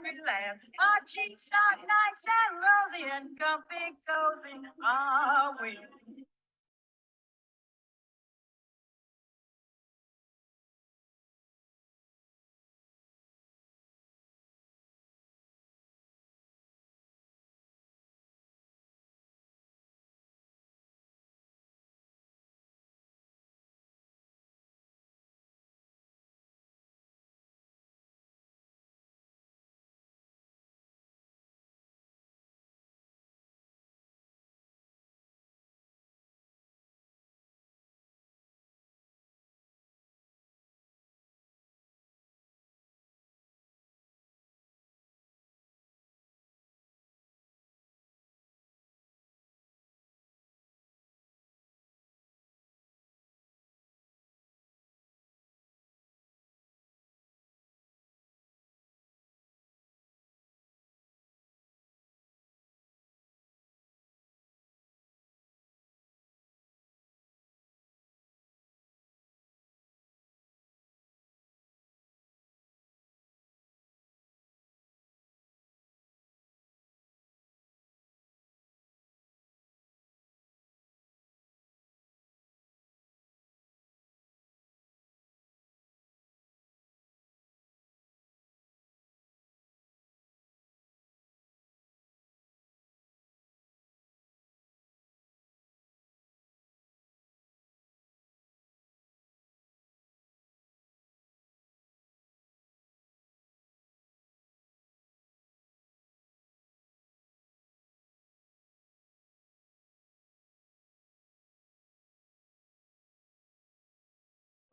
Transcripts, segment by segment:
happy laugh. Our cheeks are nice and rosy and comfy cozy. Are we?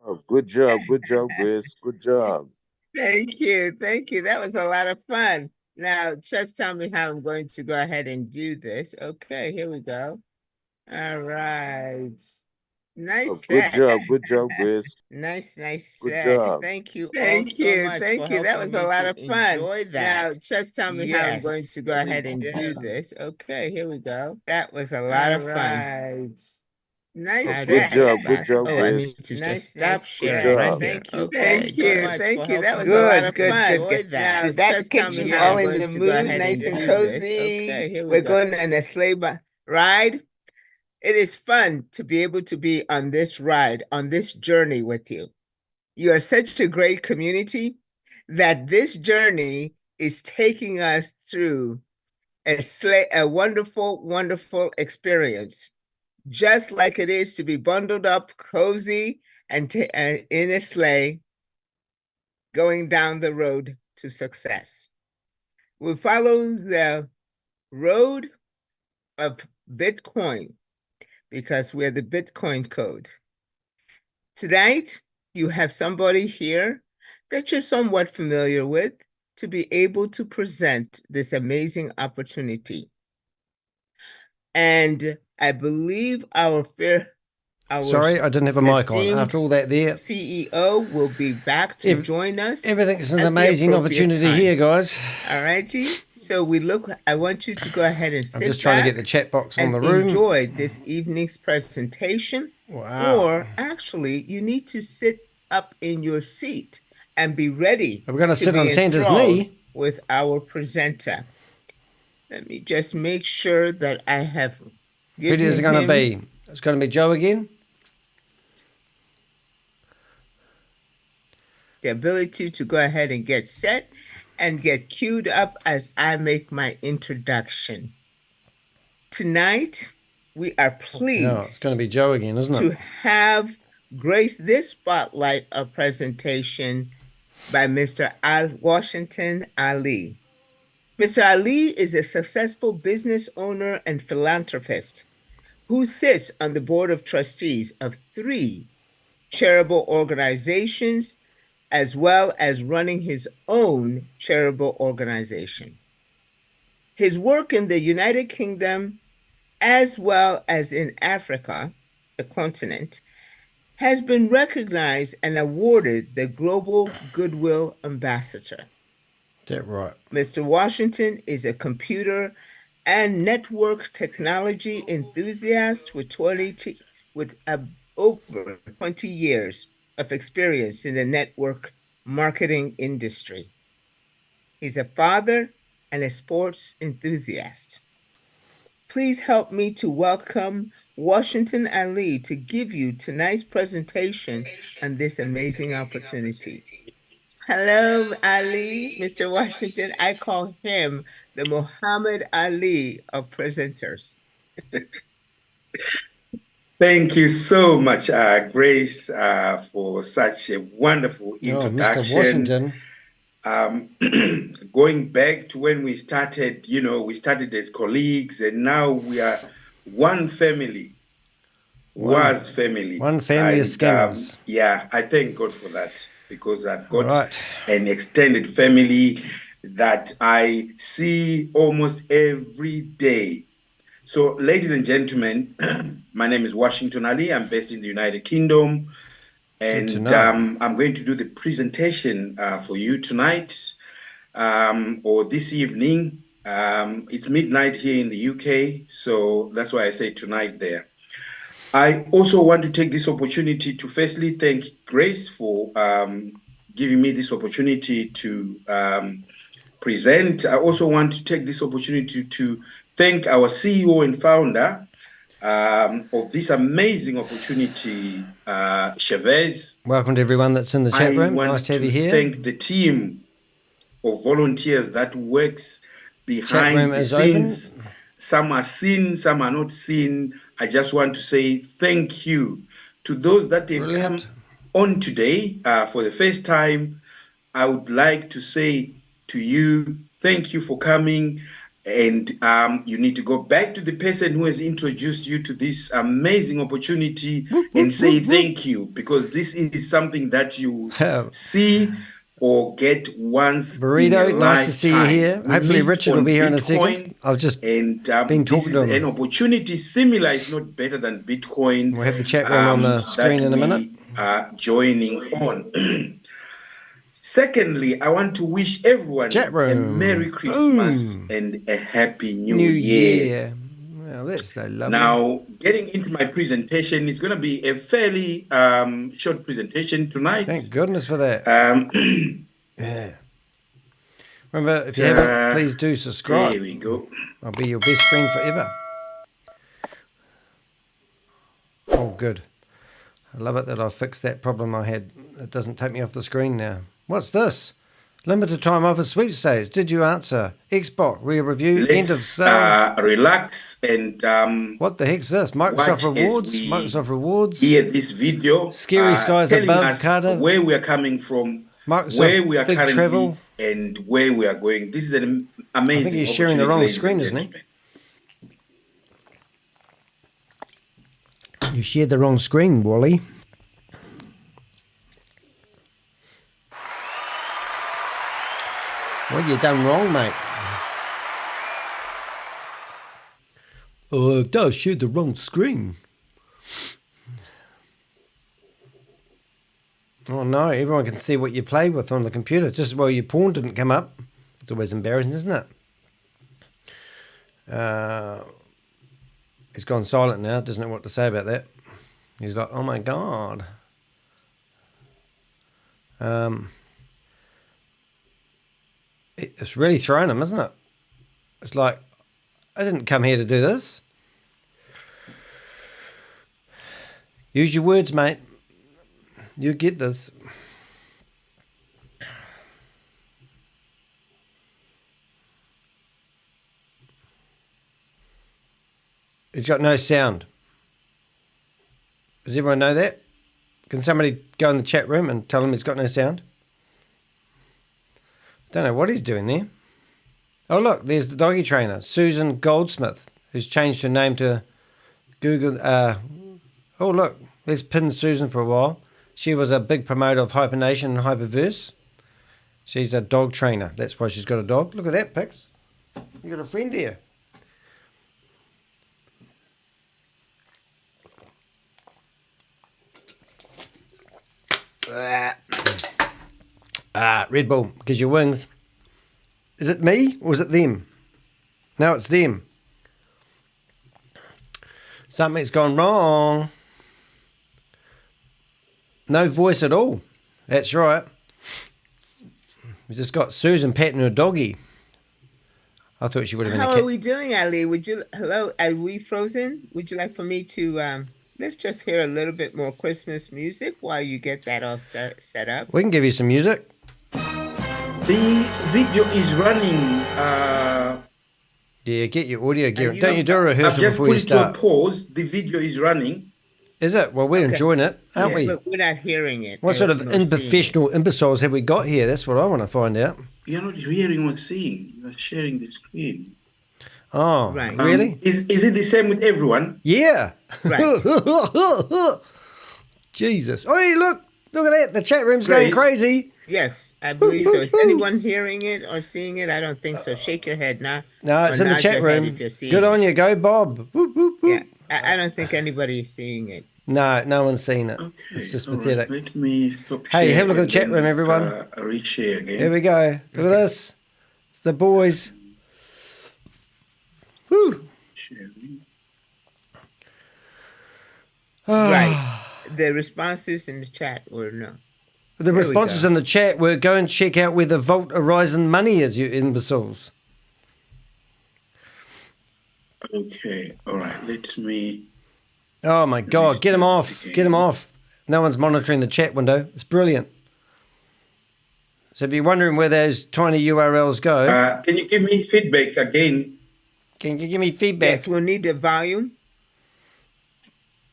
Oh, good job, Grizz. Good job. Thank you. Thank you. That was a lot of fun. Now, just tell me how I'm going to go ahead and do this. Okay, here we go. All right. Nice Oh, set. good job, Grizz. Nice Good set. job. Thank you all so much. Thank you. That was a lot of fun. Enjoy that. Now, just tell me how I'm going to go ahead and do this. Okay, here we go. That was a lot of fun. Nice Oh, set. good job, Oh, I Grizz. need to just stop Good sharing right job. here. Thank you. Okay. Thank you. That was a lot of fun. Good. Now, Did that just tell get me you how all I'm in the going to go mood, ahead nice and do cozy? this. Okay, here we go. We're going on a sleigh ride. It is fun to be able to be on this ride, on this journey with you. You are such a great community that this journey is taking us through a wonderful experience, just like it is to be bundled up, cozy, and in a sleigh going down the road to success. We follow the road of Bitcoin because we're the Bitcoin code. Tonight, you have somebody here that you're somewhat familiar with to be able to present this amazing opportunity. And I believe Sorry, I didn't have a mic on. esteemed After all that there, CEO will be back to join us. everything's an at the amazing appropriate opportunity time. here, guys. All righty. So I want you to go ahead and sit I'm just trying to get the back chat box on and the room. enjoy this evening's presentation. Wow. Or actually, you need to sit up in your seat and be ready Are we going to sit be on Santa's enthralled knee? with our presenter. Let me just make sure that I have Who is it going to be? It's going to be Joe again? The ability to go ahead and get set and get queued up as I make my introduction. Tonight, we are pleased it's going to be Joe again, isn't to it? have graced this spotlight of presentation by Mr. Washington Ali. Mr. Ali is a successful business owner and philanthropist who sits on the board of trustees of 3 charitable organizations, as well as running his own charitable organization. His work in the United Kingdom, as well as in Africa, the continent, has been recognized and awarded the Global Goodwill Ambassador. That's right. Mr. Washington is a computer and network technology enthusiast with over 20 years of experience in the network marketing industry. He's a father and a sports enthusiast. Please help me to welcome Washington Ali to give you tonight's presentation on this amazing opportunity. Hello, Ali, Mr. Washington. I call him the Muhammad Ali of presenters. Thank you so much, Grace, for such a wonderful introduction. Mr. Washington. Going back to when we started, we started as colleagues, and now we are one family. One family of scammers. Yeah, I thank God for that, because I've got an extended family that I see almost every day. So, ladies and gentlemen, my name is Washington Ali. I'm based in the United Kingdom, and I'm going to do the presentation for you tonight or this evening. It's midnight here in the UK, so that's why I say tonight there. I also want to take this opportunity to firstly thank Grace for giving me this opportunity to present. I also want to take this opportunity to thank our CEO and founder of this amazing opportunity, ShaveZ. Welcome to everyone that's in the chat room. Nice to have you here. Thank the team of volunteers that works behind the scenes. Open. Some are seen, some are not seen. I just want to say thank you to those that have come on today for the first time. I would like to say to you, thank you for coming. And you need to go back to the person who has introduced you to this amazing opportunity and say thank you, because this is something that you see or get once Burrito, in a nice to see you here. Hopefully Richard will be here in a second. I've just been talking to him. This is an opportunity similar, if not better than Bitcoin. We'll have the chat room on the screen in a minute. Joining on. Secondly, I want to wish everyone a Merry Christmas and a Happy New Year. Well, that's so lovely. Now, getting into my presentation, it's going to be a fairly short presentation tonight. Thank goodness for that. Yeah. Remember, if you haven't, please do subscribe. There we go. I'll be your best friend forever. Oh, good. I love it that I fixed that problem I had. It doesn't take me off the screen now. What's this? Limited time offer sweepstakes. Did you answer? Xbox review. End of sale. Relax and what the heck's this? Microsoft Rewards. Microsoft Rewards. Hear this video. Scary skies above. Carter. Where we are coming from. Microsoft where we are currently travel. And where we are going. This is an amazing. I think he's sharing the wrong screen, isn't he? You shared the wrong screen, Woolley. What you done wrong, mate? Oh, it does share the wrong screen. Oh no, everyone can see what you play with on the computer. Just well, your pawn didn't come up. It's always embarrassing, isn't it? He's gone silent now. Doesn't know what to say about that. He's like, oh my God. It's really thrown him, isn't it? It's like, I didn't come here to do this. Use your words, mate. You get this. It's got no sound. Does everyone know that? Can somebody go in the chat room and tell him he's got no sound? Don't know what he's doing there. Oh, look, there's the doggy trainer, Susan Goldsmith, who's changed her name to Google. Oh, look, let's pin Susan for a while. She was a big promoter of Hypernation and Hyperverse. She's a dog trainer. That's why she's got a dog. Look at that, Pix. You got a friend here. Red Bull, gives you wings. Is it me or is it them? No, it's them. Something's gone wrong. No voice at all. That's right. We just got Susan patting her doggy. I thought she would have been a How cat. are we doing, Ali? Hello, are we frozen? Would you like for me to, let's just hear a little bit more Christmas music while you get that all set up? We can give you some music. The video is running. Yeah, get your audio gear. Don't you do a rehearsal I've just before put you it to a start? pause. The video is running. Is it? Well, we're enjoying it, aren't we? But we're not hearing it. What sort of We're seeing it. unprofessional imbeciles have we got here? That's what I want to find out. You're not hearing or seeing. You're sharing the screen. Oh, Right. really? Is it the same with everyone? Yeah. Right. Jesus. Oh, hey, look at that. The chat room's going Great. crazy. Yes, I believe so. Is anyone hearing it or seeing it? I don't think so. Shake your head now. No, it's in the chat room. Good on you. Go, Bob. Whoop, whoop, whoop. Yeah, I don't think anybody is seeing it. No, no one's seen it. Okay, It's just all right, pathetic. let me stop Hey, share have a look at the and chat room, then, everyone. Reshare again. Here we go. Look at this. It's the boys. Woo. Sharing. Right. The responses in the chat were no. The There we responses go. in the chat were go and check out where the Vault Horizon money is, you imbeciles. Okay, all right, let me. Oh my God, get him off. Get him off. No one's monitoring the chat window. It's brilliant. So if you're wondering where those tiny URLs go, Can you give me feedback again? can you give me feedback? Yes, we'll need the volume.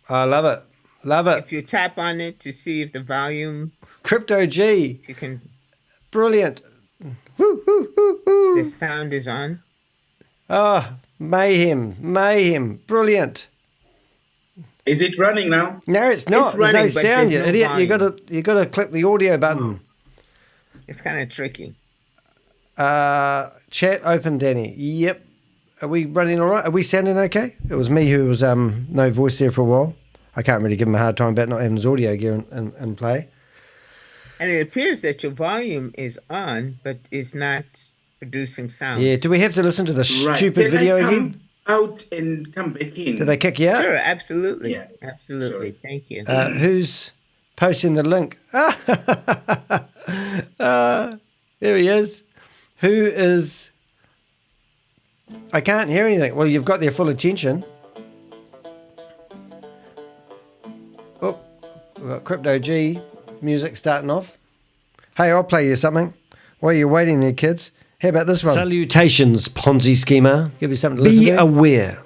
I love it. Love it. If you tap on it to see if the volume, Crypto G. you can, Brilliant. Woo, woo, woo, woo. the sound is on. Oh, mayhem. Mayhem. Brilliant. Is it running now? No, it's not. It's running, There's but no sound, there's you no idiot. volume. You gotta click the audio button. It's kind of tricky. Chat open, Danny. Yep. Are we running all right? Are we sounding okay? It was me who was no voice there for a while. I can't really give him a hard time about not having his audio gear in play. And it appears that your volume is on, but is not producing sound. Yeah. Do we have to listen to the Right. stupid Can video I come again? out and come back in? Did they kick you out? Sure, absolutely. Yeah. Absolutely. Sorry. Thank you. Who's posting the link? There he is. Who is... I can't hear anything. Well, you've got their full attention. Oh, we've got Crypto G music starting off. Hey, I'll play you something. While you're waiting there, kids. How about this one? Salutations, Ponzi schemer. Give you something to listen to. Be aware.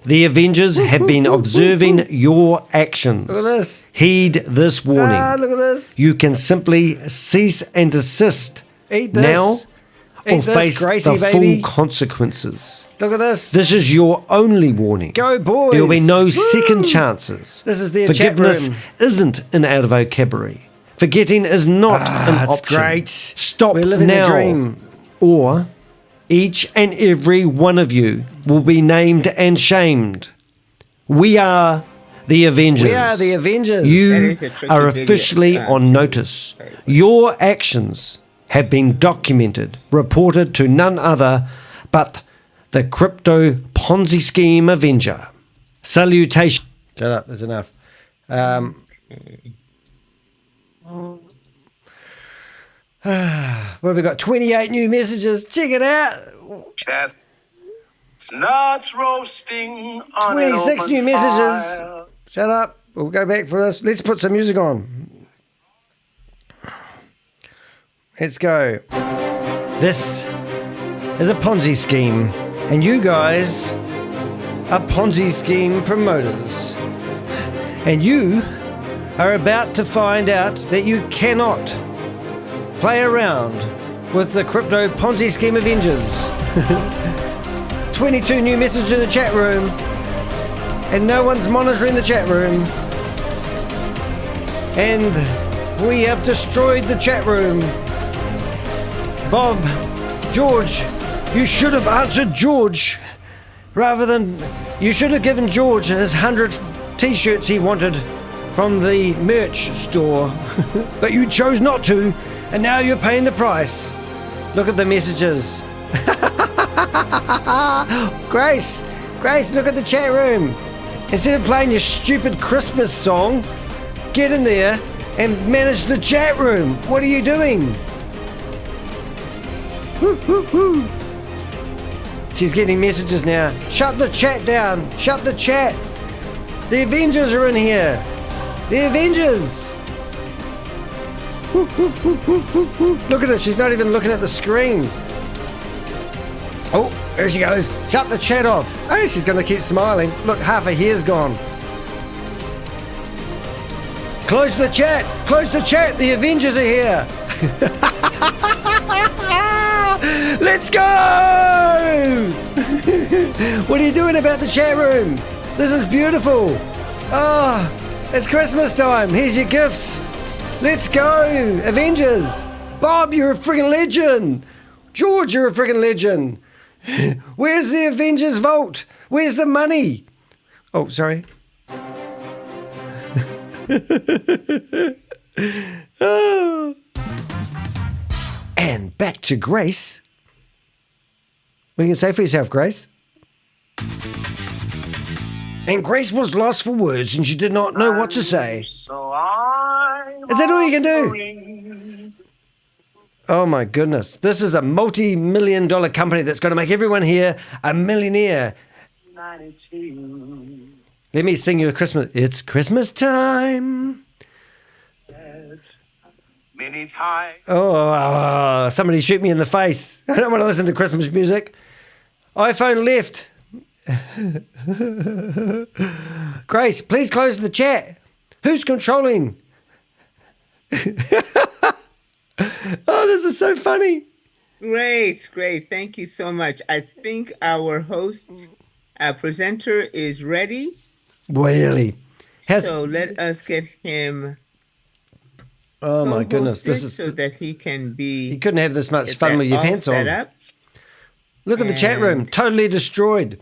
The Avengers have been observing your actions. Look at this. Heed this warning. Look at this. You can simply cease and desist now or face the full consequences. Look at this. This is your only warning. Go, boys. There will be no second chances. This is their Forgiveness isn't an out of vocabulary. Forgetting is not an option. Great. Stop now. Dream. Or each and every one of you will be named and shamed. We are the Avengers. We are the Avengers. You are officially on notice. Your actions have been documented, reported to none other but the Crypto Ponzi Scheme Avenger. Salutation. Shut up, there's enough. What have we got? 28 new messages. Check it out. Chestnuts roasting on 26 new messages. Shut up. We'll go back for this. Let's put some music on. Let's go. This is a Ponzi scheme, and you guys are Ponzi scheme promoters. And you are about to find out that you cannot play around with the Crypto Ponzi Scheme Avengers. 22 new messages in the chat room, and no one's monitoring the chat room. And we have destroyed the chat room. Bob, George, you should have answered George rather than... You should have given George his 100 t-shirts he wanted from the merch store. But you chose not to, and now you're paying the price. Look at the messages. Grace, look at the chat room. Instead of playing your stupid Christmas song, get in there and manage the chat room. What are you doing? She's getting messages now. Shut the chat down. Shut the chat. The Avengers are in here. The Avengers. Look at her. She's not even looking at the screen. Oh, there she goes. Shut the chat off. Oh, she's going to keep smiling. Look, half her hair's gone. Close the chat. Close the chat. The Avengers are here. Let's go. What are you doing about the chat room? This is beautiful. Oh, it's Christmas time. Here's your gifts. Let's go. Avengers. Bob, you're a friggin' legend. George, you're a friggin' legend. Where's the Avengers vault? Where's the money? Oh, sorry. Oh. And back to Grace. What can you say for yourself, Grace? And Grace was lost for words and she did not know what to say. Is that all you can do? Oh my goodness. This is a multi-million-dollar company that's going to make everyone here a millionaire. 92. Let me sing you a Christmas. It's Christmas time. Many times. Oh, somebody shoot me in the face. I don't want to listen to Christmas music. iPhone left. Grace, please close the chat. Who's controlling? Oh, this is so funny. Great. Thank you so much. I think our host, presenter is ready. Really? So let us get him. Oh my goodness! This is so that he can be. You couldn't have this much fun with your pants on. Up. Look at the chat room, totally destroyed.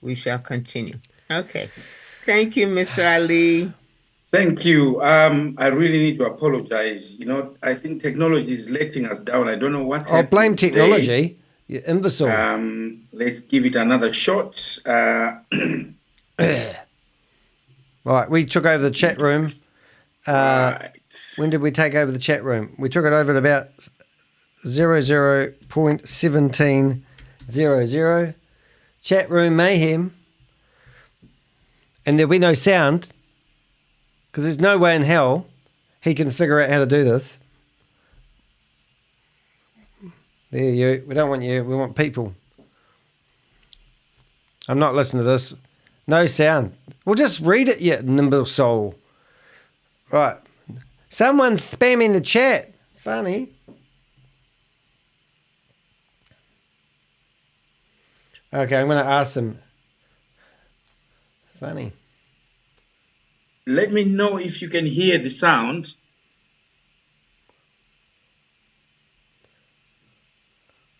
We shall continue. Okay. Thank you, Mr. Ali. Thank you. I really need to apologize. You know, I think technology is letting us down. I don't know what's happening. Blame technology. You imbecile. Let's give it another shot. Right, we took over the chat room. Right. When did we take over the chat room? We took it over at about 00.1700. Chatroom Mayhem. And there'll be no sound. Because there's no way in hell he can figure out how to do this. There you. We don't want you. We want people. I'm not listening to this. No sound. Well, just read it, you nimble soul. Right. Someone spamming the chat. Funny. Okay, I'm going to ask them. Funny. Let me know if you can hear the sound.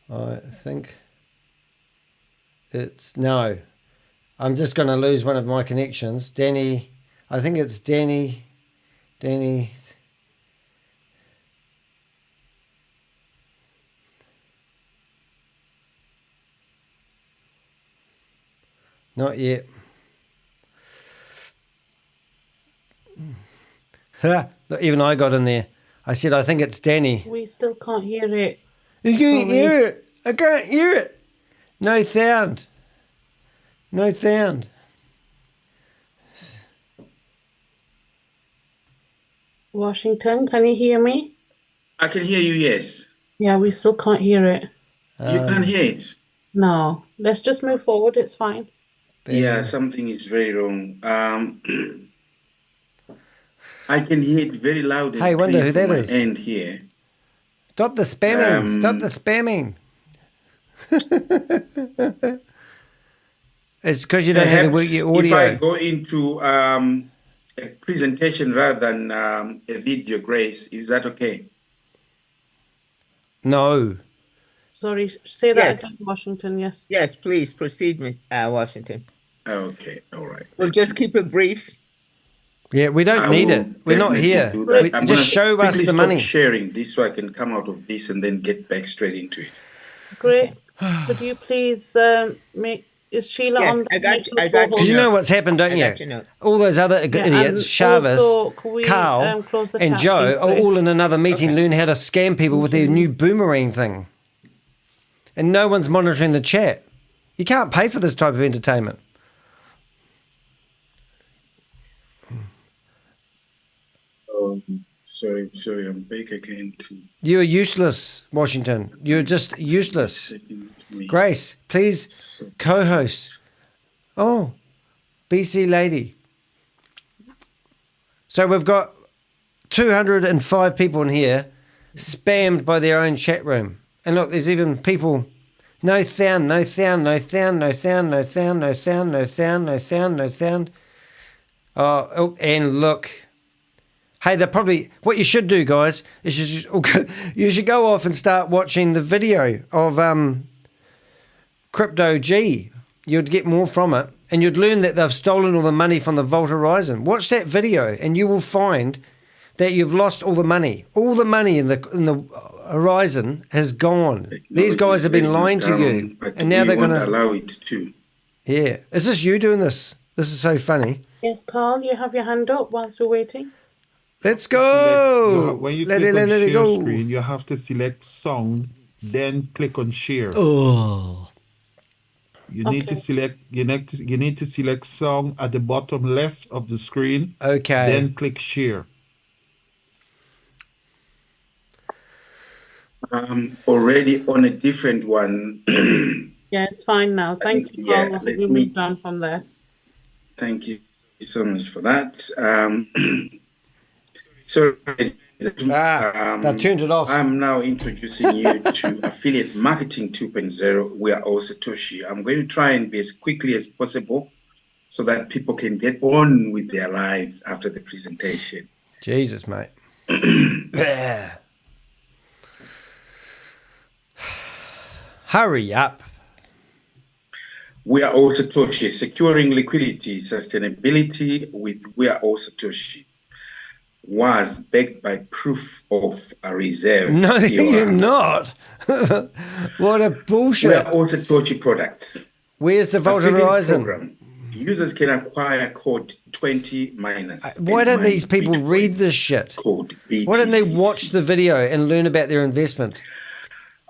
I think it's no. I'm just going to lose one of my connections. Danny, I think it's Danny. Not yet. Look, even I got in there. I said, I think it's Danny. We still can't hear it. You can't hear it. I can't hear it. No sound. No sound. Washington, can you hear me? I can hear you, yes. Yeah, we still can't hear it. You can't hear it? No. Let's just move forward. It's fine. Yeah, something is very wrong. I can hear it very loud and hey, wonder who that is. End here. Stop the spamming. Stop the spamming. It's because you don't have to work your audio. If I go into a presentation rather than a video, Grace, is that okay? No. Sorry, say that again, Washington, yes. Yes, please proceed, Ms. Washington. Okay, all right. We'll just keep it brief. Yeah, we don't need it. We're not here. Just show us the money. Sharing this so I can come out of this and then get back straight into it. Grace, could you please is Sheila on? I got you. Because you know what's happened, don't you? All those other idiots, Chavez, Carl, and Joe are all in another meeting learn how to scam people with their new boomerang thing. and no one's monitoring the chat. You can't pay for this type of entertainment. Sorry, I'm back again. You're useless, Washington. You're just useless. Grace, please co-host. Oh, BC lady. So we've got 205 people in here spammed by their own chat room. And look, there's even people, no sound, no sound, no sound, no sound, no sound, no sound, no sound, no sound, no sound. Oh, and look. Hey, they're probably, what you should do, guys, is you should go off and start watching the video of Crypto G. You'd get more from it, and you'd learn that they've stolen all the money from the Vault Horizon. Watch that video, and you will find that you've lost all the money. All the money in the Horizon has gone. These guys have been lying to you, and now they're going to allow it to. Yeah. Is this you doing this? This is so funny. Yes, Carl, you have your hand up whilst we're waiting. Let's go. When you click on share screen, you have to select sound, then click on share. Oh. You need to select. You need to select song at the bottom left of the screen. Okay. Then click share. Already on a different one. Yeah, it's fine now. Thank you, Carl. I think we moved on from there. Thank you so much for that. They've turned it off. I'm now introducing you to Affiliate Marketing 2.0. We are all Satoshi. I'm going to try and be as quickly as possible so that people can get on with their lives after the presentation. Jesus, mate. Hurry up. We are all Satoshi, securing liquidity, sustainability with We are all Satoshi. Was backed by proof of a reserve. No, you're not. What a bullshit. We are all Satoshi products. Where's the Vault Horizon? Program. Users can acquire code 20 minus. Why don't these people read this shit? Code BTC. Why don't they watch the video and learn about their investment?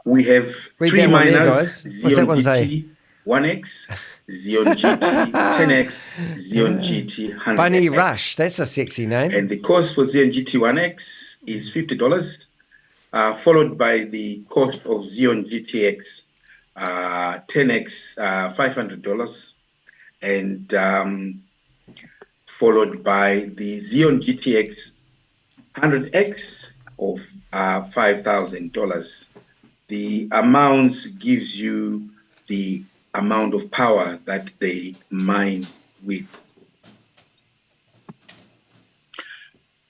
We have read 3 miners, What's that one GT say? 1X, Xeon GT 10X, Xeon GT 100X. Bunny Rush, that's a sexy name. And the cost for Xeon GT 1X is $50, followed by the cost of Xeon GTX 10X $500, and followed by the Xeon GTX 100X of $5,000. The amounts gives you the amount of power that they mine with.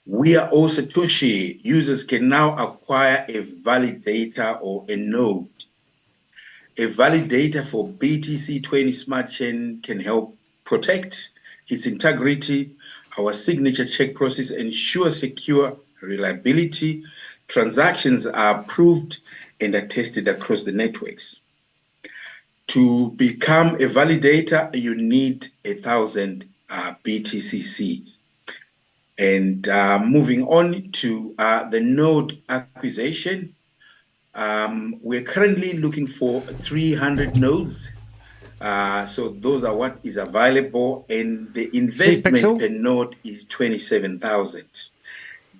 We are all Satoshi. Users can now acquire a validator or a node. A validator for BTC20 Smart Chain can help protect its integrity. Our signature check process ensures secure reliability. Transactions are approved and are tested across the networks. To become a validator, you need 1,000 BTCCs. And moving on to the node acquisition, we're currently looking for 300 nodes. So those are what is available, and the investment per node is 27,000.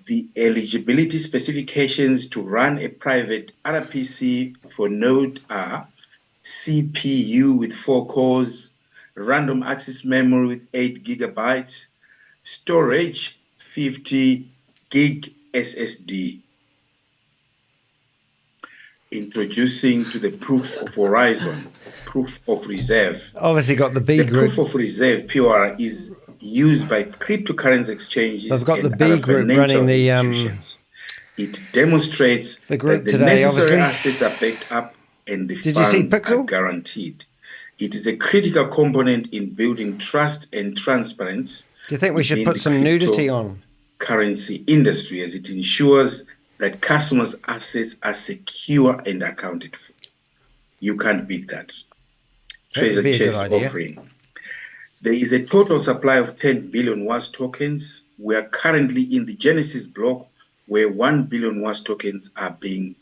The eligibility specifications to run a private RPC for node are CPU with 4 cores, random access memory with 8 gigabytes, storage 50 gig SSD. Introducing to the proof of horizon, proof of reserve. Obviously got the B the group. Proof of reserve, POR, is used by cryptocurrency exchanges. I've got the and B other group financial running the institutions. It demonstrates the group that the today, necessary obviously. assets are backed up and the Did you see funds Pixel? are guaranteed. It is a critical component in building trust and transparency. Do you think we should put some nudity on? Currency industry, as it ensures that customers' assets are secure and accounted for. You can't beat that. Trader Checks offering. There is a total supply of 10 billion WAS tokens. We are currently in the Genesis block where 1 billion WAS tokens are being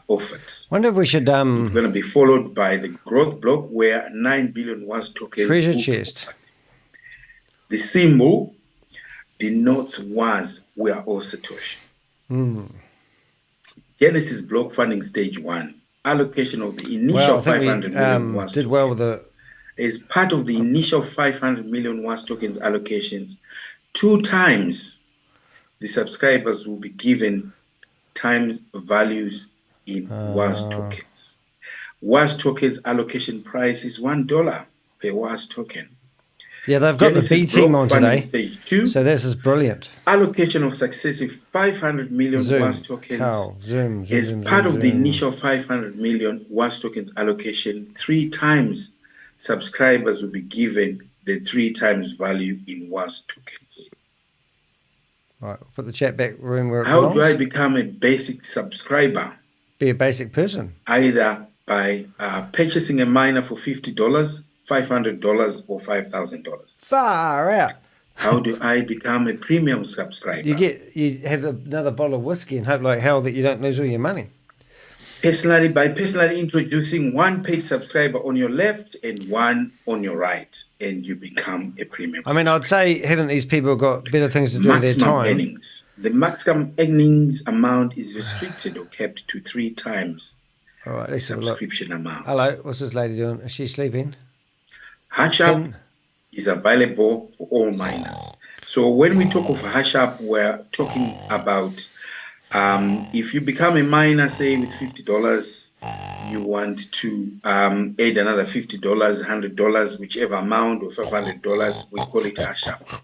offered. Wonder if we should It's going to be followed by the growth block where 9 billion WAS tokens treasure will be chest. offered. The symbol denotes WAS, we are all Satoshi. Genesis block funding stage 1. Allocation of the initial 500 million WAS did tokens. well with the... As part of the initial 500 million WAS tokens allocations, 2 times the subscribers will be given times values in WAS tokens. WAS tokens allocation price is $1 per WAS token. Yeah, they've got Genesis the B team on today, stage 2. so this is brilliant. Allocation of successive 500 million WAS tokens as part of the initial 500 million WAS tokens allocation. 3 times subscribers will be given the 3 times value in WAS tokens. Right, we'll put the chat back room where it How belongs. do I become a basic subscriber? Be a basic person. Either by purchasing a miner for $50, $500, or $5,000. Far out. How do I become a premium subscriber? You have another bottle of whiskey and hope like hell that you don't lose all your money. By personally introducing 1 paid subscriber on your left and 1 on your right, and you become a premium subscriber. I mean, I'd say haven't these people got better things to do with their time? Earnings. The maximum earnings amount is restricted or kept to 3 times all right, the subscription amount. Hello, what's this lady doing? Is she sleeping? HashUp is available for all miners. So when we talk of HashUp, we're talking about if you become a miner, say with $50, you want to add another $50, $100, whichever amount, or $500, we call it HashUp,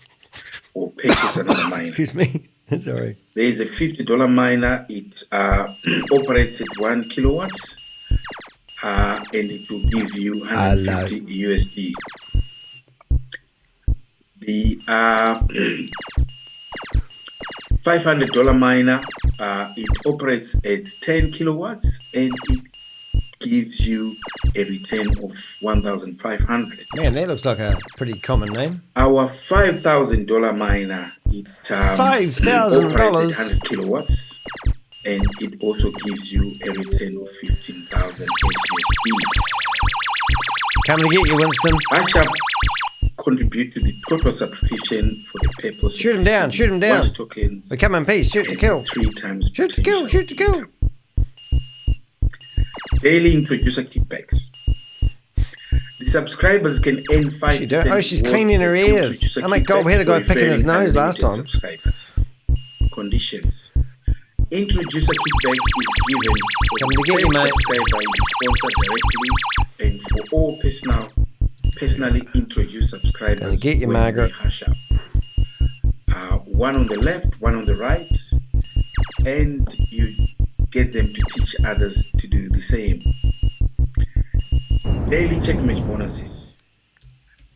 or purchase another miner. Excuse me, sorry. There is a $50 miner. It operates at 1 kilowatts, and it will give you 150 USD. The $500 miner, it operates at 10 kilowatts and it gives you a return of 1,500. Man, that looks like a pretty common name. Our $5,000 miner, it operates at 100 kilowatts and it also gives you a return of 15,000 USD. Coming to get you, Winston. HashUp contribute to the total subscription for the purpose shoot of him down, shoot him down. WAS tokens. We come in peace, shoot to kill. 3 times shoot to kill, shoot to kill. Daily introducer kickbacks. The subscribers can earn 5%. Oh, she's cleaning her ears. Oh my God, we had a guy picking his nose last time. Subscribers. Conditions. Introducer kickbacks is given for Come to get you, mate. subscriber sponsor directly and for all personally introduced subscribers. Get you, Margaret. HashUp. 1 on the left, 1 on the right, and you get them to teach others to do the same. Daily checkmate bonuses.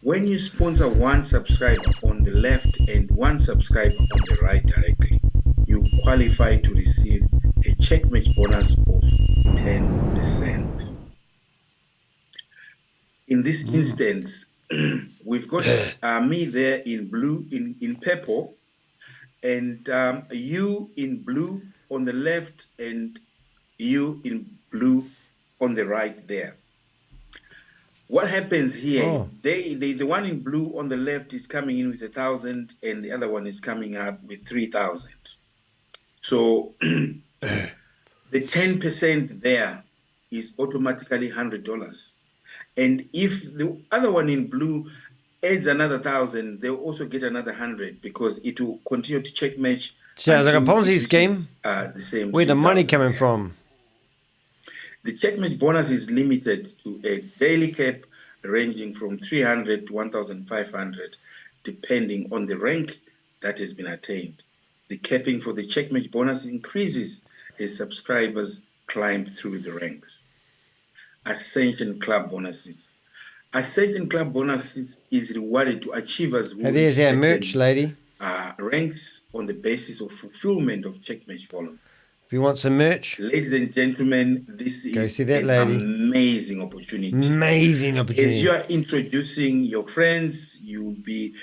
When you sponsor 1 subscriber on the left and 1 subscriber on the right directly, you qualify to receive a checkmate bonus of 10%. In this instance, we've got me there in blue, in purple, and you in blue on the left and you in blue on the right there. What happens here, the one in blue on the left is coming in with 1,000 and the other one is coming up with 3,000. So the 10% there is automatically $100. And if the other one in blue adds another 1,000, they'll also get another 100 because it will continue to checkmate. Sounds like a Ponzi scheme. The same. Where the money coming from? The checkmate bonus is limited to a daily cap ranging from 300 to 1,500, depending on the rank that has been attained. The capping for the checkmate bonus increases as subscribers climb through the ranks. Ascension Club bonuses. Ascension Club bonuses is rewarded to achievers who there's our merch, lady. Ranks on the basis of fulfillment of checkmate volume. If you want some merch, ladies and gentlemen, this is an amazing opportunity. Amazing opportunity. As you are introducing your friends, you'll be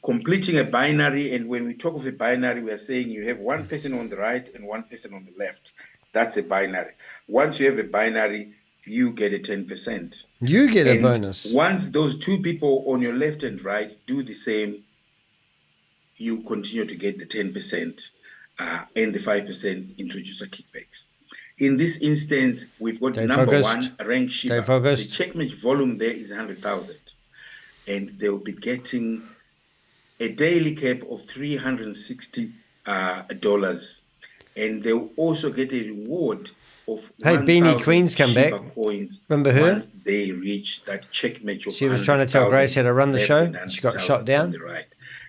completing a binary. And when we talk of a binary, we are saying you have 1 person on the right and 1 person on the left. That's a binary. Once you have a binary, you get a 10%. You get a bonus. Once those two people on your left and right do the same, you continue to get the 10% and the 5% introducer kickbacks. In this instance, we've got number one, rank Shiba. The checkmate volume there is 100,000. And they'll be getting a daily cap of $360. And they'll also get a reward of Beanie Queen's come back. Coins. Remember her? Once they reach that checkmate of she was trying to tell Grace how to run the show. She got shot down. The, right.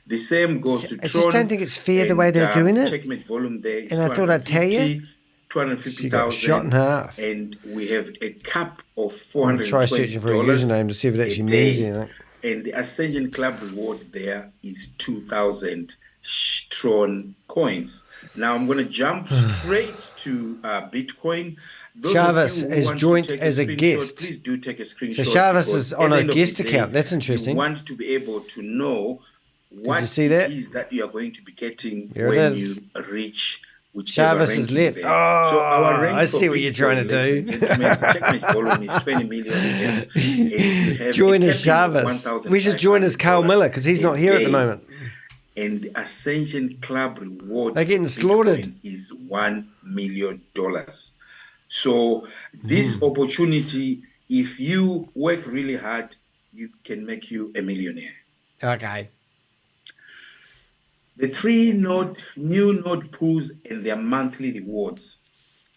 The same goes to I just don't think it's fair the way they're doing it. Checkmate volume there is and I thought I'd tell you. 250,000. Shot in half. And we have a cap of $420. Try searching for a username to see if it actually means anything. And the Ascension Club reward there is 2,000 Tron coins. Now I'm going to jump straight to Bitcoin. ShaveZ is joined as a guest. Please do take a screenshot. So ShaveZ is on a guest account. That's interesting. You want to be able to know what it is that you are going to be getting when you reach whichever ShaveZ is left. There. So our I see what you're trying to do. Checkmate volume is 20 million. Join as ShaveZ. We should join as Carl Millar because he's not here at the moment. And the Ascension Club reward they're getting slaughtered is $1 million. So this opportunity, if you work really hard, you can make you a millionaire. Okay. The new node pools and their monthly rewards,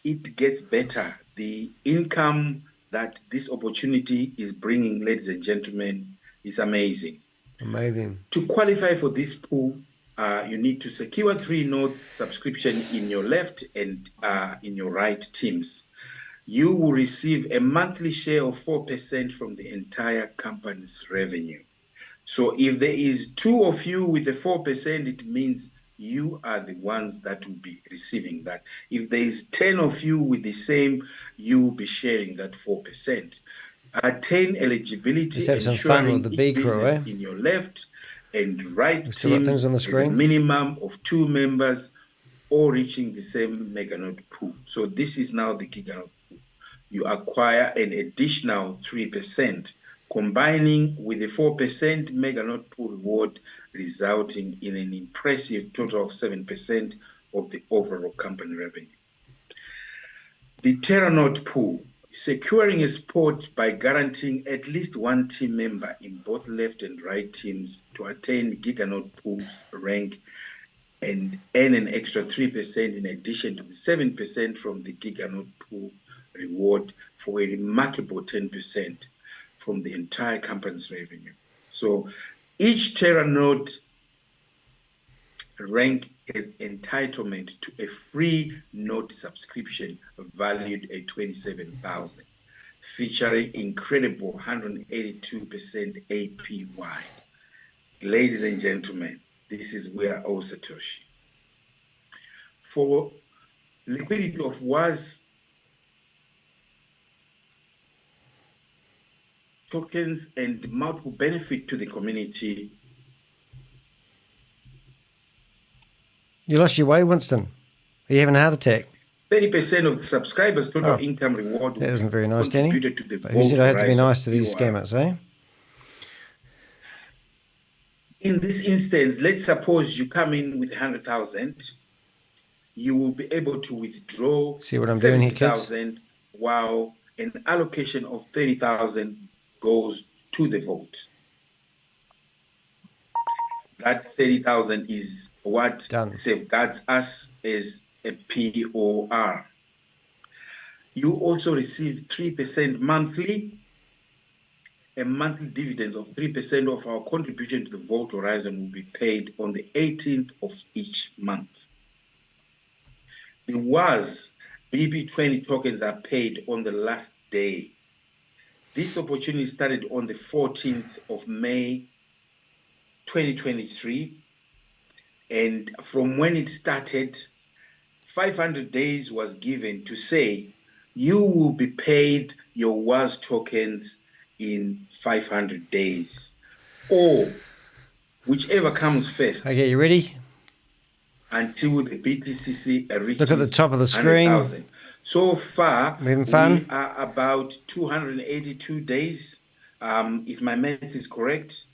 it gets better. The income that this opportunity is bringing, ladies and gentlemen, is amazing. Amazing. To qualify for this pool, you need to secure 3 nodes subscription in your left and in your right teams. You will receive a monthly share of 4% from the entire company's revenue. So if there is 2 of you with the 4%, it means you are the ones that will be receiving that. If there is 10 of you with the same, you will be sharing that 4%. Attain eligibility, ensuring the each business in your left and right teams is a minimum of 2 members or reaching the same meganode pool. So this is now the giganode pool. You acquire an additional 3%, combining with the 4% meganode pool reward, resulting in an impressive total of 7% of the overall company revenue. The Terranode pool, securing a spot by guaranteeing at least 1 team member in both left and right teams to attain Giganode Pool's rank and earn an extra 3% in addition to the 7% from the Giganode Pool reward for a remarkable 10% from the entire company's revenue. So each Terranode rank has entitlement to a free node subscription valued at 27,000, featuring incredible 182% APY. Ladies and gentlemen, this is where all Satoshi. For liquidity of WAS tokens and multiple benefit to the community. You lost your way, Winston. Are you having a heart attack? 30% of the subscribers' total income reward. That wasn't very nice, Danny. To the but who said I have to be nice to these scammers, eh? In this instance, let's suppose you come in with 100,000. You will be able to withdraw. See what I'm doing here, kids? While an allocation of 30,000 goes to the vote. That 30,000 is what safeguards us as a POR. You also receive 3% monthly, a monthly dividend of 3% of our contribution to the Vault Horizon will be paid on the 18th of each month. The WAS BP20 tokens are paid on the last day. This opportunity started on the 14th of May, 2023. And from when it started, 500 days was given to say, you will be paid your WAS tokens in 500 days, or whichever comes first. Okay, you ready? Until the BTCC reaches look at the top of the screen. So far, We having fun? we are about 282 days. If my maths is correct,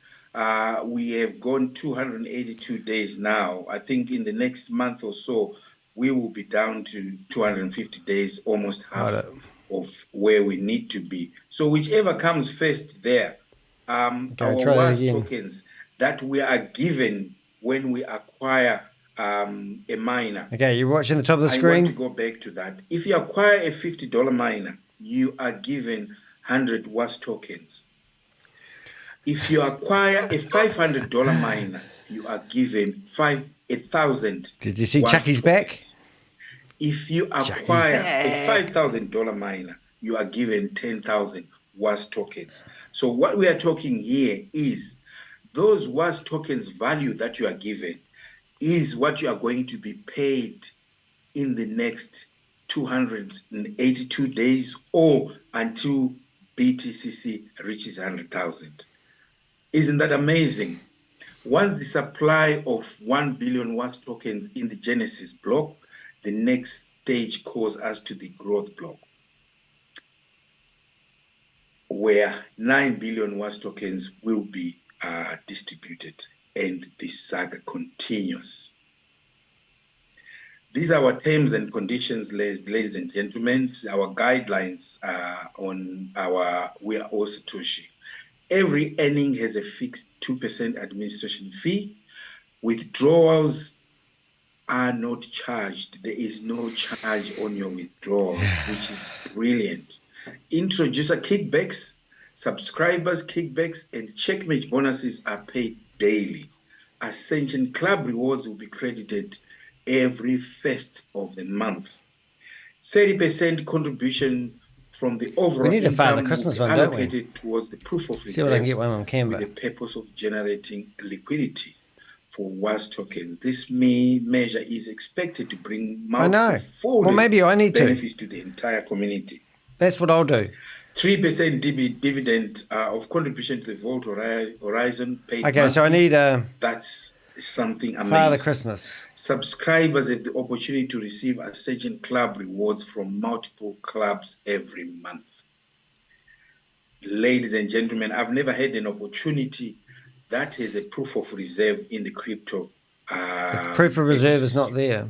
we have gone 282 days now. I think in the next month or so, we will be down to 250 days, almost half of where we need to be. So whichever comes first there, our WAS tokens that we are given when we acquire a miner. Okay, you're watching the top of the screen. I want to go back to that. If you acquire a $50 miner, you are given 100 WAS tokens. If you acquire a $500 miner, you are given 1,000. Did you see Chucky's back? If you acquire a $5,000 miner, you are given 10,000 WAS tokens. So what we are talking here is those WAS tokens value that you are given is what you are going to be paid in the next 282 days or until BTCC reaches 100,000. Isn't that amazing? Once the supply of 1 billion WAS tokens in the Genesis block, the next stage calls us to the growth block, where 9 billion WAS tokens will be distributed, and the saga continues. These are our terms and conditions, ladies and gentlemen, our guidelines on our We Are All Satoshi. Every earning has a fixed 2% administration fee. Withdrawals are not charged. There is no charge on your withdrawals, which is brilliant. Introducer kickbacks, subscribers kickbacks, and checkmate bonuses are paid daily. Ascension Club rewards will be credited every first of the month. 30% contribution from the overall we need to file the income Christmas will be one, don't we? allocated towards the proof of See what I can get reserve one on Canva. with the purpose of generating liquidity for WAS tokens. This measure is expected to bring multiple maybe I need benefits to the entire community. That's what I'll do. 3% dividend of contribution to the Vault Horizon paid Okay, monthly. so I need That's something amazing. Father Christmas. Subscribers have the opportunity to receive Ascension Club rewards from multiple clubs every month. Ladies and gentlemen, I've never had an opportunity that has a proof of reserve in the crypto. The proof of reserve is not there.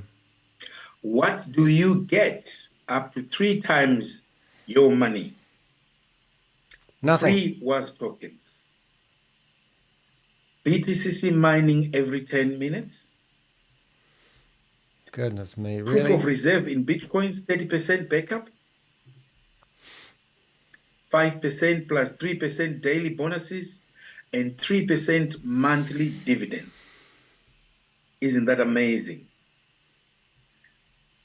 What do you get? Up to 3 times your money. Nothing. Free WAS tokens. BTCC mining every 10 minutes. Goodness me, Proof really? of reserve in Bitcoins, 30% backup. 5% plus 3% daily bonuses and 3% monthly dividends. Isn't that amazing?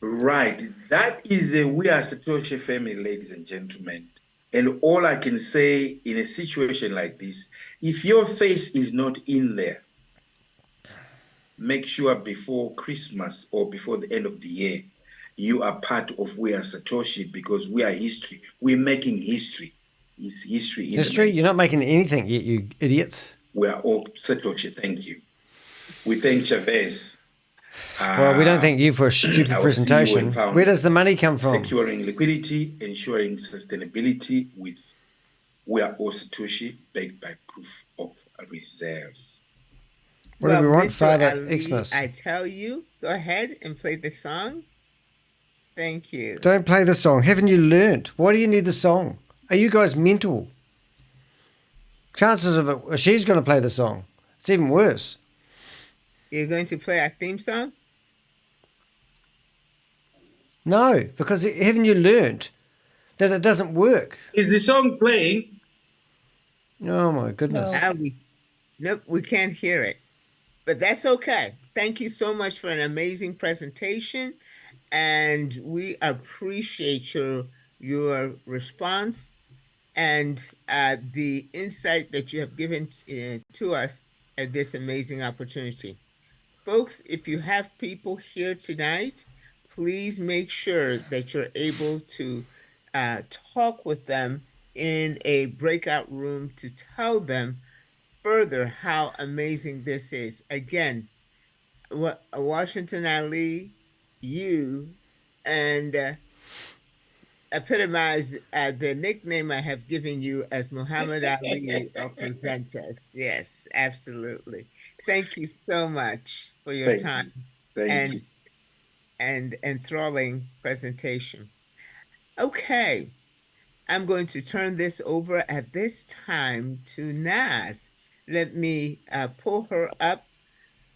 Right, that is a We Are Satoshi family, ladies and gentlemen. And all I can say in a situation like this, if your face is not in there, make sure before Christmas or before the end of the year, you are part of We Are Satoshi, because we are history. We're making history. It's history. History? You're not making anything yet, you idiots. We are all Satoshi. Thank you. We thank ShaveZ. Well, we don't thank you for a stupid presentation. Where does the money come from? Securing liquidity, ensuring sustainability with We Are All Satoshi, backed by proof of reserves. What do we want, Mr. Father Ali, Xmas? I tell you, go ahead and play the song. Thank you. Don't play the song. Haven't you learned? Why do you need the song? Are you guys mental? Chances of it, she's going to play the song. It's even worse. You're going to play our theme song? No, because haven't you learned that it doesn't work? Is the song playing? Oh my goodness. Nope, we can't hear it. But that's okay. Thank you so much for an amazing presentation. And we appreciate your response and the insight that you have given to us at this amazing opportunity. Folks, if you have people here tonight, please make sure that you're able to talk with them in a breakout room to tell them further how amazing this is. Again, Washington Ali, you, and epitomize the nickname I have given you as Muhammad Ali or Presentus. Yes, absolutely. Thank you so much for your time. Thank you. And enthralling presentation. Okay, I'm going to turn this over at this time to Naz. Let me pull her up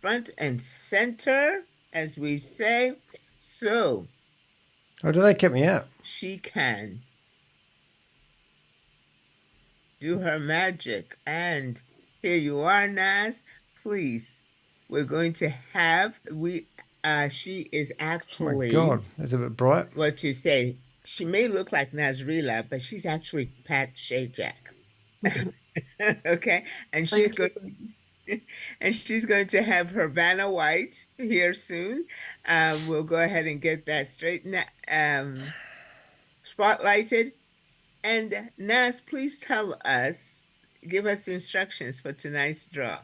front and center, as we say. So, oh, do they kick me out? She can do her magic. And here you are, Naz. Please, we're going to have, she is actually. Oh my God, that's a bit bright. What you say, she may look like Nazrila, but she's actually Pat Shajak. Okay, and she's going to have her Vanna White here soon. We'll go ahead and get that straight, spotlighted. And Naz, please tell us, give us the instructions for tonight's draw.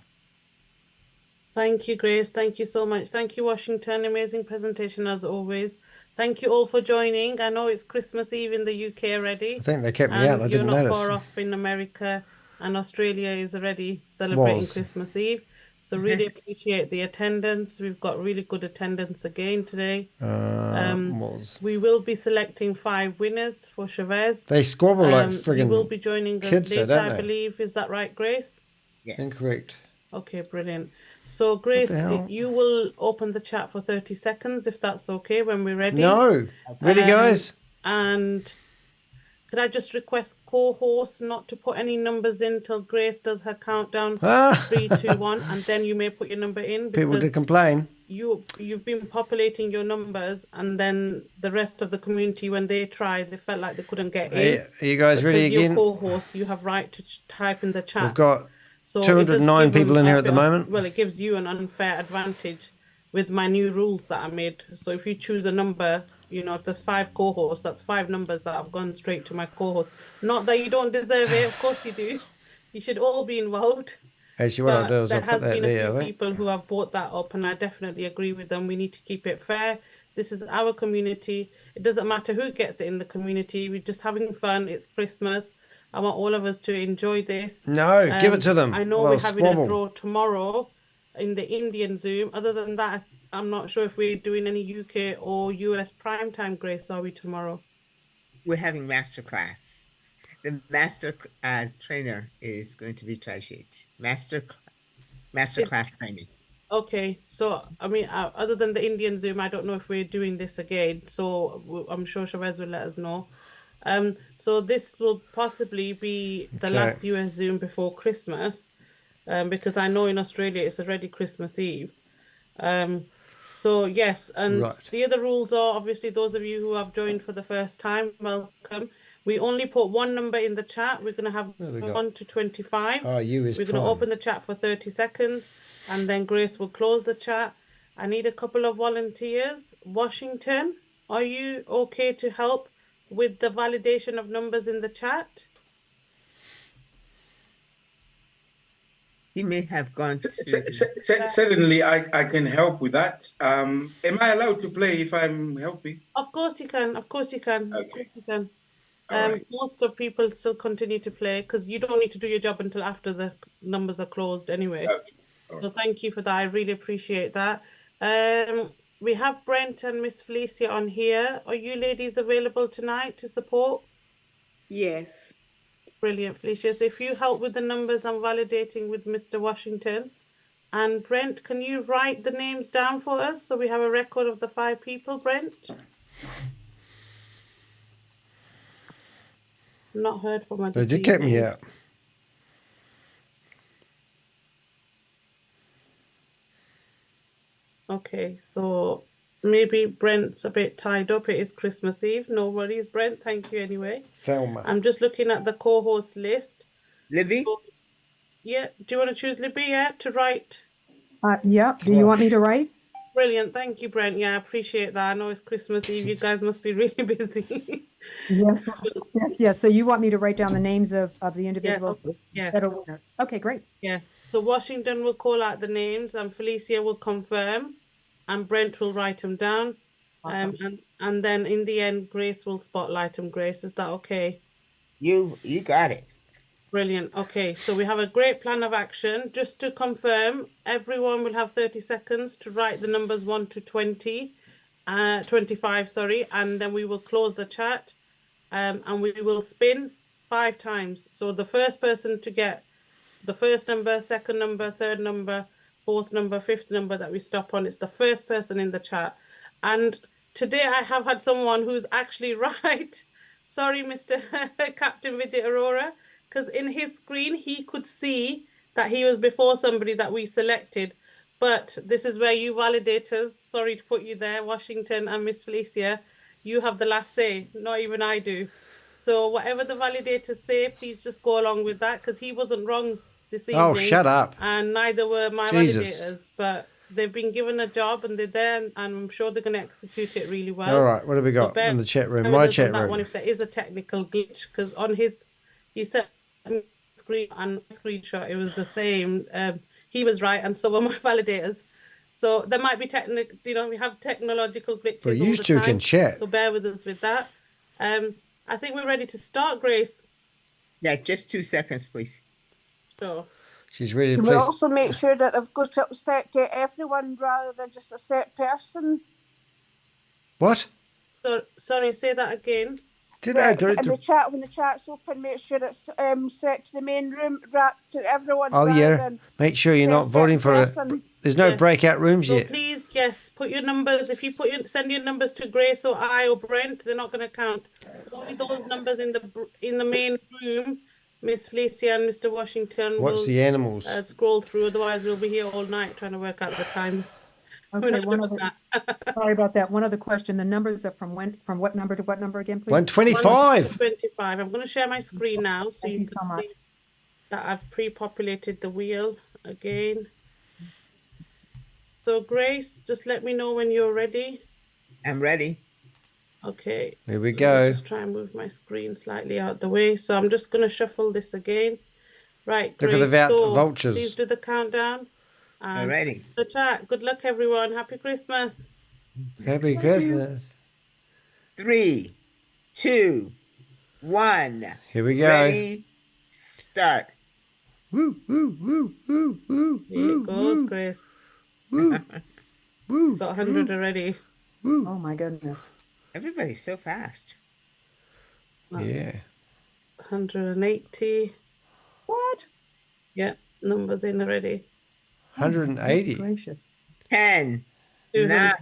Thank you, Grace. Thank you so much. Thank you, Washington. Amazing presentation as always. Thank you all for joining. I know it's Christmas Eve in the UK already. I think they kept me out. I didn't notice. You're not far off in America, and Australia is already celebrating Christmas Eve. So really appreciate the attendance. We've got really good attendance again today. We will be selecting 5 winners for ShaveZ. They squabble like friggin' You will be joining us later, I believe. Is that right, Grace? Yes. Incorrect. Okay, brilliant. So, Grace, you will open the chat for 30 seconds, if that's okay, when we're ready. No. Ready, guys? And could I just request co-hosts not to put any numbers in till Grace does her countdown, 3, 2, 1, and then you may put your number in. People did complain. You've been populating your numbers, and then the rest of the community, when they tried, they felt like they couldn't get in. Are you guys ready again? Your co-host, you have right to type in the chat. We've got 209 people in here at the moment. Well, it gives you an unfair advantage with my new rules that I made. So if you choose a number, you know, if there's 5 co-hosts, that's 5 numbers that have gone straight to my co-host. Not that you don't deserve it, of course you do. You should all be involved. Actually, what I'll do is there I'll put that there. There has been a few people who have brought that up, and I definitely agree with them. We need to keep it fair. This is our community. It doesn't matter who gets it in the community. We're just having fun. It's Christmas. I want all of us to enjoy this. No, give it to them. I know we're having a draw tomorrow in the Indian Zoom. Other than that, I'm not sure if we're doing any UK or US prime time, Grace. Are we tomorrow? We're having masterclass. The master trainer is going to be Tajid. Masterclass training. Okay, so I mean, other than the Indian Zoom, I don't know if we're doing this again. So I'm sure ShaveZ will let us know. So this will possibly be the last US Zoom before Christmas, because I know in Australia it's already Christmas Eve. So yes, and the other rules are obviously those of you who have joined for the first time, welcome. We only put 1 number in the chat. We're going to have 1 to 25. We're going to open the chat for 30 seconds, and then Grace will close the chat. I need a couple of volunteers. Washington, are you okay to help with the validation of numbers in the chat? He may have gone to... Certainly, I can help with that. Am I allowed to play if I'm helping? Of course you can. Of course you can. Okay. Of course you can. Right. Most of people still continue to play because you don't need to do your job until after the numbers are closed anyway. Okay. So thank you for that. I really appreciate that. We have Brent and Miss Felicia on here. Are you ladies available tonight to support? Yes. Brilliant, Felicia. So if you help with the numbers, I'm validating with Mr. Washington. And Brent, can you write the names down for us so we have a record of the 5 people, Brent? Not heard from her. They did get me out. Okay, so maybe Brent's a bit tied up. It is Christmas Eve. No worries, Brent. Thank you anyway. Thelma. I'm just looking at the co-host list. Libby? So, yeah. Do you want to choose Libby, yeah, to write? Yeah. Do you want me to write? Brilliant. Thank you, Brent. Yeah, I appreciate that. I know it's Christmas Eve. You guys must be really busy. Yes. Yes. So you want me to write down the names of the individuals that are winners? Okay, great. Yes. So Washington will call out the names and Felicia will confirm and Brent will write them down. Awesome. And then in the end, Grace will spotlight him. Grace, is that okay? You got it. Brilliant. Okay, so we have a great plan of action. Just to confirm, everyone will have 30 seconds to write the numbers 1 to 20, 25, sorry, and then we will close the chat, and we will spin 5 times. So the first person to get the first number, second number, third number, fourth number, fifth number that we stop on, it's the first person in the chat. And today I have had someone who's actually right. Sorry, Mr. Captain Vijay Aurora, because in his screen, he could see that he was before somebody that we selected. But this is where you validators, sorry to put you there, Washington and Miss Felicia, you have the last say, not even I do. So whatever the validators say, please just go along with that, because he wasn't wrong this evening. Oh, shut up. And neither were my validators, but they've been given a job and they're there, and I'm sure they're going to execute it really well. All right, what have we got in the chat room? My chat room. One, if there is a technical glitch, because on his, he said screen and screenshot, it was the same. He was right, and so were my validators. So there might be technical, we have technological glitches. Well, you two can chat. So bear with us with that. I think we're ready to start, Grace. Yeah, just 2 seconds, please. Sure. She's ready to We also make sure that they've got it set to everyone rather than just a set person. What? So, sorry, say that again. In the chat, when the chat's open, make sure it's set to the main room, to everyone. Oh yeah, make sure you're not voting for it. There's no breakout rooms yet. Please, yes, put your numbers. If you send your numbers to Grace or I or Brent, they're not going to count. Only those numbers in the main room. Miss Felicia and Mr. Washington. What's the animals? Scroll through. Otherwise, we'll be here all night trying to work out the times. Okay, sorry about that. One other question. The numbers are from what number to what number again, please? 125. 125. I'm going to share my screen now so you can so much. see that I've pre-populated the wheel again. So Grace, just let me know when you're ready. I'm ready. Okay. Here we go. Just try and move my screen slightly out the way. So I'm just going to shuffle this again. Right, Grace. Look at the vultures. Please do the countdown. I'm ready. The chat. Good luck, everyone. Happy Christmas. Happy Christmas. 3, 2, 1. Here we go. Ready, start. Woo, woo, woo, woo, woo. Here it goes, Grace. Woo. Woo. Got 100 already. Woo. Oh my goodness. Everybody's so fast. Yeah. 180. What? Yeah, numbers in already. 180. Gracious. 10, 200. 9,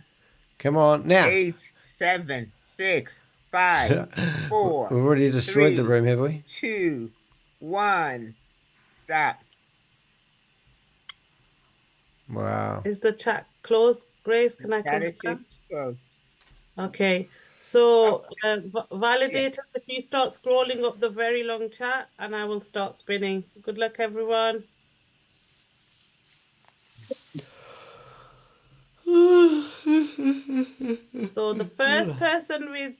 Come on now. 8, 7, 6, 5, 4. We've already destroyed the 3, room, have we? 2, 1. Stop. Wow. Is the chat closed, Grace? Can I Chat closed. Okay. So, validators, if you start scrolling up the very long chat, and I will start spinning. Good luck, everyone. So the first person with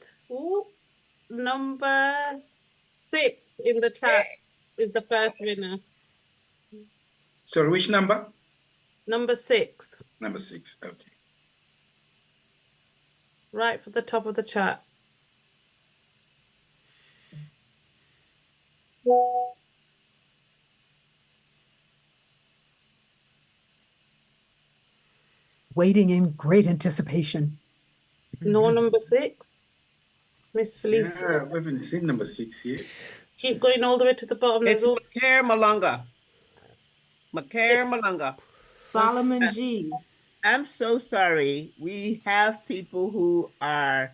number 6 in the chat is the first winner. Sorry, which number? Number 6. Number 6, okay. Right for the top of the chat. Waiting in great anticipation. No number 6. Miss Felicia. Yeah, we haven't seen number 6 yet. Keep going all the way to the bottom. It's Makar Malunga. Makar Malunga. Solomon G. I'm so sorry. We have people who are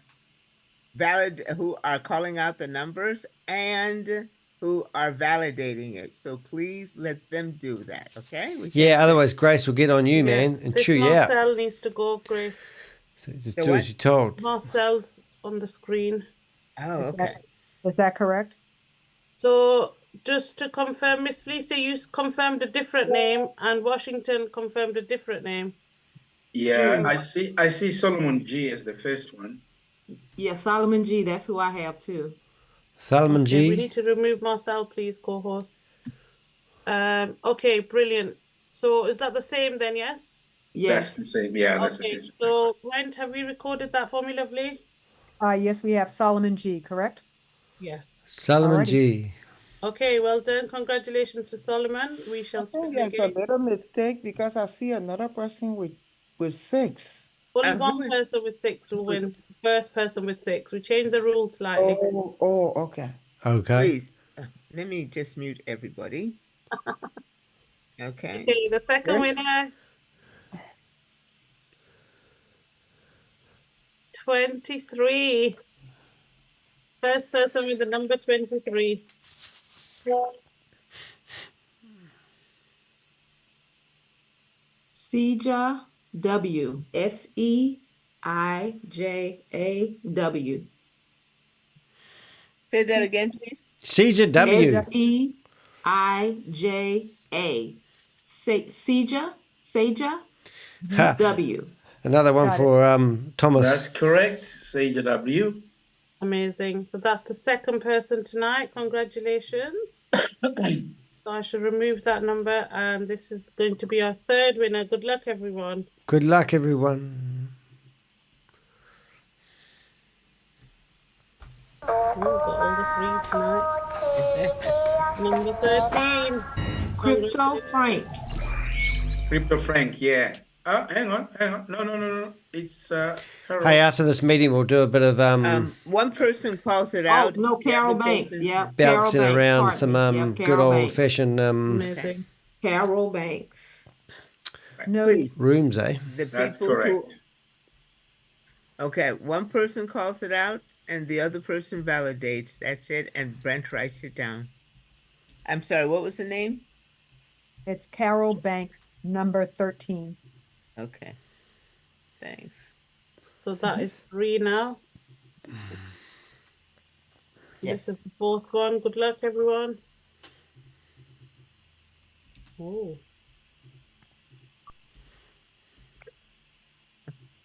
who are calling out the numbers and who are validating it. So please let them do that, okay? Yeah, otherwise Grace will get on you, man, and chew you out. Marcel needs to go, Grace. So just do as you're told. Marcel's on the screen. Oh, okay. Is that correct? So just to confirm, Miss Felicia, you confirmed a different name, and Washington confirmed a different name. Yeah, I see Solomon G as the first one. Yeah, Solomon G. That's who I have too. Solomon G. We need to remove Marcel, please, co-host. Okay, brilliant. So is that the same then? Yes. That's the same. Yeah, that's Okay, it. so Brent, have we recorded that for me, lovely? Yes, we have Solomon G, correct? Yes. Solomon Alrighty. G. Okay, well done. Congratulations to Solomon. We shall I think speak there's a again. little mistake because I see another person with 6. Only who one is- person with 6 will win. First person with 6. We changed the rules slightly. Oh, okay. Okay. Please, let me just mute everybody. Okay. Okay, the second Yes. winner. 23. First person with the number 23. Seija W. Seija W. Say that again, please. Seija W. Seija. Seija Ha. W. Another one Got for Thomas. That's correct. Sage W. Amazing. So that's the second person tonight. Congratulations. So I should remove that number, and this is going to be our third winner. Good luck, everyone. Good luck, everyone. Oh, got all the threes tonight. Number 13. Crypto Frank. Crypto Frank, yeah. Hang on. No. It's Carol. Hey, after this meeting, we'll do a bit of One person calls it Oh, out. no, the Carol other Banks. person- Yep. bouncing Carol Banks, around pardon some me. Yep, good Carol Banks. old-fashioned Amazing. Carol Banks. No, Please, rooms, eh? the That's people correct. Okay, one person calls it out and the other person validates. That's it, and Brent writes it down. I'm sorry, what was the name? it's Carol Banks, number 13. Okay, thanks. So that is 3 now. Yes. This is the fourth one. Good luck, everyone. Oh.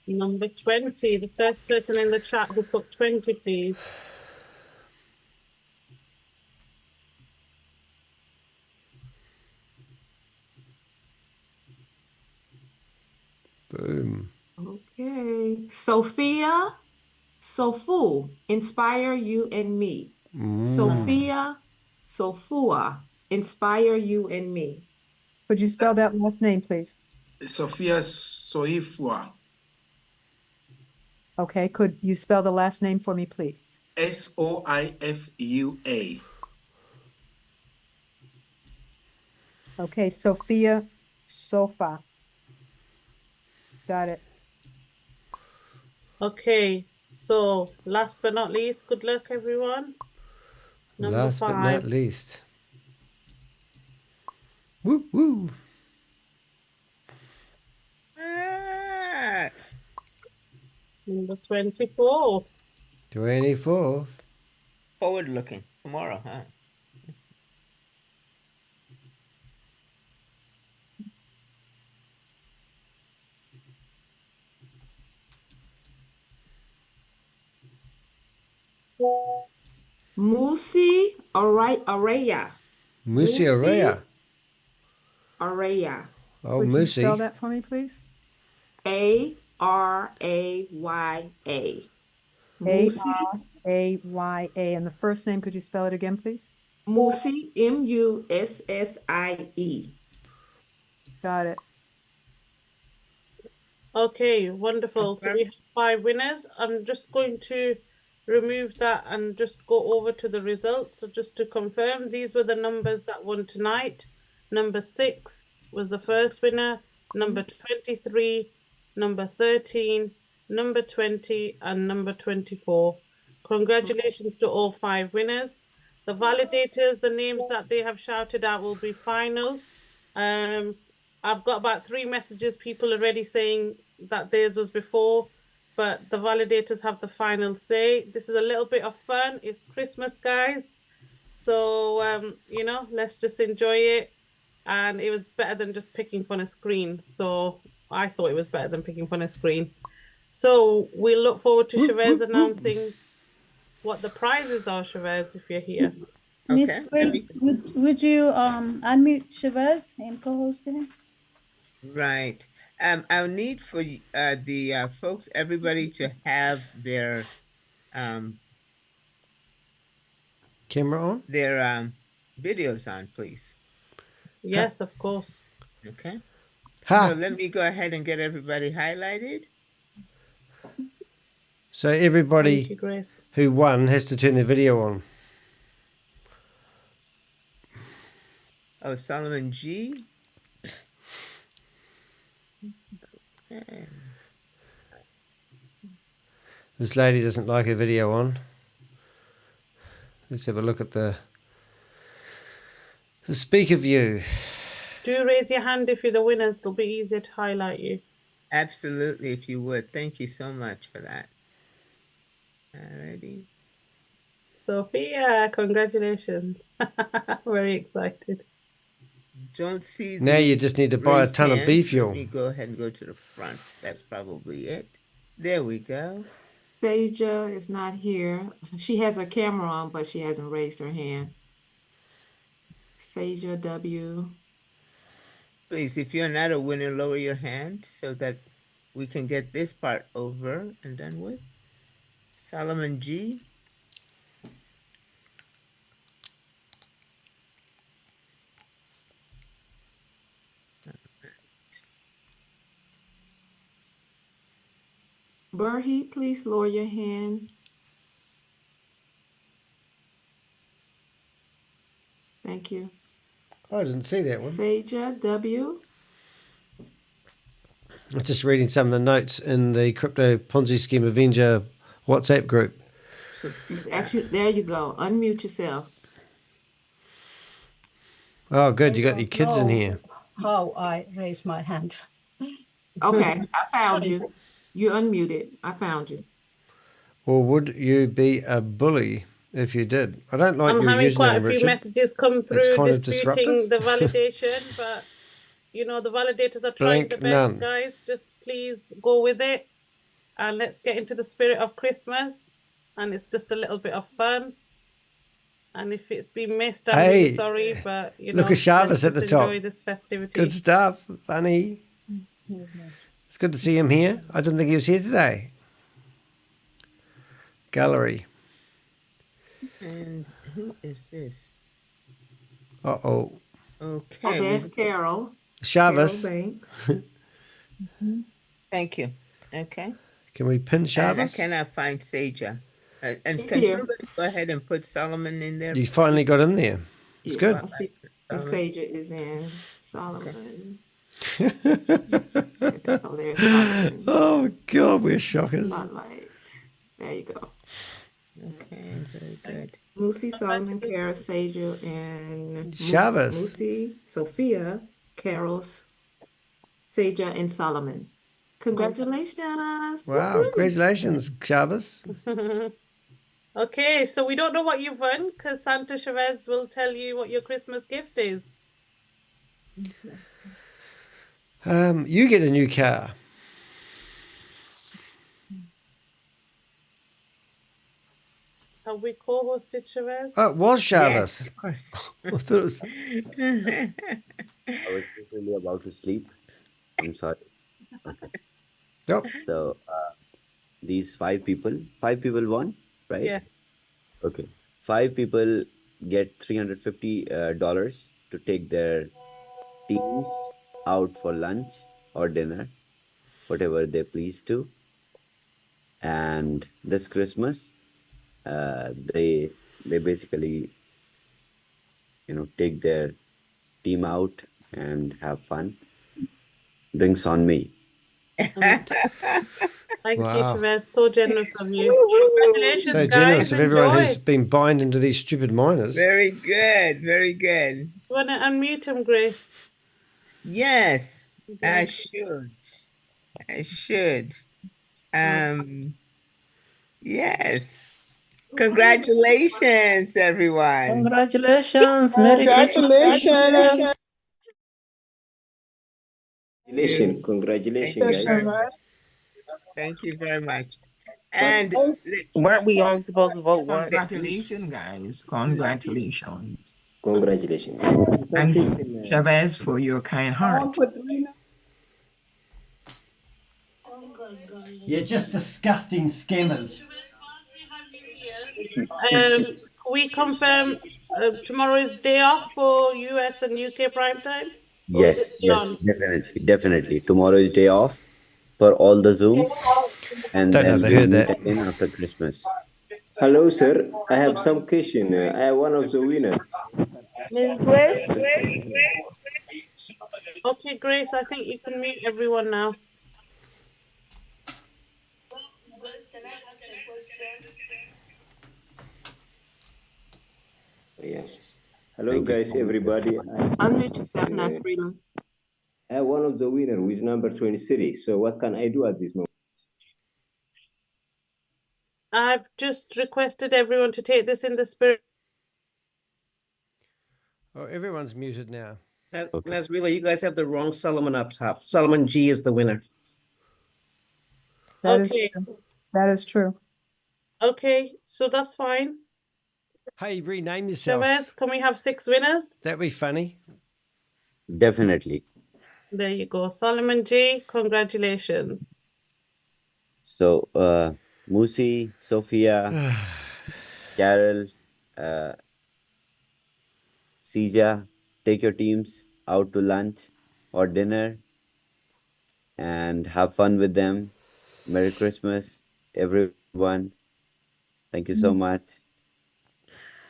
Number 20. The first person in the chat who put 20, please. Boom. Okay. Sophia. Sofu. Inspire you and me. Sophia. Sofua. Inspire you and me. Could you spell that last name, please? Sophia Soifua. Okay, could you spell the last name for me, please? Soifua. Okay, Sophia Sofa. Got it. Okay. So last but not least, good luck, everyone. Number Last 5. but not least. Woo woo. Ah, Number 24. 24th. forward looking. Tomorrow, huh? Musi Araya. Musi Araya. Araya. Oh, Could you spell Musi. that for me, please? Araya. Musi. A-R-A-Y-A. And the first name, could you spell it again, please? Musi. Mussie. Got it. Okay, wonderful. So we have 5 winners. I'm just going to remove that and just go over to the results. So just to confirm, these were the numbers that won tonight. Number 6 was the first winner, number 23, number 13, number 20, and number 24. Congratulations to all 5 winners. The validators, the names that they have shouted out will be final. I've got about 3 messages, people already saying that theirs was before, but the validators have the final say. This is a little bit of fun. It's Christmas, guys. So, you know, let's just enjoy it. And it was better than just picking from a screen. So I thought it was better than picking from a screen. So we'll look forward to ShaveZ announcing what the prizes are, ShaveZ, if you're here. Okay. Miss Ray, would you unmute ShaveZ and co-host him? Right. I'll need for the folks, everybody to have their camera on, their videos on, please. Yes, of course. Okay. Ha. So let me go ahead and get everybody highlighted. So everybody who won has to turn their video on. Oh, Solomon G. Okay. This lady doesn't like her video on. Let's have a look at the speaker view. Do raise your hand if you're the winners. It'll be easier to highlight you. Absolutely, if you would. Thank you so much for that. Alrighty. Sophia, congratulations. Very excited. Don't see now you just need to buy a ton of beef fuel. Let me go ahead and go to the front. That's probably it. There we go. Saja is not here. She has her camera on, but she hasn't raised her hand. Saja W. Please, if you're not a winner, lower your hand so that we can get this part over and done with. Solomon G. Burhi, please lower your hand. Thank you. Oh, I didn't see that one. Saja W. I'm just reading some of the notes in the Crypto Ponzi Scheme Avenger WhatsApp group. So actually, there you go. Unmute yourself. Oh, good. You got your kids in here. How I raise my hand. Okay, I found you. You unmuted. I found you. Or would you be a bully if you did? I don't like I'm your having username, quite a few Richard. messages come through kind of disputing the validation, but you know the validators are trying the best, none. guys. Just please go with it, and let's get into the spirit of Christmas. And it's just a little bit of fun. And if it's been missed, I'm really sorry, but you know, look at Shavez let's at the just top. enjoy this festivity. Good stuff, funny. It's good to see him here. I didn't think he was here today. Gallery. And who is this? Uh-oh. Okay. Oh, there's Carol. Chavez. Carol Banks. Thank you. Okay. Can we pin And I Chavez? cannot find Saja. And She's can here. you go ahead and put Solomon in there? You finally got in there. It's Yeah, good. I see. And Saja is in Solomon. Oh, there's Solomon. Oh, God, we're shockers. Spotlight. There you go. Okay, very good. Musi, Solomon, Kara, Saja, and Chavez. Musi, Sophia, Carol's, Saja, and Solomon. Congratulations. Wow, congratulations, Chavez. Okay, so we don't know what you've won because Santa Chavez will tell you what your Christmas gift is. You get a new car. Have we co-hosted Chavez? Oh, it was Chavez. Yes, of course. I thought it was... I was really about to sleep. I'm sorry. Okay. Yep. So these five people won, right? Yeah. Okay. 5 people get $350 to take their teams out for lunch or dinner, whatever they please to. And this Christmas, they basically, take their team out and have fun. Drinks on me. Thank Wow. you, Chavez. So generous of you. Congratulations, So guys. generous of everyone Enjoy. who's been buying into these stupid miners. Very good, very good. You want to unmute him, Grace? Yes, I Okay. should. I should. Yes. Congratulations, everyone. Congratulations. Merry Christmas. Congratulations, guys. Thank you very much. And Weren't we only supposed to vote once? Congratulations, guys. Congratulations. Congratulations. Thanks, Chavez, for your kind heart. You're just disgusting scammers. We confirm tomorrow is day off for US and UK prime time? Or is it Yes, still yes, on? definitely, definitely. Tomorrow is day off for all the Zooms, and Don't know then they we'll heard meet that. again after Christmas. Hello, sir. I have some question. I am one of the winners. Miss Grace? Okay, Grace, I think you can mute everyone now. Yes. Hello, Thank you guys, so much, everybody. Unmute yourself, Nasrila. I am one of the winner with number 23. So what can I do at this moment? I've just requested everyone to take this in the spirit. Oh, everyone's muted now. Nasrila, you guys have the wrong Solomon up top. Solomon G is the winner. That is Okay. true. That is true. Okay, so that's fine. Hey, rename yourself. Chavez, can we have 6 winners? That'd be funny. Definitely. There you go. Solomon G, congratulations. So, Musi, Sophia, Carol, Sija, take your teams out to lunch or dinner and have fun with them. Merry Christmas, everyone. Thank you so much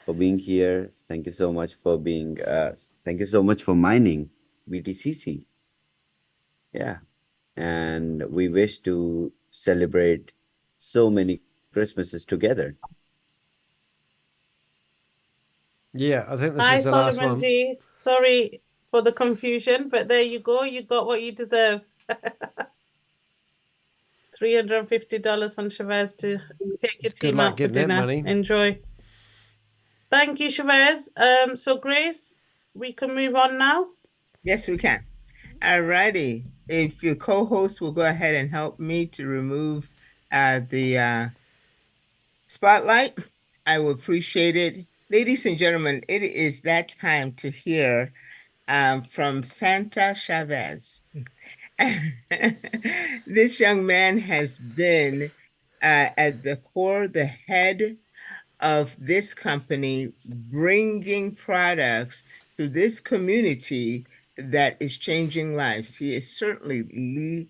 for being here. Thank you so much for being, thank you so much for mining BTCC. Yeah. And we wish to celebrate so many Christmases together. Yeah, I think this Hi, is the last Solomon one. G. Sorry for the confusion, but there you go. You got what you deserve. $350 from Chavez to take your Good team luck out for getting that dinner. money. Enjoy. Thank you, Chavez. So Grace, we can move on now. Yes, we can. Alrighty. If your co-host will go ahead and help me to remove the spotlight, I will appreciate it. Ladies and gentlemen, it is that time to hear from Santa Chavez. This young man has been at the core, the head of this company, bringing products to this community that is changing lives. He is certainly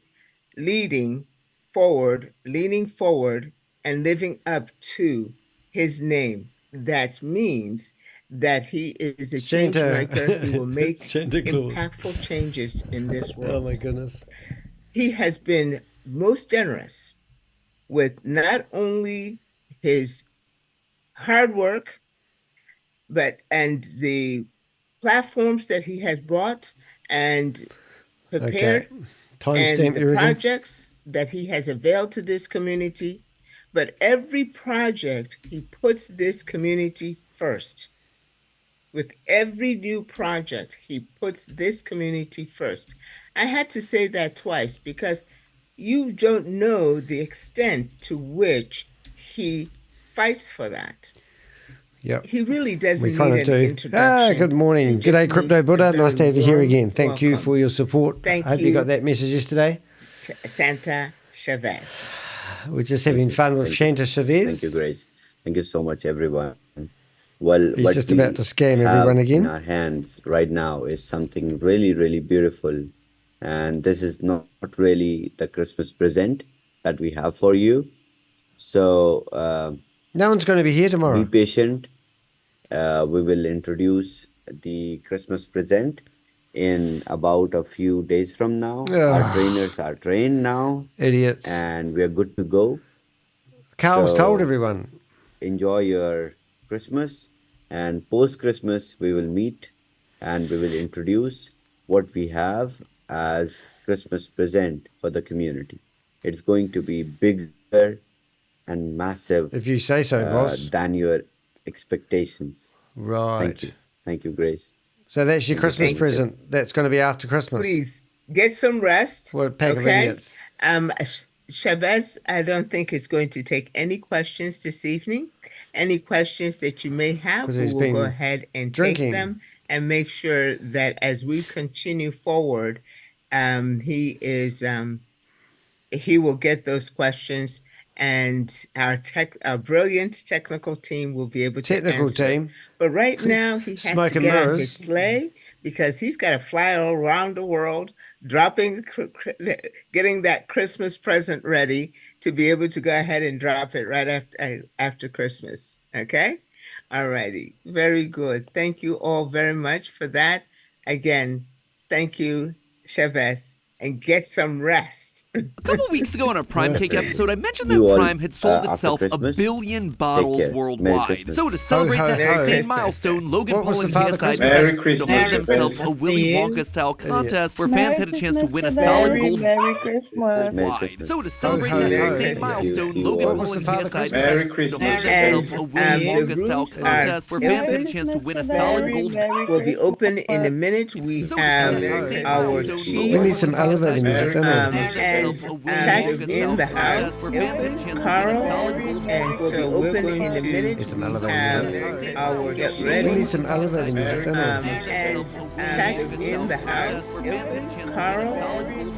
leaning forward, and living up to his name. That means that he is a change maker. He will make impactful changes in this world. Oh my goodness. He has been most generous with not only his hard work, and the platforms that he has brought and prepared, and the projects that he has availed to this community. But every project, he puts this community first. With every new project, he puts this community first. I had to say that twice because you don't know the extent to which he fights for that. Yep. He really doesn't We kind need of an do. introduction. Good morning. He G'day, just Crypto needs a Buddha. Nice to very have you here warm again. Thank you welcome. for your support. Thank I hope you you. got that message yesterday. Santa Chavez. We're just having fun with Santa Chavez. Thank you, Grace. Thank you so much, everyone. Well, He's what just we about to scam have everyone again. in our hands right now is something really, really beautiful. And this is not really the Christmas present that we have for you. So no one's going to be here tomorrow. Be patient. We will introduce the Christmas present in about a few days from now. Our trainers are trained now. Idiots. And we are good to go. Carl's told everyone. Enjoy your Christmas, and post-Christmas we will meet and we will introduce what we have as Christmas present for the community. It's going to be bigger and massive, if you say so, boss, than your expectations. Right. Thank you. Thank you, Grace. So that's your Christmas present. That's going to be after Christmas. Please get some rest. What a pack of idiots. Chavez, I don't think is going to take any questions this evening. Any questions that you may have, we will go ahead and take them and make sure that as we continue forward, he is he will get those questions, and our brilliant technical team will be able to answer it. But right now, he has to get on his sleigh because he's got to fly all around the world, getting that Christmas present ready to be able to go ahead and drop it right after Christmas. Okay? All righty. Very good. Thank you all very much for that. Again, thank you, ShaveZ, and get some rest. A couple weeks ago on our Prime Cake episode, I mentioned that Prime had sold itself 1 billion bottles worldwide. So to celebrate that same milestone, Logan Paul and KSI decided to hold themselves a Willy Wonka-style contest where fans had a chance to win a solid gold Merry Christmas. worldwide. So to celebrate that same milestone, Logan Paul and KSI decided to hold themselves a Willy Wonka-style contest where fans had a chance to win a solid gold. Will be open in a minute. We have our chief. We need some elevator music. Tag in the house, Carl, and so open in a minute. We have our get ready. We need some elevator music. And tag in the house, Carl,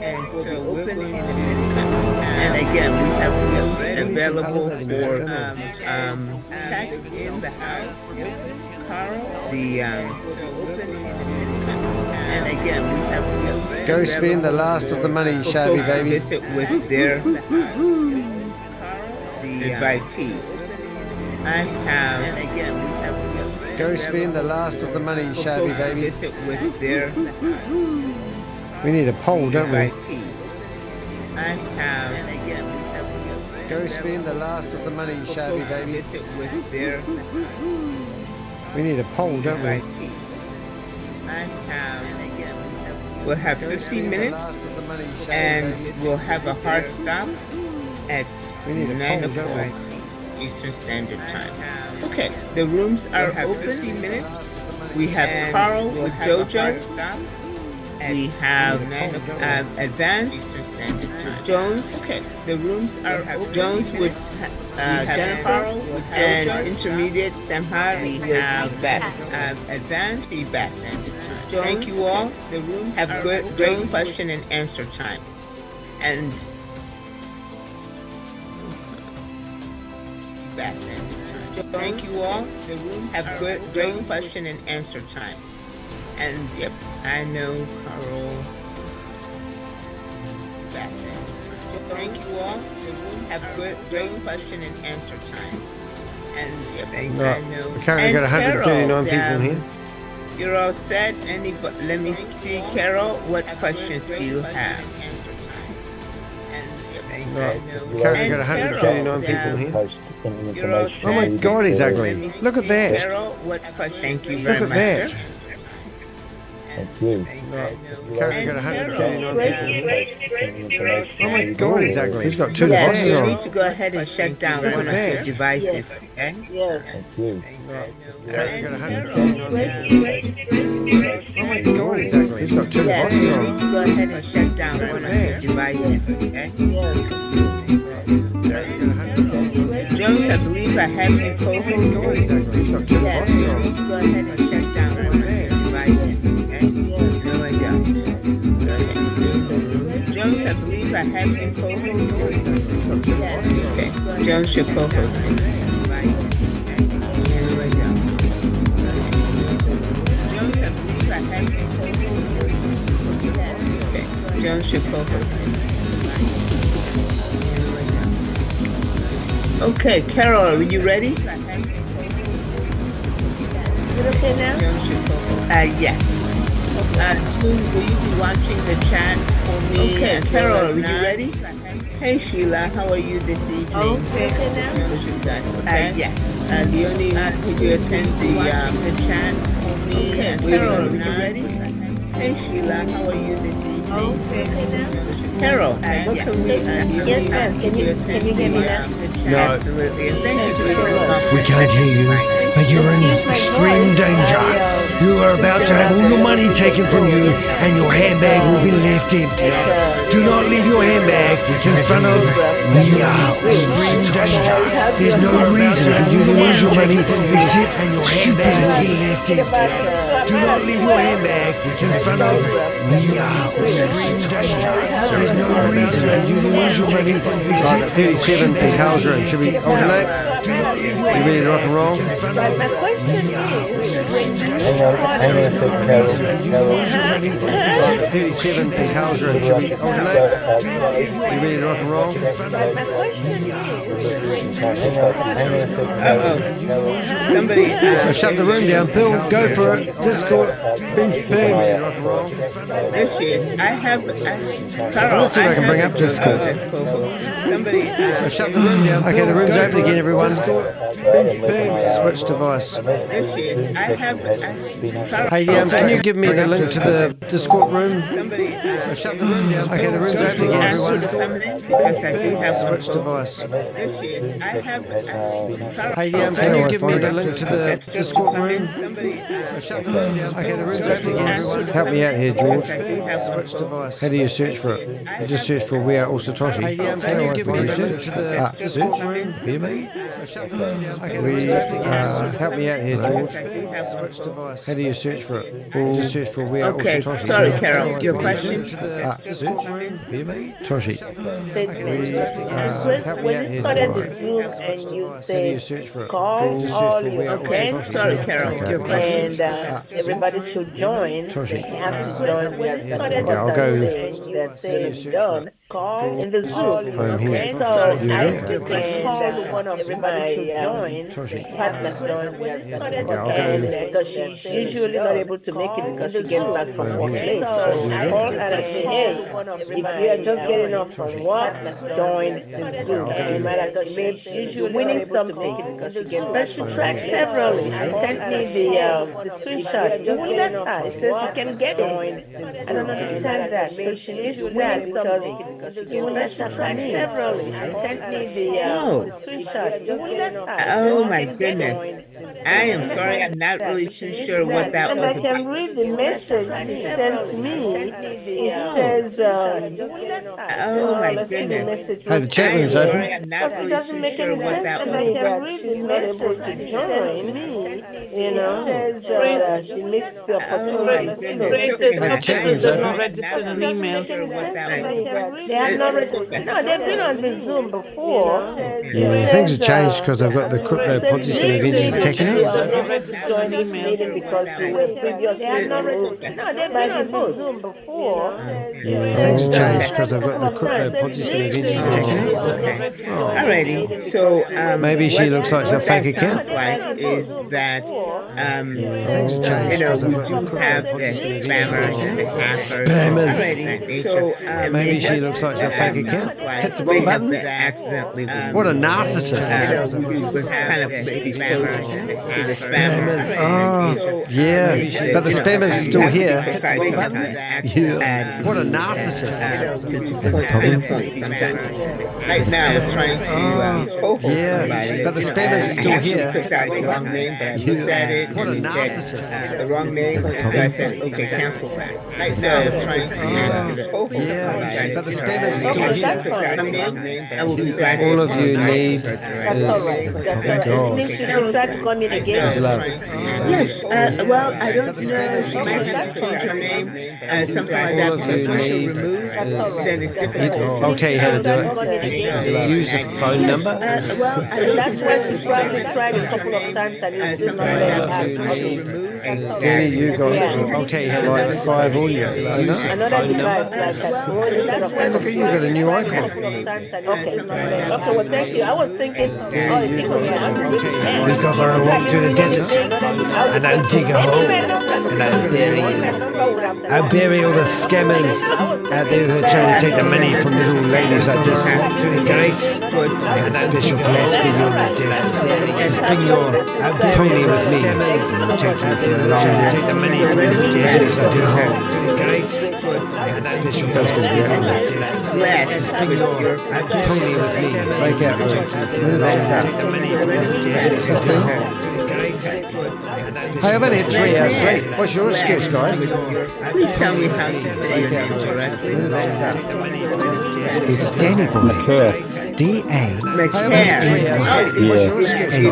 and so open in a minute. And again, we have rooms available for tag in the house, Carl. So open in a minute. And again, we have Go spend the last of the money, Shabby baby. Visit with their the invitees. I have. And again, we have. Go spend the last of the money, Shabby baby. Visit with their. We need a poll, don't we? Invitees. I have. And again, we have. Go spend the last of the money, Shabby baby. Visit with their. We need a poll, don't we? Invitees. I have. We'll have 15 minutes, and we'll have a hard stop at 9 o'clock Eastern Standard Time. Okay, the rooms are open. 15 minutes. We have Carl with JoJo. We have Advanced Jones. Okay, the rooms are Jones with Jennifer, and Intermediate Samhar. We have Best. Advanced Best. Thank you all. The rooms have great question and answer time. And Best. Thank you all. The rooms have great question and answer time. And yep, I know Carol. Best. Thank you all. The rooms have great question and answer time. And yep, I know. We currently got 139 people in here. You're all set. Let me see, Carol. What questions do you have? We currently got 139 people in here. Oh my God, he's ugly. Look at that. Carol, what questions? Thank you very much, sir. Thank you. Currently got 139 people. Oh my God, he's ugly. He's got two Yes, boxes you on. need to go ahead and shut down one of your devices. Okay? Yes. Thank you. Currently got 139 people. Oh my God, he's ugly. He's got two Yes, boxes you on. need to go ahead and shut down one of your devices. Okay? Jones, I believe I have you co-hosted. Yes, you need to go ahead and shut down one of your devices. Okay? No, I don't. Jones, I believe I have you co-hosted. Yes, okay. Jones, you're co-hosting. No, I don't. Jones, I believe I have you co-hosted. Yes, okay. Jones, you're co-hosting. Okay, Carol, are you ready? Is it okay now? Yes. Will you be watching the chat for me? Okay, Carol, are you ready? Hey, Sheila, how are you this evening? Okay now? Yes. Leonie, could you attend the chat for me? Okay, Carol, are you ready? Hey, Sheila, how are you this evening? Okay now? Carol, what can we Yes, ma'am. Can you hear me now? No. Absolutely. And thank you so much. We can't hear you, but you're in extreme danger. You are about to have all your money taken from you, and your handbag will be left empty. Do not leave your handbag in front of Millar. Extreme danger. There's no reason for you to lose your money except and your handbag will be left empty. Do not leave your handbag in front of Millar or Extreme Danger. There is no reason that you lose your money except 37 in Carl's room. Should we alternate? You ready to rock and roll? My question is, when you 37 in Carl's room. Should we alternate? You ready to rock and roll? my question is, Somebody So shut the room down. Bill, go for it. Discord. Bing spam. There she is. I have. Carol, Let's see if I can bring up Discord. Somebody. So shut the room down. Okay, the room's open again, everyone. Bing spam. Switch device. There she is. I have. Hey, can you give me the link to the Discord room? Somebody. So shut the room down. Okay, the room's open again, everyone. Because I do have Switch device. There she is. I have. Hey, can you give me the link to the Discord room? So shut the room down. Okay, the room's open again, everyone. Help me out here, George. Switch device. How do you search for it? You just search for We Are All Satoshi. Hey, can you give me the link to the Discord room? Hear me? So shut the room down. Okay, help me out here, George. Switch device. How do you search for it? Just search for We Are All Okay, Satoshi. sorry, Carol. Your question? Discord room. Hear me? Toshi. when you started the Zoom and you said, call all your friends, sorry, Carol. Your question? and everybody should join, they have to join. When you started the I'll go. Zoom and you said, done, call in the Zoom. I'm here. Okay, so I can call one of my partners and because she's usually not able to make it because she gets back from work late. So I call her and say, hey, if you are just getting off from work, join the Zoom. And she's winning something because she gets back. But she tried severally. I sent me the screenshot. Just let her. It says you can get it. I don't understand that. So she missed that because she tried severally. I sent me the screenshot. Just let her. Oh my goodness. I am sorry, I'm not really too sure what that and was. I can read the message she sent me. It says, oh my goodness. Hey, the chat room's open. Because it doesn't make any sense to me that she's not able to join me. You know, it says she missed the opportunity. The chat room does not register an email. They have not registered. No, they've been on the Zoom before. Things have changed because I've got the Crypto Ponzi Scheme Avenger attacking us. Join this meeting because you were previously removed. No, they've been on the Zoom before. Things have changed because I've got the Crypto Ponzi Scheme Avenger attacking us. Alrighty, so maybe she looks like a fake account. Like is that you know, we do have the spammers and the hackers. Alrighty, so maybe she looks like a fake account. Hit the wrong button. Accidentally. What a narcissist. We do kind of maybe spammers to the spammers. Yeah, but the spammer's still here. Yeah. What a narcissist. To pinpoint sometimes. Right now, I was trying to somebody. But the spammer's still here. Picked out the wrong name, but I looked at it and it said the wrong name, and so I said, okay, cancel that. Right now, I was trying to somebody. But the spammer's still here. I will be glad to. All of you need. That's all right. That's all right. You think she should try to come in again? Yes. Well, I don't know. She might have to change her name, something like that. Because once you're removed, then it's difficult. I'll tell you how to do it. Use the phone number. Well, that's why she probably tried a couple of times and it did not let her You got. I'll tell you how to like 5 audio. Another device like that. Look at you, got a new icon. Okay, well, thank you. I was thinking, Because I walk to the desert and I dig a hole and I bury all the scammers out there who are trying to take the money from little ladies like this. Grace, I have a special place for you in the desert. Bring your pony with me. I'll take you for a long walk. Take the money from little desert like this. Grace, I have a special place for you in the desert. Bring your pony with me. Breakout Rooms. Hey, I've only had 3 hours sleep. What's your excuse, guys? Please tell me how to say your name correctly. It's Danny. It's McCurr. McCare. And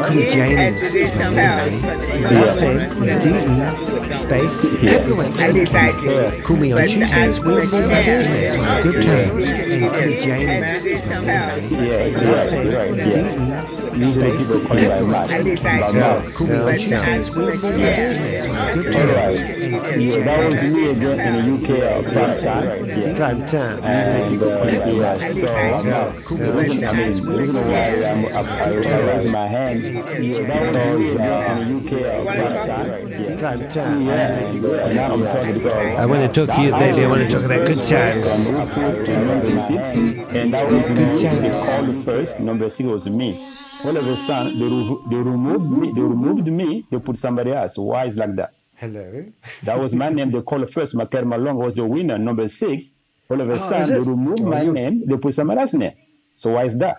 Cool James. Last name is DE space everyone. At least I do. Call me on Tuesdays, Wednesdays, and Thursdays. Good times. And Cool James. Last name is DE space everyone. At least I do. Call me on Tuesdays, Wednesdays, and Thursdays. Good times. Yeah, that was me again in the UK prime time. Prime time. And the reason why I raised my hand that was in the UK prime time. Yeah, now I'm talking because I want to talk to you, baby. I want to talk about good times. Number 6, and that was me. They called first. Number 6 was me. All of a sudden, they removed me. They put somebody else. Why is like that? Hello. That was my name. They called first. Maker Malong was the winner. Number 6. All of a sudden, they removed my name. They put somebody else's name. So why is that?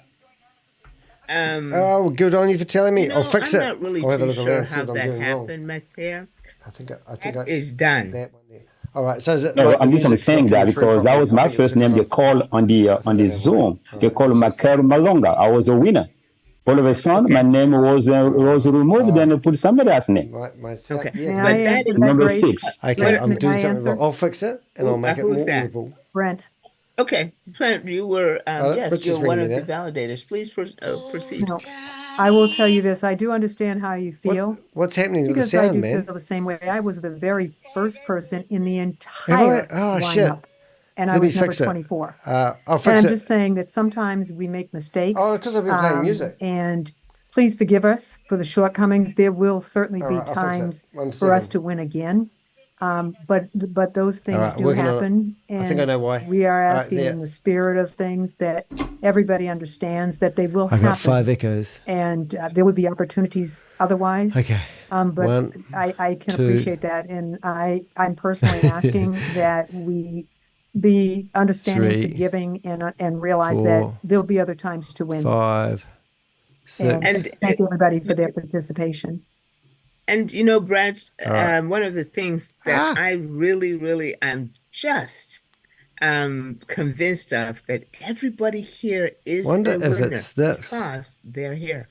Oh, good on you for telling me. I'll fix it. I'm not really too sure how that happened, McCare. I think it's done. That one there. All right. So is it? No, like I'm just saying that because that was my first name. They called on the Zoom. They called Maker Malonga. I was a winner. All of a sudden, my name was removed, and they put somebody else's name. Okay, Yeah. but that is Number 6. Okay, I'm May doing I something answer? wrong. I'll fix it and I'll make it more who's that? audible. Brent. Okay, you were yes, Rich is you're one of ringing the validators. Please proceed. No, I will tell you this. I do understand how you feel. What's happening with the Because I sound, do man? feel the same way. I was the very first person in the entire Oh, shit. lineup, and I Let me was number fix it. 24. I'll And fix I'm it. just saying that sometimes we make mistakes. Oh, because I've been playing music. And please forgive us for the shortcomings. There will certainly All be right, I'll fix it. times 1 for us second. to win again. But those things right, do working on it. happen. I think I know why. We are All right, asking there. in the spirit of things that everybody understands that they will I happen. got 5 echoes. And there would be opportunities otherwise. Okay. But 1, I can 2. appreciate that. And I'm personally asking that we be understanding, 3, forgiving, and realize that 4, there'll be other times to win. 5, 6. And thank everybody for their participation. And you know, Brad, right. one of the things that I really am just convinced of that everybody here is Wonder a if winner it's this. because they're here.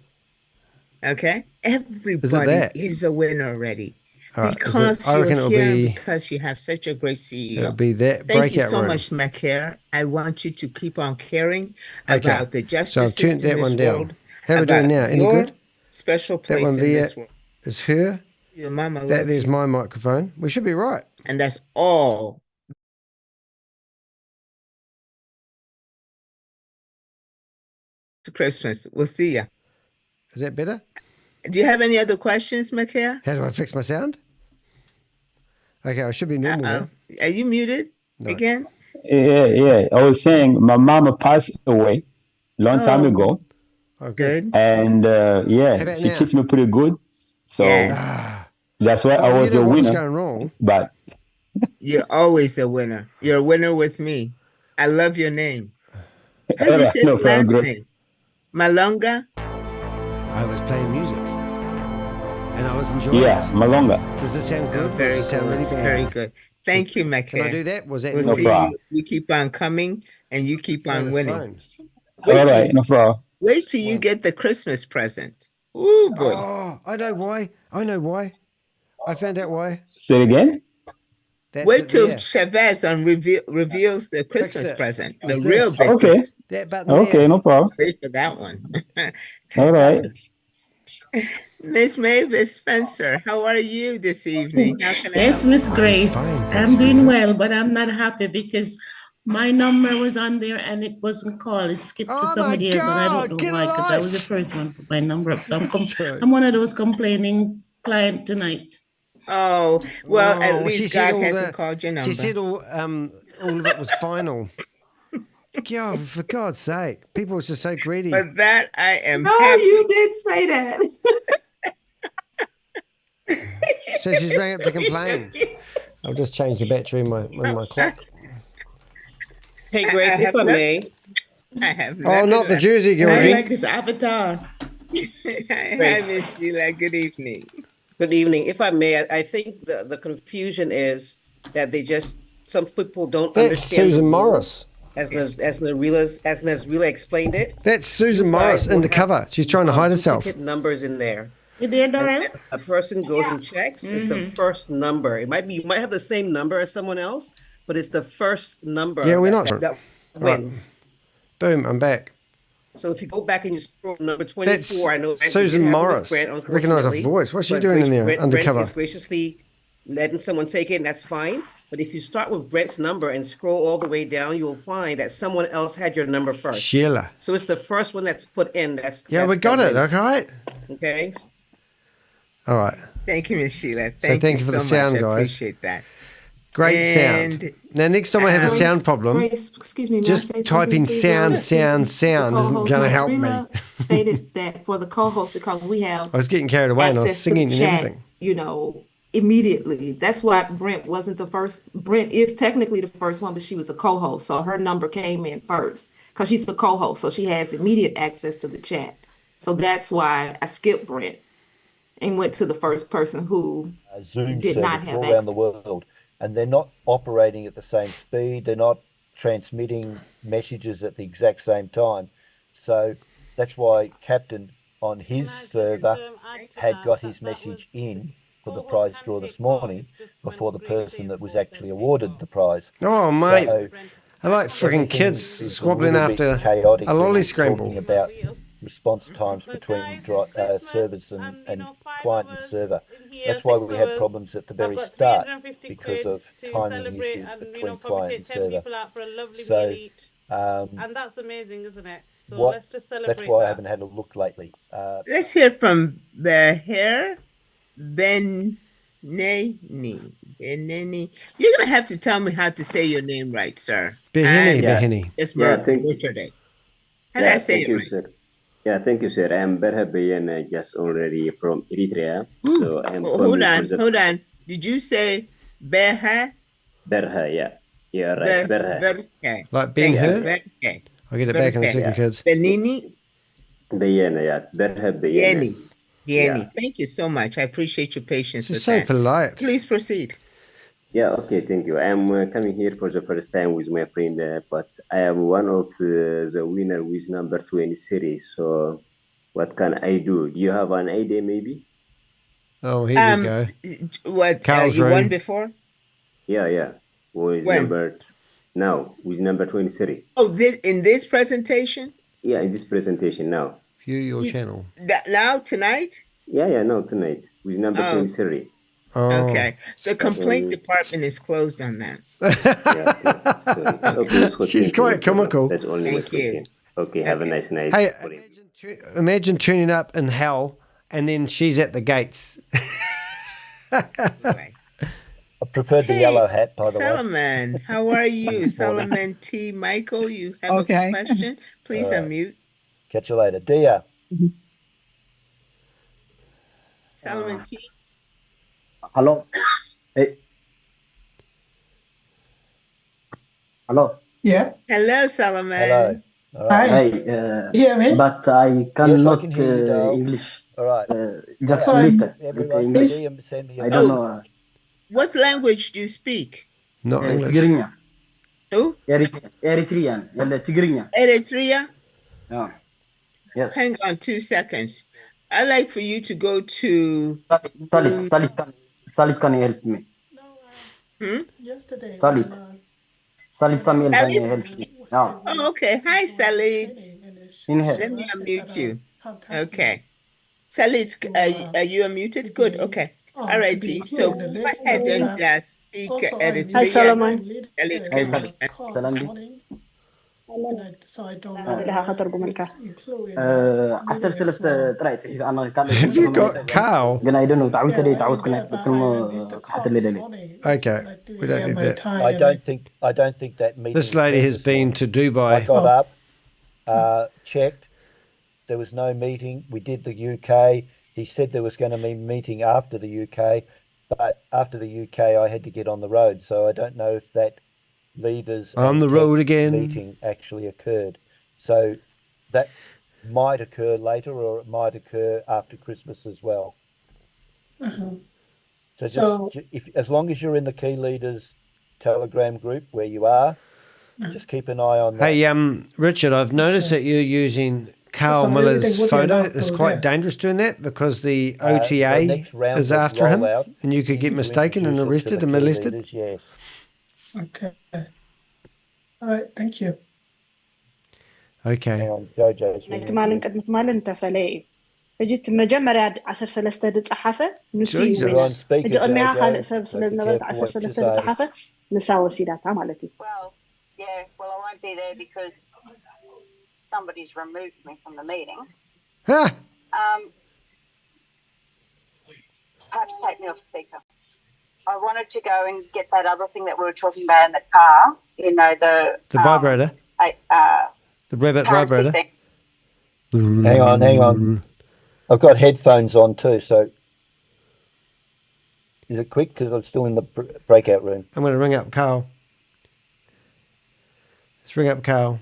Okay, everybody is a winner already. All right, Because I you're reckon it'll here, be- because you have such a great CEO. It'll be that Thank you breakout so room. much, McCare. I want you to keep on caring Okay. about the So I've justice tuned system that in one this down. world. How are we doing about now? Any your good? special That place one in there this world. is her. Your mama That loves there's you. my microphone. We should be right. And that's all. To Christmas. We'll see ya. Is that better? Do you have any other questions, McCare? How do I fix my sound? Okay, I should be normal now. Are you muted again? Yeah. I was saying my mama passed away long time Oh. ago, Oh, good. and How yeah, about she now? treated me pretty good. So Yes. that's why I Oh, was you know the what was winner. going wrong? But You're always a winner. You're a winner with me. I love your name. How do you Alright, say no the problem, last Grace. name? Malonga? I was playing music. And I was enjoying yeah, it. Malonga. Does this sound Oh, good? very Does it sound good. really bad? Very good. Thank you, McCare. Can I do that? Was that We'll No see problem. you keep on coming and you keep on the winning. phone? Wait till, Alright, no problem. wait till you get the Christmas present. Ooh, boy. Oh, I know why. I know why. I found out why. Say it again. That's Wait it till there. ShaveZ reveals the Christmas it. present. It's The real this. big Okay. present. That button Okay, there. no problem. Wait for that one. All right. Miss Mavis Spencer, how are you this evening? How can I Yes, help? Miss Grace. Fine, I'm thanks, doing Mavis. well, but I'm not happy because my number was on there and it wasn't called. It skipped to Oh my somebody else, and I God, don't get know why because I was the life. first one to put my number up. So Sure. I'm one of those complaining client tonight. Oh, well, at Oh, she least said God all hasn't the- called your number. She said all of it was final. God, for God's sake. People are just so greedy. But that I am No, happy. you did say that. So she's rang up to complain. I'll just change the battery in my clock. Hey, Grace, if I may. I have Oh, not the Jersey girl. I Reese. like this avatar. Hi, Miss Sheila. Good evening. Good evening. If I may, I think the confusion is that some people don't That's understand. Susan Morris. as Nazrila explained it. That's Susan Morris undercover. She's trying to hide herself. Duplicate numbers in there. A person goes and checks. It's the first number. It might be, you might have the same number as someone else, but it's the first number. Yeah, we're not. That wins. Right. Boom, I'm back. So if you go back and you scroll number 24, That's I know Susan Morris. Recognize her voice. What's she doing in there undercover? Brent is graciously letting someone take it, and that's fine. But if you start with Brent's number and scroll all the way down, you'll find that someone else had your number first. Sheila. So it's the first one that's put in. We got it. Okay. Okay. All right. Thank you, Miss Sheila. Thank you for the sound, guys. I appreciate that. Great sound. Now, next time I have a sound problem, excuse me, just typing sound isn't going to help me. Stated that for the co-host, because we have I was getting carried away and I was singing and everything. Immediately. That's why Brent wasn't the first. Brent is technically the first one, but she was a co-host. So her number came in first because she's the co-host. So she has immediate access to the chat. So that's why I skipped Brent and went to the first person who Zoom did not have all around the world. And they're not operating at the same speed. They're not transmitting messages at the exact same time. So that's why Captain on his server had got his message in for the prize draw this morning before the person that was actually awarded the prize. Oh, mate. So I like freaking kids squabbling after a lolly scramble. About response times between servers and client and server. That's why we had problems at the very start because of timing issues between client and server. So, and that's amazing, isn't it? So let's just celebrate. That's why I haven't had a look lately. Let's hear from Beher Beneni. You're gonna have to tell me how to say your name right, sir. Beheni. It's yesterday. How do I say it right? Sir. Yeah, thank you, sir. I'm Berha Bayan, just already from Eritrea. So I'm hold on. Did you say Berha? Berha, yeah. Yeah, right. Berha. Like Ben-Hur? I'll get it back in a second, kids. Benini? Bayan, yeah. Berha Bayan. Yeni. Thank you so much. I appreciate your patience with so that. Polite. Please proceed. Yeah, okay, thank you. I'm coming here for the first time with my friend, but I am one of the winner with number 23. So what can I do? Do you have an idea maybe? Oh, here we go. What, you won before? Yeah. With number 23. Oh, in this presentation? Yeah, in this presentation now. View your channel. Now, tonight? Yeah, no, tonight with number 23. Oh. Okay. The complaint department is closed on that. She's quite comical. That's only my question. Okay, have a nice night. Hey, imagine turning up in hell and then she's at the gates. I preferred the yellow hat, by the way. Solomon, how are you? Solomon T. Michael, you have a question? Please unmute. Catch you later. Dia. Solomon T. Hello. Hey. Hello. Yeah. Hello, Solomon. Hello. Hi. Hi. Hear me? But I cannot can hear you, English. All right. Just a little English. I don't know. What language do you speak? Not English. Tigrinya. Who? Eritrean. Tigrinya. Eritrea? Yeah. Yes. Hang on 2 seconds. I'd like for you to go to... Salit can help me. Yesterday. Salit Samuel can help me. Yeah. Oh, okay. Hi, Salit. Let me unmute you. Okay. Salit, are you unmuted? Good. Okay. All righty. So go ahead and speak Eritrea. Hi, Solomon. Salit can... So I don't Have you got Carl? I don't know. Okay, we don't need that. I don't think that meeting. This lady has been to Dubai. I got up, checked. There was no meeting. We did the UK. He said there was going to be a meeting after the UK, but after the UK, I had to get on the road. So I don't know if that leaders on the road again meeting actually occurred. So that might occur later, or it might occur after Christmas as well. So as long as you're in the key leaders Telegram group where you are, Just keep an eye on that. Hey, Richard, I've noticed that you're using Carl Millar's photo. It's quite dangerous doing that because the OTA is after him, and you could get mistaken and arrested and molested. Yes. Okay. All right, thank you. Okay. فجيت مجمرة 13 دصحافة نسي اجي قدميها خالق سبب سلازنبرت 13 دصحافة نسا وسيداتها مالتي. Well, yeah, well I won't be there because somebody's removed me from the meeting. Perhaps take me off speaker. I wanted to go and get that other thing that we were talking about in the car, you know, the vibrator. The rabbit vibrator. Hang on. I've got headphones on too, so is it quick? Because I'm still in the breakout room. I'm going to ring up Carl. Let's ring up Carl.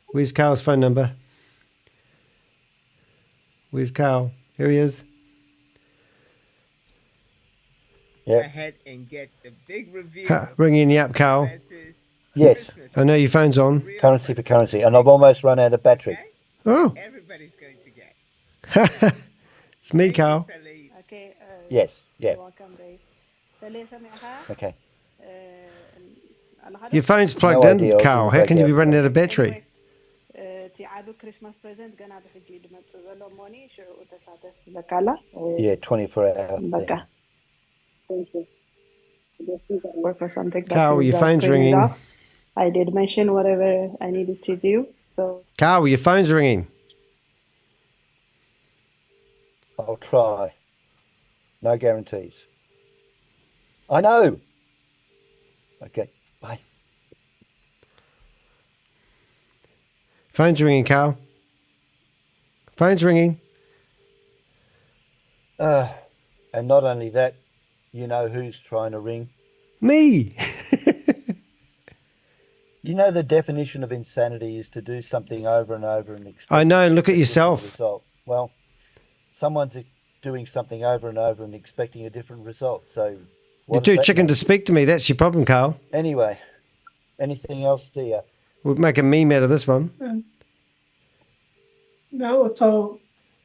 Where's Carl's phone number? Where's Carl? Here he is. Go ahead and get the big reveal. Ringing you up, Carl. Yes. I know your phone's on. Currency for currency, and I've almost run out of battery. Oh. Everybody's going to get. It's me, Carl. Okay. Yes. Yeah. Welcome, guys. Okay. Your phone's plugged in, Carl. How can you be running out of battery? Yeah, 24 hours. Thank you. Work for something. Carl, your phone's ringing. I did mention whatever I needed to do. So. Carl, your phone's ringing. I'll try. No guarantees. I know. Okay, bye. Phone's ringing, Carl. Phone's ringing. And not only that, you know who's trying to ring? Me. You know the definition of insanity is to do something over and over and expect. I know, look at yourself. Result. Well, someone's doing something over and over and expecting a different result. So You're too chicken to speak to me. That's your problem, Carl. Anyway, anything else, dear? We'll make a meme out of this one. No, so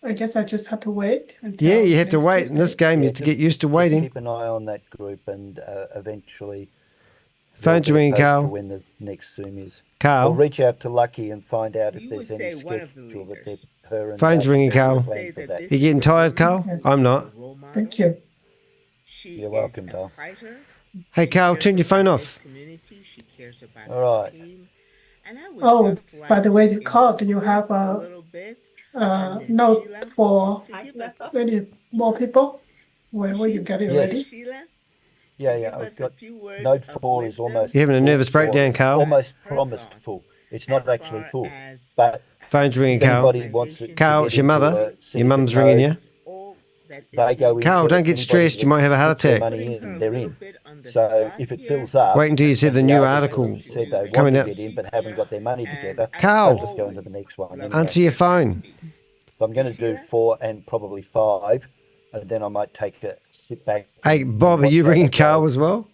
I guess I just have to wait. Yeah, you have to wait. In this game, you have to get used to waiting. Keep an eye on that group and eventually... Phone's ringing, Carl. When the next Zoom is. Carl. I'll reach out to Lucky and find out if there's any schedule that her and Phone's ringing, Carl. You getting tired, Carl? I'm not. Thank you. You're welcome, doll. Hey, Carl, turn your phone off. All right. Oh, by the way, Carl, do you have a note for any more people? Where will you get it ready? Yeah, I've got Node 4 is almost... You're having a nervous breakdown, Carl? Almost promised full. It's not actually full, but... Phone's ringing, Carl. Carl, it's your mother. Your mum's ringing you. They go Carl, don't get stressed. You might have a heart attack. They're in. So if it fills up... Wait until you see the new article coming out. Get in, but haven't got their money together. Carl, I'll just go into the next one. answer your phone. So I'm going to do 4 and probably 5, and then I might take a sit back. Hey, Bob, are you ringing Carl as well?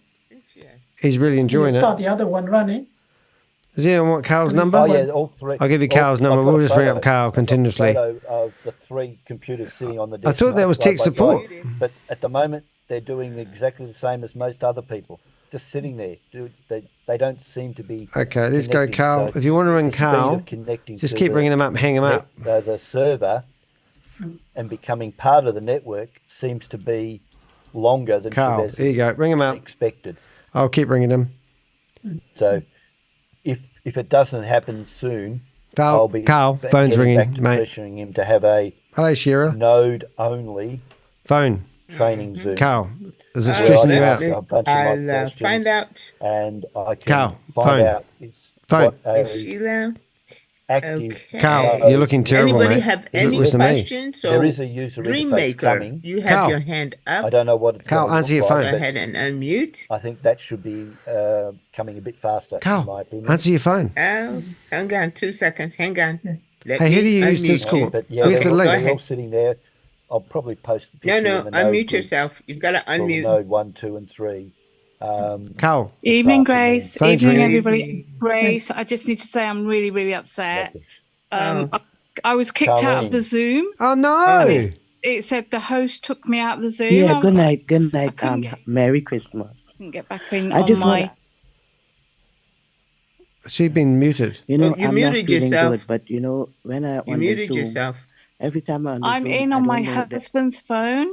He's really enjoying it. Start the other one running. Does anyone want Carl's number? Oh, yeah, all 3. I'll give you Carl's number. We'll just ring up Carl continuously. Photo of the 3 computers sitting on the desk. I thought that was tech support. But at the moment, they're doing exactly the same as most other people. Just sitting there. They don't seem to be... Okay, let's go, Carl. So if you want to ring Carl, just keep ringing him up, hang him up. The server and becoming part of the network seems to be longer than Carl, there you go. Ring him up. Expected. I'll keep ringing him. So if it doesn't happen soon, Carl, I'll be phone's ringing, back to mate. pressuring him to have a node only phone training Zoom. Carl, is it stressing you out? I'll find out. And I can Carl, find out phone. Sheila. Active. Carl, you're looking terrible, Anybody mate. have any questions? So there is a user interface coming. You have your hand up. I don't know what it's Carl, answer your phone. Go ahead and unmute. I think that should be coming a bit faster. Carl, in my opinion. answer your phone. Hang on 2 seconds. Hang on. Hey, how do you use Discord? But yeah, Where's the link? They're all sitting there. I'll probably post the picture. No, in the unmute node yourself. You've got to unmute. Node 1, 2, and 3. Carl. Evening, Grace. Phone's Evening, ringing. everybody. Grace, I just need to say I'm really, really upset. I was kicked out of the Zoom. Oh no! It said the host took me out of the Zoom. Yeah, good night. Good night. Merry Christmas. Couldn't get back in I on just my. wanna- She's been muted. You know, You I'm muted not feeling yourself. good, but you know, when I You on the muted Zoom, yourself. every time I'm on the I'm Zoom, in I on don't my know that. husband's phone.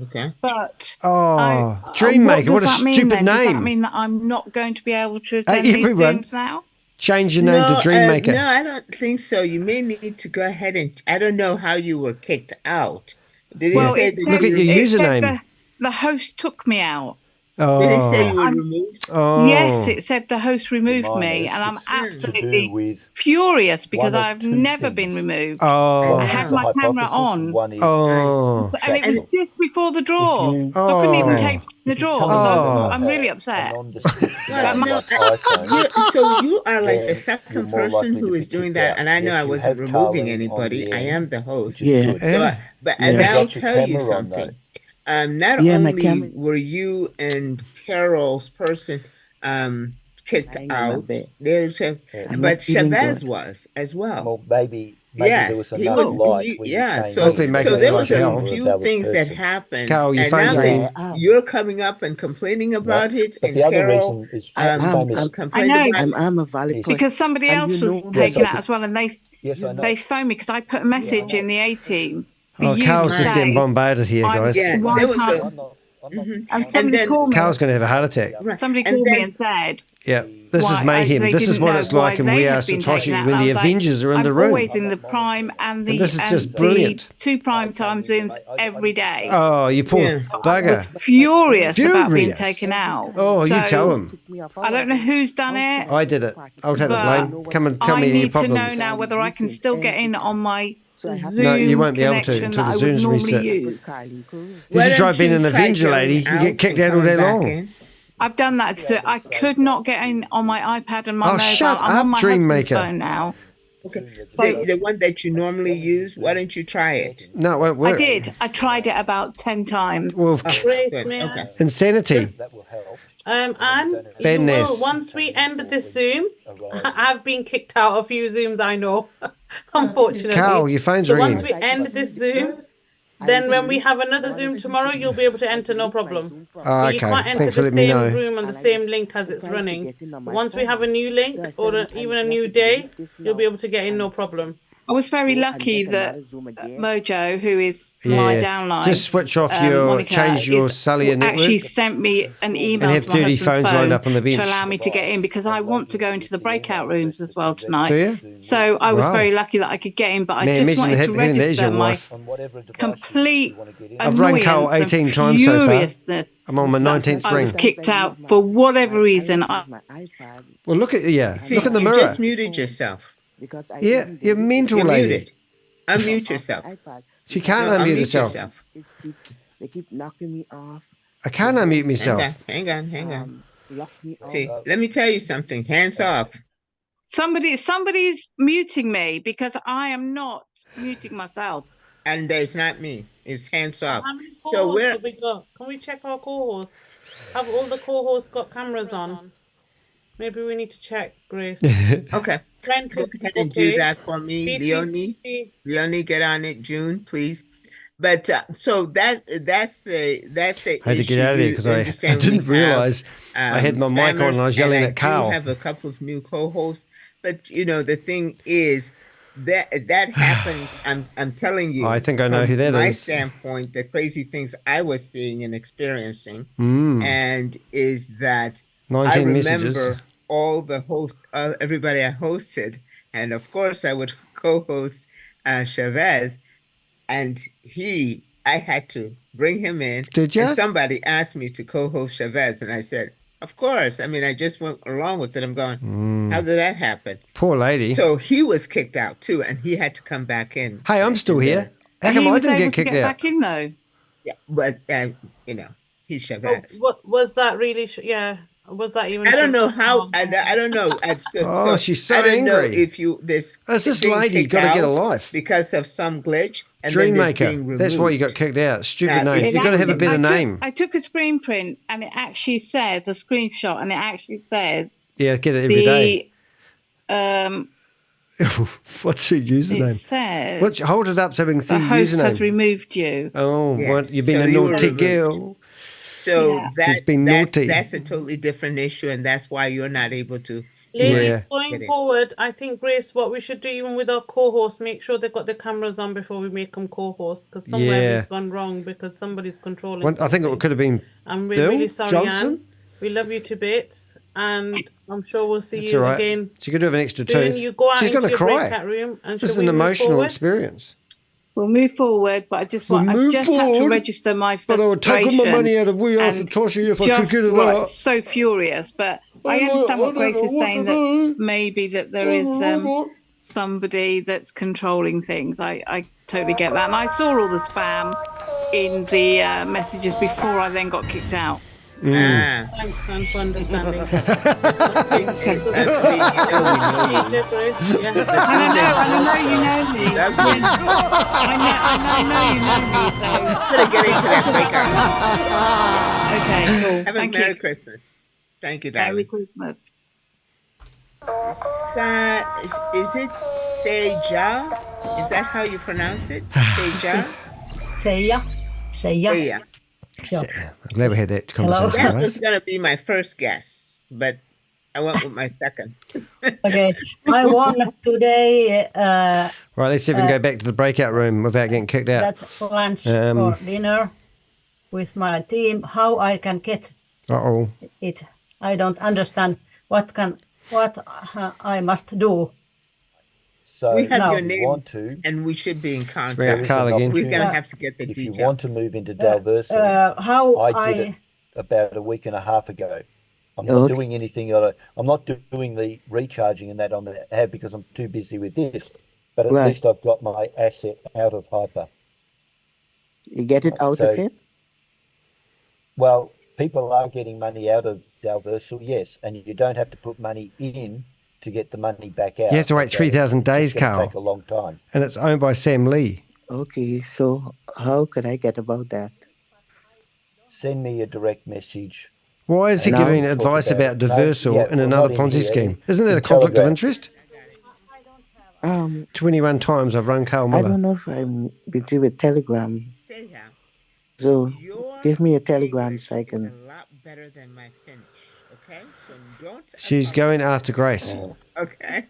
Okay. But Oh, DreamMaker, what a does that mean stupid then? Does that name. mean that I'm not going to be able to attend these everyone. Zooms now? Change your name No, to DreamMaker. no, I don't think so. You may need to go ahead and I don't know how you were kicked out. Did it say that Look at your it said username. The host took me out. Oh. Did it say you were removed? Oh. Yes, it said the host removed me, and I'm absolutely furious because one of I've two never things. been removed. Oh. I had my camera on. One is Oh. And it was just before the draw, so I couldn't even take the draw. So Oh. I'm really upset. Well, no, so you are like the second person who is doing that, and I know I wasn't removing anybody. I am the host. Yeah. So, and Yeah. I'll tell you something. Not Yeah, my only were you and Carol's person kicked out, but Chavez was as well. Well, maybe there Yes, was he enough was. light when you Yeah, came so Must be making there it was like a hell. few things that happened, Carol, your and now phone's ringing. that you're coming up and complaining about it, But and the other Carol reason is I complained know about I'm a valid person. because somebody And else you was know taken Yes, I out could- as well, and Yes, I know. they phoned me because I put a message in the A team. For Oh, you Carl's to just say, getting bombarded here, I'm- guys. yeah, why there was can't- and somebody then- called me. Carl's going to have a heart attack. right. Somebody And called me then- and said, Yeah, this why is mayhem. they This is didn't what know it's like in why We they Are had been Satoshi taken out. when And the I was like, Avengers are in the I'm room. always in the prime and the this is just the brilliant. 2 prime time Zooms every day. Oh, you poor Yeah. bugger. Furious about being Furious. taken out. Oh, you So, tell him. I don't know who's done it. I did it. I'll take the But blame. Come and tell I me your need to know problems. now whether I can still get in on my Zoom No, you won't be able to connection until that the I would Zoom's normally reset. use. Why If you try don't being you an try Avenger lady, you going get out kicked and out all day coming back long. in? I've done that. So I could not get in on my iPad and my Oh, mobile. shut I'm up, on my husband's DreamMaker. phone now. Okay, the one that you normally use. Why don't you try it? No, it won't work. I did. I tried it about 10 times. Well, Grace, Good. may I? Okay. insanity. And you Badness. will, once we end this Zoom, I've been kicked out of a few Zooms, I know, unfortunately. Carl, your phone's So ringing. once we end this Zoom, then when we have another Zoom tomorrow, you'll be able to enter, no problem. Oh, But you okay. can't enter Thanks for the letting me same know. room and the same link as it's running. Once we have a new link or even a new day, you'll be able to get in, no problem. I was very lucky that Mojo, who is my Yeah. downline, Just switch off your, Monica, change your cellular actually network. sent me an email have to my 30 husband's phones phone lined up on the bench. to allow me to get in because I want to go into the breakout rooms as well tonight. Do you? So I was Wow. very lucky that I could get in, but I Man, just imagine wanted to having that as your register my wife. complete I've rung Carl annoyance 18 and times so far. furiousness I'm on my 19th I was ring. kicked out for whatever reason. Well, look at See, look in the you mirror. just muted yourself. Yeah, you're mental, You're lady. muted. Unmute yourself. She can't No, unmute unmute herself. They keep knocking me off. I can't unmute myself. Hang on. Lock me off. See, let me tell you something. Hands off. Somebody's muting me because I am not muting myself. And it's not me. It's hands off. How many So co-hosts we're have we got? Can we check our co-hosts? Have all the co-hosts got cameras on? Maybe we need to check, Grace. okay. Brent Go is ahead and okay. do that for me, BTC. Leonie, get on it, June, please. But so that's the I had to get out of there because I didn't realize I had my mic on and I was yelling at Carl. I have a couple of new co-hosts, but you know the thing is that happened. I'm telling you. I think I know from who that my is. standpoint, the crazy things I was seeing and experiencing, Mm. and is that 19 I remember messages. all the hosts, everybody I hosted, and of course I would co-host ShaveZ, and I had to bring him in. Did ya? And somebody asked me to co-host ShaveZ, and I said, of course. I mean, I just went along with it. I'm going, how did that happen? Poor lady. So he was kicked out too, and he had to come back in. Hey, I'm still here. How come He I was didn't able get to kicked get out? back in though. Yeah, but you know, he's ShaveZ. What was that really? Yeah, was that even? I don't know how. I don't know. Oh, she's so I don't know angry. if you this It's this being lady, kicked gotta get a out life. because of some glitch, and then there's being DreamMaker. removed. That's why you got kicked out. Stupid Now, name. You've got to have a better name. I took a screen print and it actually says, a screenshot, and it actually says, Yeah, get it every day. What's your username? It says, Hold it up so we can see the your host username. has removed you. Oh, Yes, what? You've been so a you were naughty removed. girl. So She's been naughty. that's a totally different issue, and that's why you're not able to. Ladies, Yeah. going forward, I think, Grace, what we should do even with our co-hosts, make sure they've got the cameras on before we make them co-hosts, because somewhere Yeah. we've gone wrong because somebody's controlling I think it could have been I'm Bill really sorry, Johnson. Anne. We love you to bits, and I'm sure we'll see That's you all right. again She could have an extra soon. tooth. You go out She's into going to your cry. breakout room, and This is shall an we move emotional forward? experience. We'll move forward, but I just had to register my But I would take all my frustration. money out of We Are and SATOSHI if I could just get it right, out. so furious. But I understand what Grace is saying, that maybe that there is somebody that's controlling things. I totally get that. And I saw all the spam in the messages before I then got kicked out. Ah. Thanks, Anne, for understanding. And I know you know me. I know you know me. So. Gonna get into that breakout. Okay, cool. Have a Thank Merry you. Christmas. Thank you, Merry darling. Christmas. Is it Seja? Is that how you pronounce it? Seja? Seiya. Seiya. I'm glad we had that conversation. That guys. was going to be my first guess, but I went with my second. Okay, I won today. Right, let's see if we can go back to the breakout room without getting kicked out. That lunch or dinner with my team. How I can get Uh-oh. it? I don't understand what I must do. So We have No. your if you name, want to, and we should be in Bring up contact. Carl again. We're going to have to get the if details. you want to move into diversity, How I did it about a week and a half ago. I'm not doing anything. I'm not doing the recharging and that on the ad because I'm too busy with this. But at Right. least I've got my asset out of hyper. You get it out of So- it? Well, people are getting money out of Dalversal, yes, and you don't have to put money in to get the money back out. You have to wait So 3,000 days, it's gonna Carl. take a long time. And it's owned by Sam Lee. Okay, so how could I get about that? Send me a direct message. Why is he No. giving Talk advice about no, Diversal yeah, in well, another not in Ponzi here, scheme? Isn't that in a conflict of Telegram. interest? 21 times I've run Carl I Miller. don't know if I'm busy with Telegram. Seja, So your give me a Telegram so I is can. a lot better than my Finnish. Okay, so don't. She's going after Grace. Okay.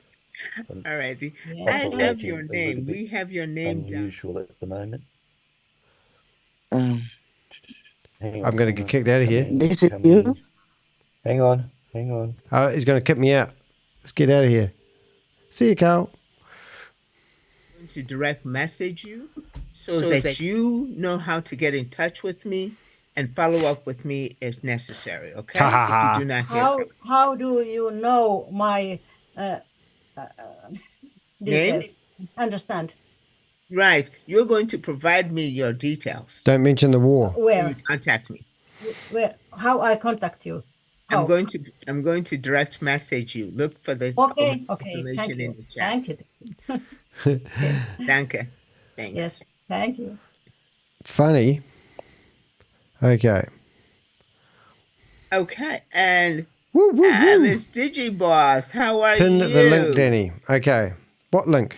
Alrighty. Yeah. I have Operating your a little name. bit We have your name down. Unusual at the moment. I'm going to get kicked out of here. This is you? Hang on. He's going to kick me out. Let's get out of here. See you, Carl. I'm going to direct message you so that you know how to get in touch with me and follow up with me as necessary. Okay? Ha, ha, ha. If you do not hear from How do you know my Name? details? Understand? Right. You're going to provide me your details. Don't mention the war. Where? You contact me. Where? How I contact you? I'm How? going to direct message you. Look for the Okay. Thank information in you. the chat. Thank you. Danke. Thanks. Yes. Thank you. Funny. Okay. Okay. And Miss Digiboss, how are Pin you? the link, Danny. Okay. What link?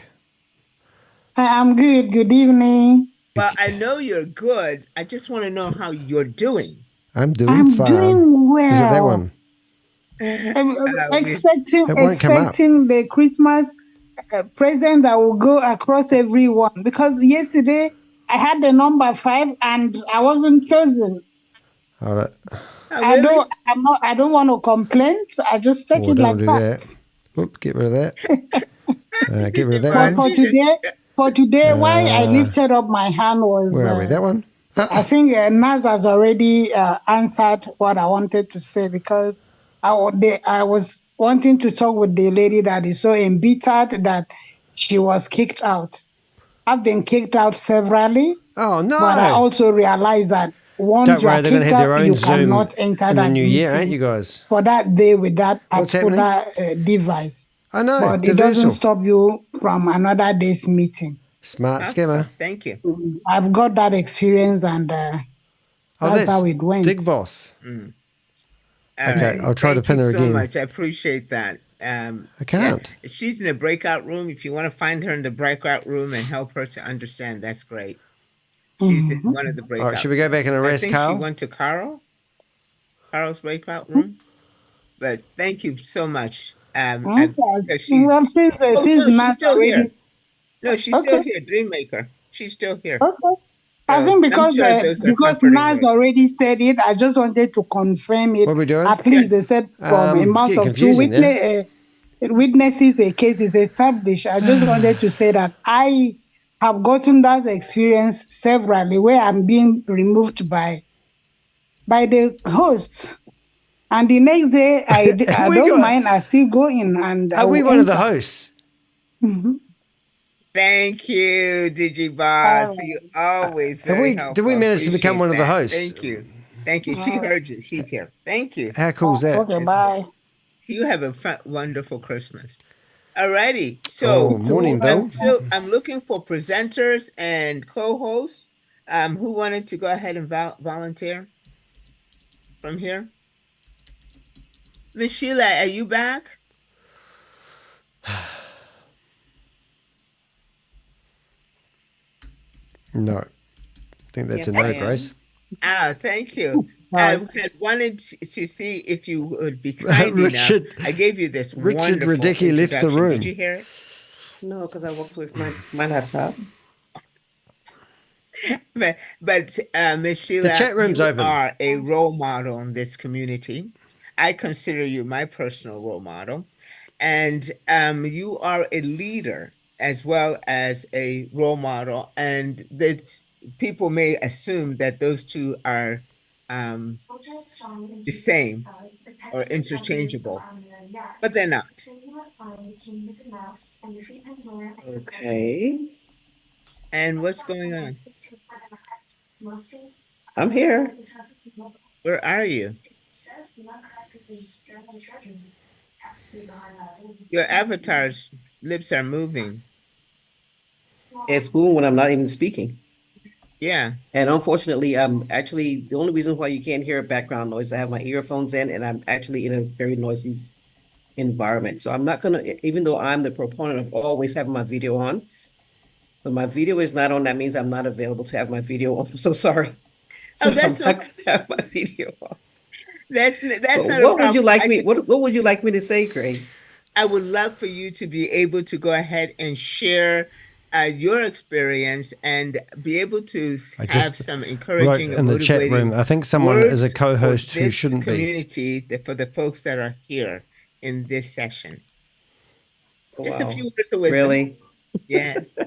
I'm good. Good evening. Well, I know you're good. I just want to know how you're doing. I'm doing I'm fine. doing well. Is it that one? Expecting It won't come up. the Christmas present that will go across everyone, because yesterday I had the number 5 and I wasn't chosen. All right. I don't want to complain. So I just take Oh, it don't like do that. that. Whoop, get rid of that. Get rid of that But one. for today, why I lifted up my hand was Where are we? That one? I think Naz has already answered what I wanted to say, because I was wanting to talk with the lady that is so embittered that she was kicked out. I've been kicked out severally. Oh, no. But I also realized that once Don't you worry, are they're going to kicked have their out, own you Zoom cannot enter in the that new year, ain't meeting you guys? for that day with that What's particular device. I know. But it doesn't Diversal. stop you from another day's meeting. Smart Awesome. scammer. Thank you. I've got that experience, and that's how it went. Dig Boss. All Okay, right. I'll try to pin her Thank you so again. much. I appreciate that. I can't. Yeah, she's in a breakout room. If you want to find her in the breakout room and help her to understand, that's great. She's in one of the breakout. All right, should we go back and rooms. arrest I think Carl? she went to Carl's breakout room. But thank you so much. Because she's still here. No, she's still here. DreamMaker. She's still here. Okay. I think because Naz already said it, I just wanted to confirm it. What are we doing? At least they said from a month of two witnesses, the case is established. I just wanted to say that I have gotten that experience severally where I'm being removed by the host. And the next day, I don't mind. I still go in and are we one of the hosts? Thank you, DigiBoss. You always very helpful. Did we manage to become one of the hosts? Thank you. Thank you. She heard you. She's here. Thank you. How cool is that? Okay, bye. You have a wonderful Christmas. All righty. So, morning, Bill. I'm looking for presenters and co-hosts. Who wanted to go ahead and volunteer from here? Miss Sheila, are you back? No. I think that's a no, Grace. Thank you. I had wanted to see if you would be kind enough. I gave you this Richard wonderful Radicki left the room. Did you hear it? No, because I walked with my laptop. But Ms. Sheila, the chat room's open. Are a role model in this community. I consider you my personal role model. And you are a leader as well as a role model. And that people may assume that those two are the same or interchangeable, but they're not. Okay. And what's going on? I'm here. Where are you? Your avatar's lips are moving. It's moving when I'm not even speaking. Yeah. And unfortunately, actually, the only reason why you can't hear background noise, I have my earphones in and I'm actually in a very noisy environment. So I'm not going to, even though I'm the proponent of always having my video on, but my video is not on, that means I'm not available to have my video on. I'm so sorry. So that's I'm not going to have my video on. That's not what would you like me? What would you like me to say, Grace? I would love for you to be able to go ahead and share your experience and be able to have some encouraging and in the chat room. I think someone is a co-host who shouldn't be. For the folks that are here in this session. Just a few words of wisdom. Really? Yes.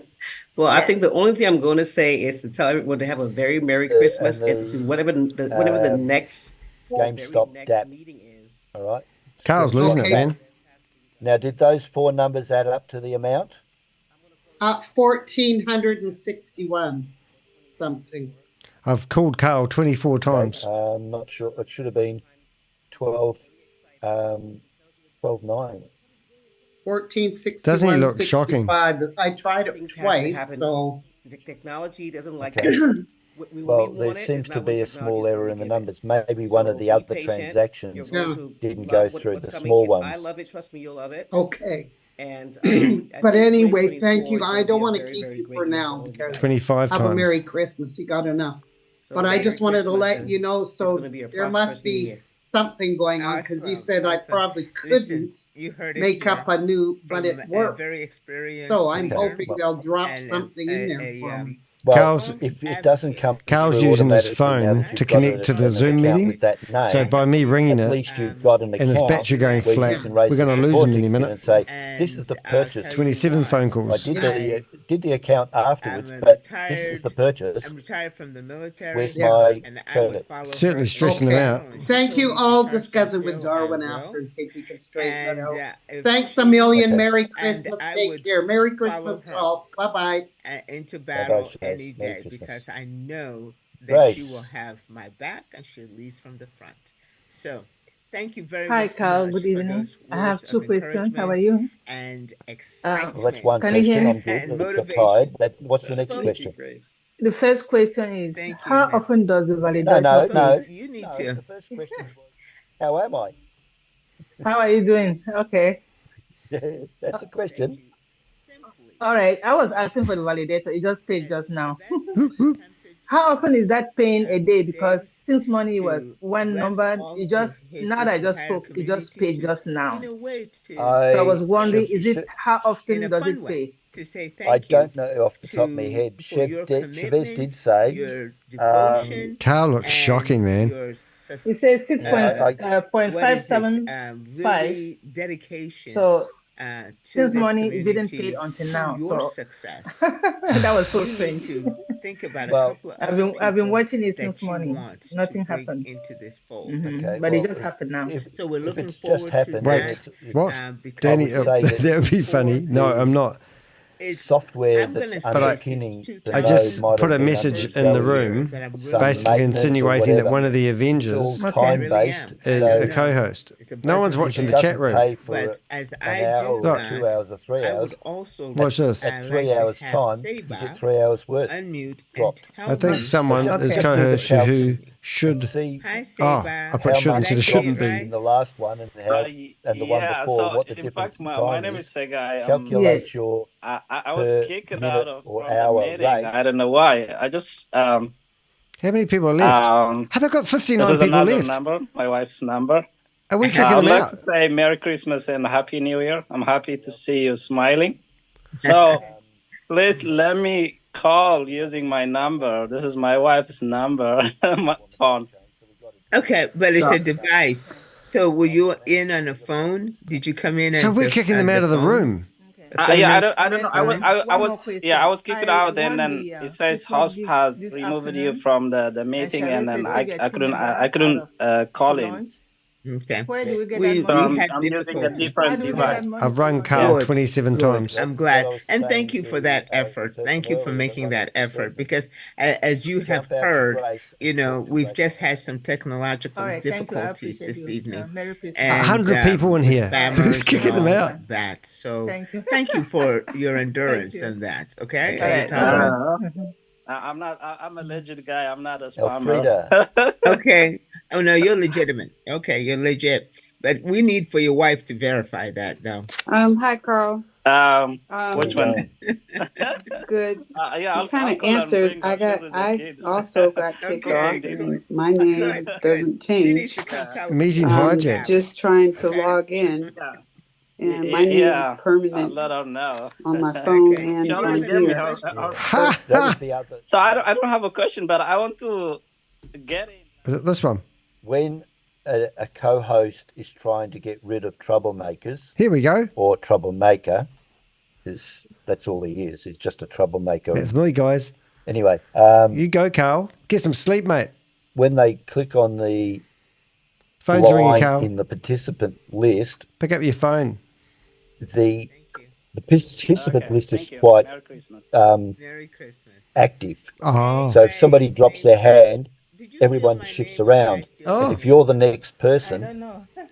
Well, I think the only thing I'm going to say is to tell everyone to have a very Merry Christmas and to whatever the next GameStop DAP meeting is. All right. Carl's losing it, man. Now, did those four numbers add up to the amount? 1,461 something. I've called Carl 24 times. I'm not sure. It should have been 12, 9. 1461. Doesn't he look shocking? I tried it twice, so the technology doesn't like it. Well, there seems to be a small error in the numbers. Maybe one of the other transactions didn't go through the small ones. I love it. Trust me, you'll love it. Okay. And but anyway, thank you. I don't want to keep you for now because 25 have times. a Merry Christmas. You got enough. So but I just wanted to let you know. So there must be something going on because you said I probably couldn't make up a new, but it worked. So I'm hoping they'll drop something in there for me. Well, if it doesn't come, Carl's using his phone to connect to the Zoom meeting. So by me ringing it, and his battery going flat, we're going to lose him in a minute. And say, this is the purchase. 27 phone calls. I did the account afterwards, but this is the purchase. I'm retired from the military. Where's my credit? Certainly stressing them out. Thank you. I'll discuss it with Darwin after and see if we can straighten that out. Thanks a million. Merry Christmas. Take care. Merry Christmas to all. Bye-bye. Into battle any day because I know that she will have my back and she leads from the front. So Thank you very Hi, much. Carl. Good for evening. those I have words two of questions. How are encouragement you? and excitement. Well, that's one Can you hear question. me? I'm good. And But you're motivation. tired. What's the next Folks, question? The first question is, thank you, how man. often does the No, validator no, pay? no. Folks, you need No, to. the first question was, how am I? How are you doing? Okay. That's a question. All right. I was asking for the validator. It just paid just now. How often is that paying a day? Because since money was one number, it just now that I just spoke, it just paid just now. So I was wondering, is it how often does it pay? To say I thank you don't know off the top of my head. for your Chavez commitment, did say, your devotion, Carl looks and shocking, man. your It says six I- point what five is it? seven five. Really dedication So to since this money it didn't pay community until to now. your So success. that was so You need strange. to think about a Well, couple of I've other been people watching it that since you morning. want to Nothing bring happened. into this fold. okay, But well, it just happened now. So we're if looking it's just forward to happened, then that. it's What? Because Danny, I would say that would be funny. No, I'm not. it's software I'm gonna that's say But underpinning since the I node just might put have a been message in the undervalued room, that I'm really some basically maintenance or insinuating that whatever. one of the It's Avengers all Okay. time really based, am. is As so you a know, co-host. it's a No one's blessing watching it the chat doesn't room. pay for But as an I hour do or Look. 2 that, hours or 3 I hours. would also Watch this. At like 3 to hours have time, you Seba get 3 hours worth unmute and dropped. tell I think me someone So is Okay. just do the co-host who calc and should. see Hi I Seba. put how should much Did I instead of say dropped it shouldn't be. in right? the last one and how and the one Yeah, before, so what the in difference fact, in my time name is. is Sega. Calculate Yes. your I was per kicked out minute of or from the hour meeting. rate. I don't know why. I just How many people are left? Have they got this 59 is people another left? number, my wife's number. Are we kicking I would them like out? to say Merry Christmas and Happy New Year. I'm happy to see you smiling. So please let me call using my number. This is my wife's number, my phone. Okay, but it's So a device. So were you in on a phone? Did you come in So as we're kicking them out of the phone? room. A phone yeah, number? I don't know. I was, One more I question. was kicked I out, and won then the it says Christmas host gift has this removed you afternoon, from the and meeting, Chavez and then said we get I team couldn't, member I out couldn't of call the in. launch. Okay. Where do we get that We money? had I'm using a difficulty. How different do we get that device. money? I've run Launch? Carl Good, 27 good. times. I'm That's glad. what I was And saying thank you for to that the effort. Thank you for person making earlier. that effort Said, because as you have jump out to heard, Grace you and know, talk to we've Grace just on had some All technological right, thank you. I difficulties appreciate this you. evening Merry Christmas. and 100 people in with here. All right. Who's spammers and kicking them all out? that. So Thank you. thank you for your endurance you. and that. Okay. All right. Anytime. I'm not. I'm a legit guy. I'm not a spammer. Elfrida. Okay. Oh no, you're legitimate. Okay, you're legit. But we need for your wife to verify that though. Hi, Carl. Which one? Good. Yeah, You I'll kind of call and answered. bring her. She's with the I kids. also got kicked off, Okay. and my name doesn't She needs change. to come tell us. Meeting I'm hijacked. just trying to Okay. log in, Yeah. and my name is Yeah. I'll permanent let her know. on my phone Okay. and She on already gave me here. her Ha That was ha! the other. So I don't have a question, but I want to get in. Is it this one? When a co-host is trying to get rid of troublemakers Here we go. or troublemaker, that's all he is. He's just a troublemaker. That's me, guys. Anyway, You go, Carl. Get some sleep, mate. when they click on the Phone's ringing, line Carl. in the participant list, Pick up your phone. the participant Okay, list is thank you. quite Merry Christmas. Merry Christmas. active. Oh. So if somebody drops their hand, everyone shifts around. And if you're the next person,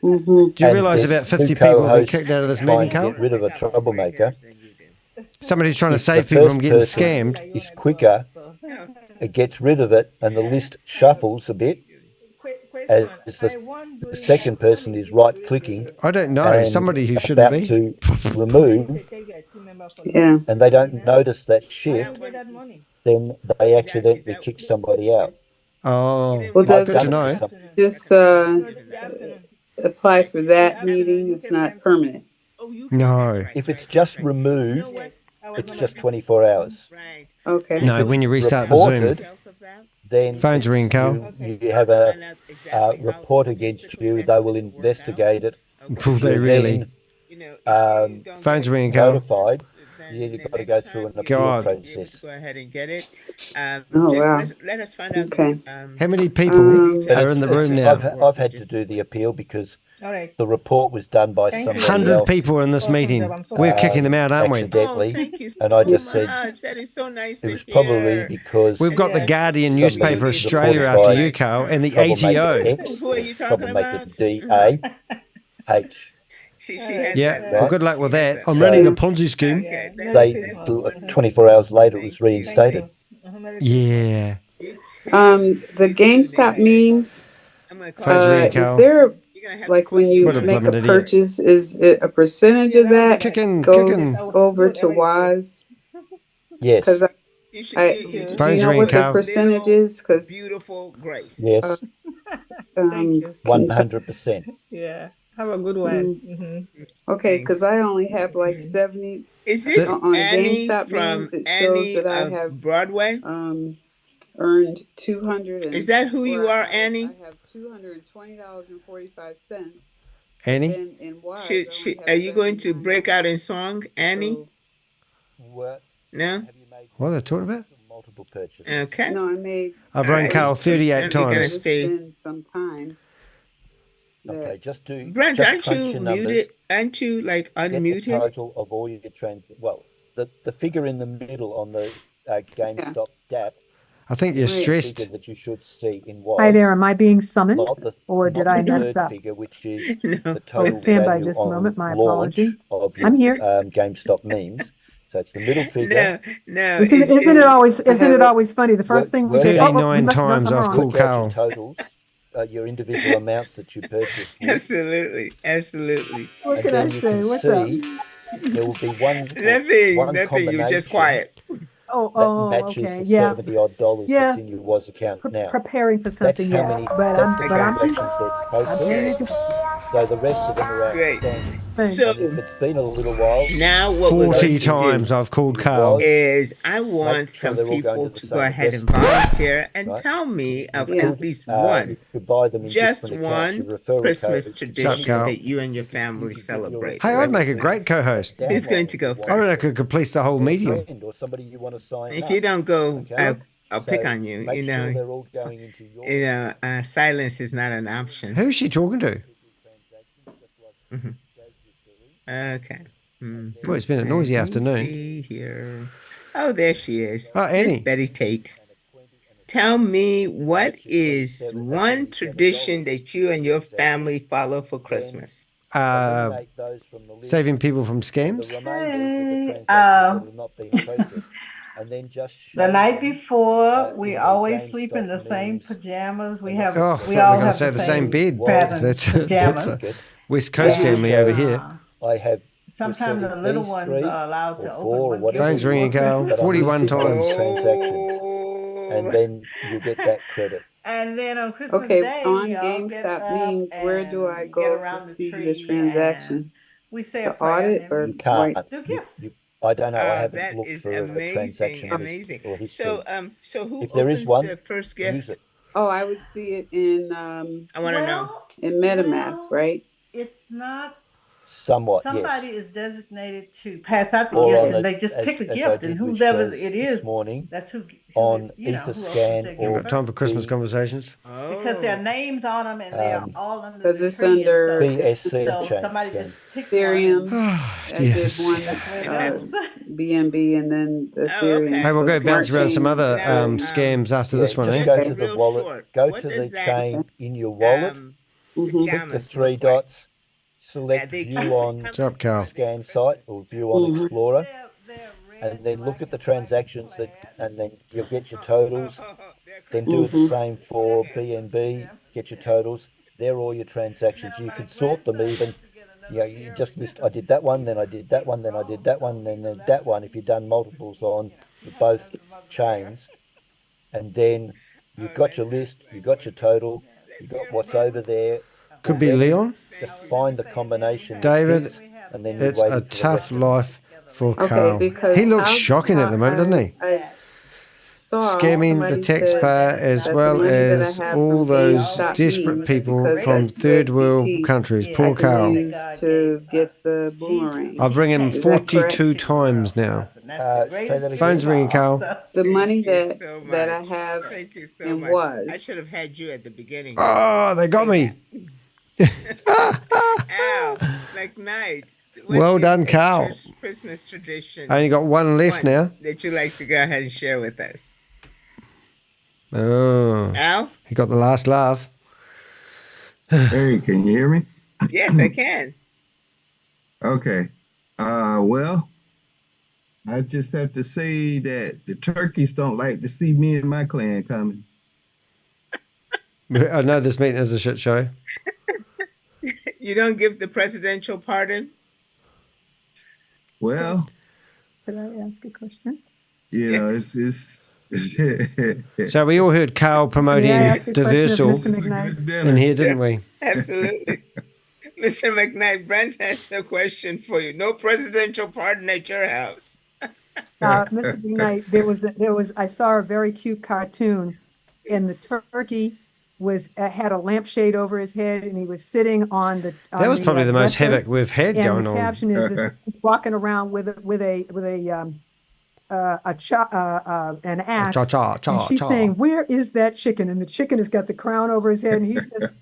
Mm-hmm. Do you and realise there's about 50 two people have been co-hosts kicked out of this trying meeting, to Carl? get rid of a troublemaker, Somebody's trying to if the save people from first getting person scammed. is quicker, it gets rid of it, and the list shuffles a bit. As the second person is right-clicking I don't know. and Somebody who shouldn't about be. to remove, Yeah. and they don't notice that shift, then they accidentally kick somebody out. Oh, Well, I've does good done to it know. to some. this apply for that meeting? It's not permanent. No. If it's just removed, it's just 24 hours. Okay. No, when you restart the Reported, Zoom. then Phone's ringing, Carl. you have a report against you. They will investigate it. Will they You're really? then Phone's ringing, Carl. notified, you've got to go through an appeal God. process. Go ahead and get it. Oh, Just wow. let us find out. Okay. How many people are in the room now? I've had to do the appeal because All right. the report was done by Thank you. somebody 100 else. people in this meeting. We're kicking them out, aren't we? Accidentally, Thank you and I so just said much. That is so nice it to was probably hear. because We've got the Guardian somebody newspaper Australia reported after by you, Carl, and the troublemaker ATO. X, Who are you talking troublemaker about? DAH. She has Yeah, that. well, good luck with that. I'm So- running a Ponzi scheme. They 24 hours later it was reinstated. Yeah. The GameStop memes. Thanks, Ring, Is Carl. there like when you What a make a blooming idiot. purchase, is it a percentage of that goes kicking. over to Wise? Yes. Because do Phone's you know ringing, what the Carl. percentage is? Because Beautiful Grace. Yes. Thank you. 100%. Yeah. Have a good one. okay, because I only have like 70. Is this on Annie GameStop from memes? It Annie shows that I of have Broadway? earned 200. Is that who you are, Annie? I have $220.45. Annie? Then in Wise, Are you going to break out in song, Annie? What? No? What are they talking about? Multiple purchases. Okay. No, I made. I've run Carl 38 times. Spend some time. Okay, just do. Brent, just aren't crunch you your numbers, muted? Aren't you like get the unmuted? total of all your well, the figure in the middle on the GameStop DAP. I think you're is the stressed. figure that you should see in Wise. Hi there, am I being summoned or not did I the mess third up? figure, which is No. the total stand by value just a on moment, my launch apology. of your I'm here. GameStop memes. So it's the middle figure. No. Isn't it always funny? The first thing we think, oh, we 39 must have done times something I've wrong. called Work out your Carl. totals, your individual amounts that you purchased. with, Absolutely. Absolutely. What and can I then you say? can What's up? see there will be one Nothing. You're just quiet. Oh, that matches okay, the yeah. $70 Yeah. that's in your Was account now. Preparing for That's something, how yes. many But I'm transactions that I'm processed. paying attention. So the rest of them are Great. outstanding. So And if it's been a little while, now what we're 40 going to times do I've called Carl. is I want sure some they're all going people to the to same go ahead and address, volunteer and right? tell me of You at least one, you could buy them in just different accounts. Your one referral Christmas code, tradition Carl. that you and your family celebrate. Hey, I'd make a great co-host. Who's going to go I reckon I first? could complete the whole medium. or somebody you want to sign If up. you don't go, Okay? I'll pick So on you. make You sure know, they're all going into your silence is not an option. Who's she talking to? Okay. Well, it's been a noisy Let me afternoon. see here. Oh, there she is. Oh, Miss Annie. Betty Tate. Tell me, what is one tradition that you and your family follow for Christmas? Saving people from scams. And then just the night before, we always sleep in the same pajamas. We have, Oh, I we thought all we were going have to say the the same bed. pattern That's pajamas. a West Coast family over here. I have Sometimes the little ones are allowed to open one gift Thanks, ringing, Carl. Christmas. 41 times. Transactions, and then you get that credit. And then on Christmas Okay, Day, on we all get GameStop up memes, where do I and go get to around the see the tree transaction? and we say The a prayer audit and or then You can't. we do gifts. I don't know. I haven't That looked is for a amazing, transaction amazing. or history. So who If there is opens one, the first use gift? it. Oh, I would see it in I want to know. in MetaMask, right? It's not. Somewhat, Somebody yes. is designated to pass out the Or gifts, on and a- they just pick a as I gift, did and with whoever Shaz it this is, morning that's who on you know, who opens Etherscan their You've or gift got time for Christmas the conversations? because there are names on them, and they are all under Because the it's tree, under and BSC so chain somebody scan. just picks Ethereum. one. I Yes. did one That's the way it goes. BNB and then the Oh, Ethereum. okay. Hey, we'll So go Smart bounce around some Chain other Ethereum. scams after this one, just eh? go Okay. to the Real wallet. short. Go What to the does that chain in your wallet. Click the pajamas three look like? dots. Select they View cute on What's up, Carl? Scan Site or View on Mhm. Explorer, They're and then look at the transactions and then you'll get your totals. Then do it the Mhm. same for BNB. Get your totals. They're all your transactions. You can sort them even. Yeah, you just list. I did that one, then I did that one, then I did that one, then that one. If you've done multiples on both chains, and then you've got your list, you've got your total, you've got what's over there. Could be already. Leon. Just find the combination. David, and then you're it's a waiting for the tough rest of it. life for Okay, Carl. because He looks how- shocking at the moment, doesn't he? scamming the taxpayer as well as all those desperate people from third world countries. Poor Carl. To get the boomerang. I've rung him 42 times now. Phone's ringing, Carl. The money Thank you that so that I much. have Thank you so and much. was. I should have had you at the beginning. Oh, they got me. Al, McKnight. what Well is done, a Carl. Christmas tradition? I only got one left now. That you like to go ahead and share with us. Oh. Al? He got the last laugh. Hey, can you hear me? Yes, I can. Okay. Well, I just have to say that the turkeys don't like to see me and my clan coming. I know this meeting is a shit show. You don't give the presidential pardon? Well, Could I ask a question? you know, it's So we all heard Carl promoting May I ask a question of Diversal Mr. McKnight? in here, didn't we? Absolutely. Mr. McKnight, Brent has a question for you. No presidential pardon at your house. Mr. McKnight, there was I saw a very cute cartoon, and the turkey had a lampshade over his head, and he was sitting on the. That was probably the most dresser, havoc we've had and going the on. caption is this: walking around with an axe, and she's saying, "Where is that chicken?" And the chicken has got the crown over his head, and he's just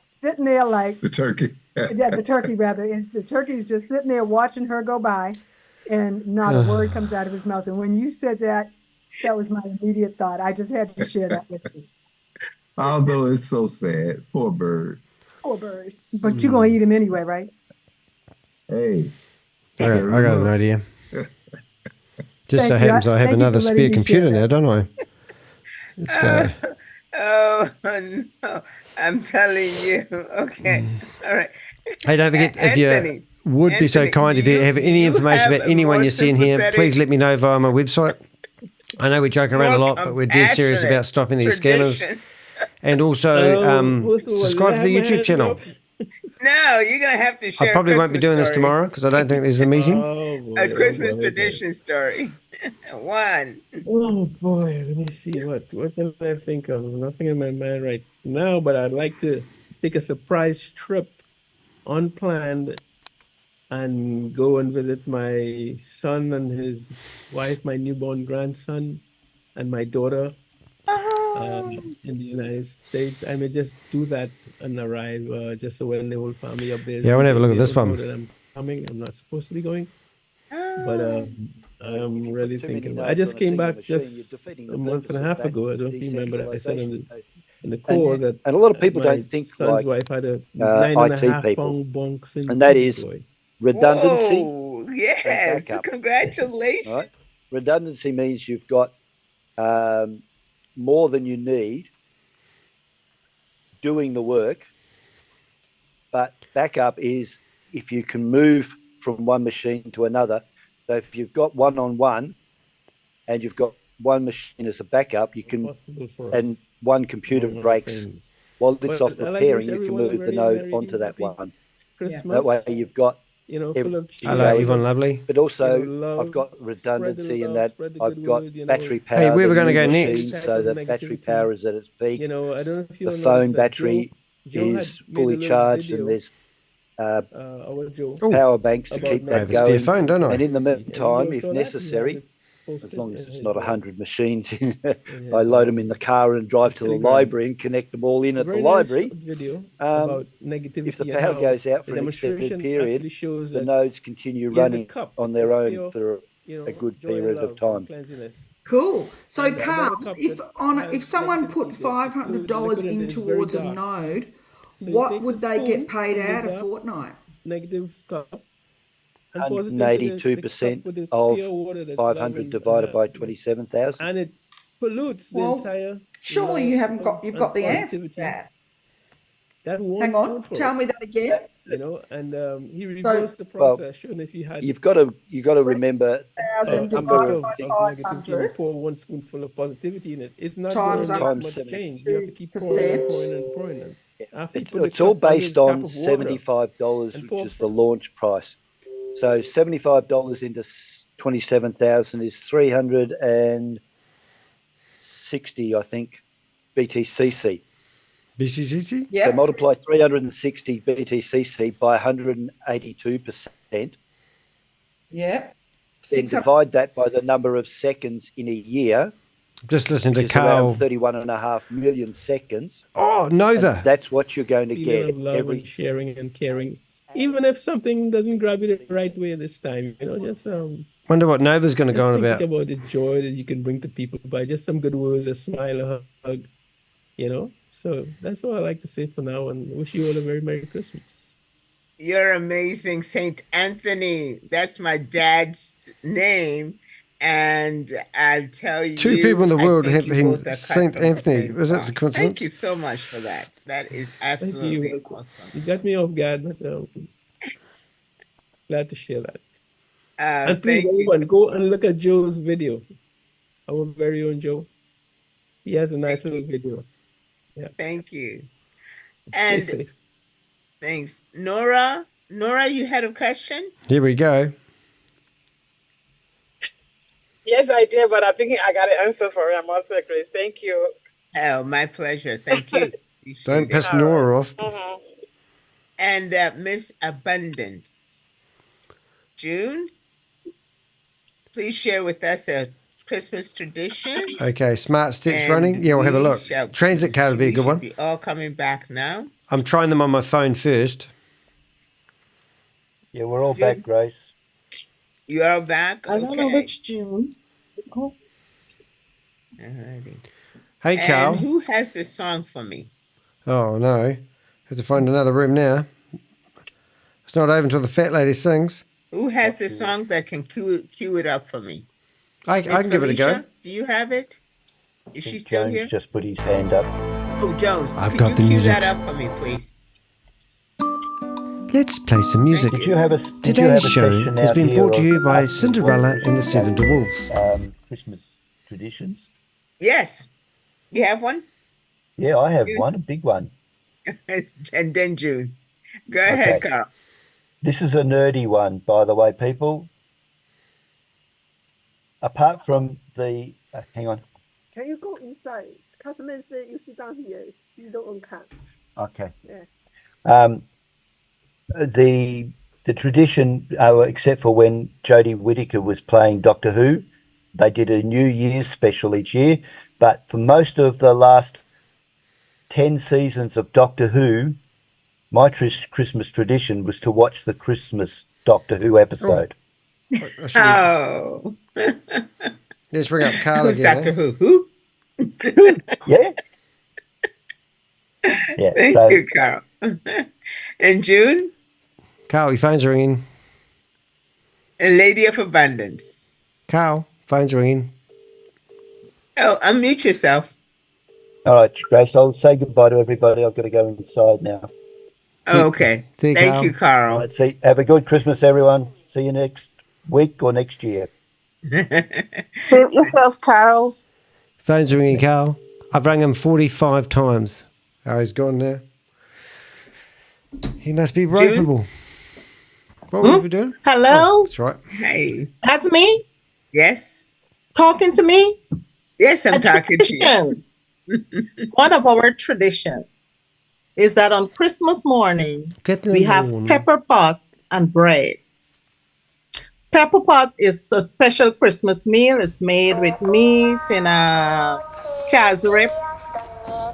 sitting there like the turkey. Yeah, the turkey rather is the turkey's just sitting there watching her go by, and not a word comes out of his mouth. And when you said that, that was my immediate thought. I just had to share that with you. Although it's so sad, poor bird. Poor bird. But you're gonna eat him anyway, right? Hey, I got an idea. Just Thank so you. happens I have Thank you another for letting spare me computer share now, that. don't I? Let's go. Oh, no. I'm telling you. Okay. All right. Hey, don't forget, if you would be so kind, if you have any information about anyone you're seeing here, please let me know via my website. I know we joke around a lot, but we're dead serious about stopping these scammers. And also, subscribe to the YouTube channel. No, you're going to have to share I probably won't be doing this story. tomorrow because I don't think there's a meeting. A Christmas tradition story. One. Oh boy, let me see what can I think of? Nothing in my mind right now, but I'd like to take a surprise trip unplanned and go and visit my son and his wife, my newborn grandson, and my daughter in the United States. I may just do that and arrive just so when the whole family up there. Yeah, I want to have a look at this one. That I'm coming. I'm not supposed to be going, but I'm really thinking. I just came back just a month and a half ago. I don't remember. I said in the call that and a lot of people my don't think son's like wife had a 9.5 IT people, pound bonks in and that is boy. redundancy. Whoa, yes, congratulations. Right? Redundancy means you've got more than you need doing the work, but backup is if you can move from one machine to another. So if you've got one-on-one and you've got one machine as a backup, you can, and one computer breaks, while it's off repairing, you can move the node onto that one. That way you've got hello, Yvonne, lovely. But also, I've got redundancy in that I've got battery power. Hey, where we're going to go machines, next? So that battery power is at its peak. I don't know if you the phone battery is fully charged, and there's power banks to keep that going. Phone, don't I? And in the meantime, if necessary, as long as it's not 100 machines, I load them in the car and drive to the library and connect them all in at the library. If the power goes out for an extended period, the nodes continue running on their own for a good period of time. Cool. So, Carl, if someone put $500 in towards a node, what would they get paid out a fortnight? Negative cup. 182% of 500 divided by 27,000. And it pollutes the entire. Surely you've got the answer to that. Hang on, tell me that again. You know, and he reversed the process. If you had, you've got to remember a number of negativity, pour one spoonful of positivity in it. It's not going to make much change. You have to keep pouring and pouring. It's all based on $75, which is the launch price. So $75 into 27,000 is $300 and 360, I think, BTCC. BTCC? Yeah. So multiply 360 BTCC by 182%. Yeah. Then divide that by the number of seconds in a year. Just listen to which is Carl. around 31.5 million seconds. Oh, Nova. That's what you're going to Feeling get of love every and sharing and caring. Even if something doesn't grab you the right way this time, just Wonder what Nova's going to go on think about. about the joy that you can bring to people by just some good words, a smile, a hug, So that's all I like to say for now, and wish you all a very Merry Christmas. You're amazing, Saint Anthony. That's my dad's name. And I tell you, Two people in the world have him both are cut Saint from the Anthony. same Was that a cloth. coincidence? Thank you so much for that. That is absolutely awesome. You got me off guard, so glad to share that. And please, everyone, go and look at Joe's video. Our very own Joe. He has a nice little video. Yeah. Thank you. Stay And safe. thanks. Nora, you had a question? Here we go. Yes, I did, but I think I got an answer for it. I'm also Chris. Thank you. Oh, my pleasure. Thank you. Don't piss Nora off. And Miss Abundance, June, please share with us a Christmas tradition. Okay, smart sticks And running. Yeah, we'll have a look. Transit card would be a good one. Be all coming back now. I'm trying them on my phone first. Yeah, we're all back, Grace. You are back? I don't know which June. Oh. Alrighty. Hey, Carl. And who has the song for me? Oh, no. Have to find another room now. It's not over until the fat lady sings. Who has the song that can cue it up for me? I Miss can give it a go. Felicia, do you have it? Is she still Jones here? just put his hand up. Oh, Jones, I've could got you the cue music. that up for me, please? Let's play some music. Did you have a Today's show session has out been here brought to of you by asking Cinderella what and the Seven Dwarfs. Christmas traditions? Yes. You have one? Yeah, I have one, a big one. And then June. Go ahead, Carl. This is a nerdy one, by the way, people. Apart from the... hang on. Can you go inside? Customer said you sit down here. You don't cut. Okay. Yeah. The tradition, except for when Jodie Whittaker was playing Doctor Who, they did a New Year's special each year. But for most of the last 10 seasons of Doctor Who, my Christmas tradition was to watch the Christmas Doctor Who episode. Oh. Let's bring up Carl Who's again. Doctor Who? Yeah. Yeah. Thank you, Carl. And June? Carl, your phone's ringing. A Lady of Abundance. Carl, phone's ringing. Oh, unmute yourself. All right, Grace, I'll say goodbye to everybody. I've got to go inside now. Oh, okay. Thank you, Carl. All right, see, have a good Christmas, everyone. See you next week or next year. Suit yourself, Carol. Phone's ringing, Carl. I've rang him 45 times. Oh, he's gone now. He must be ropeable. What were we doing? Hello? That's right. Hey. That's me? Yes. Talking to me? Yes, I'm talking to you. One of our traditions is that on Christmas morning, we have pepper pot and bread. Pepper pot is a special Christmas meal. It's made with meat in a calf's rib,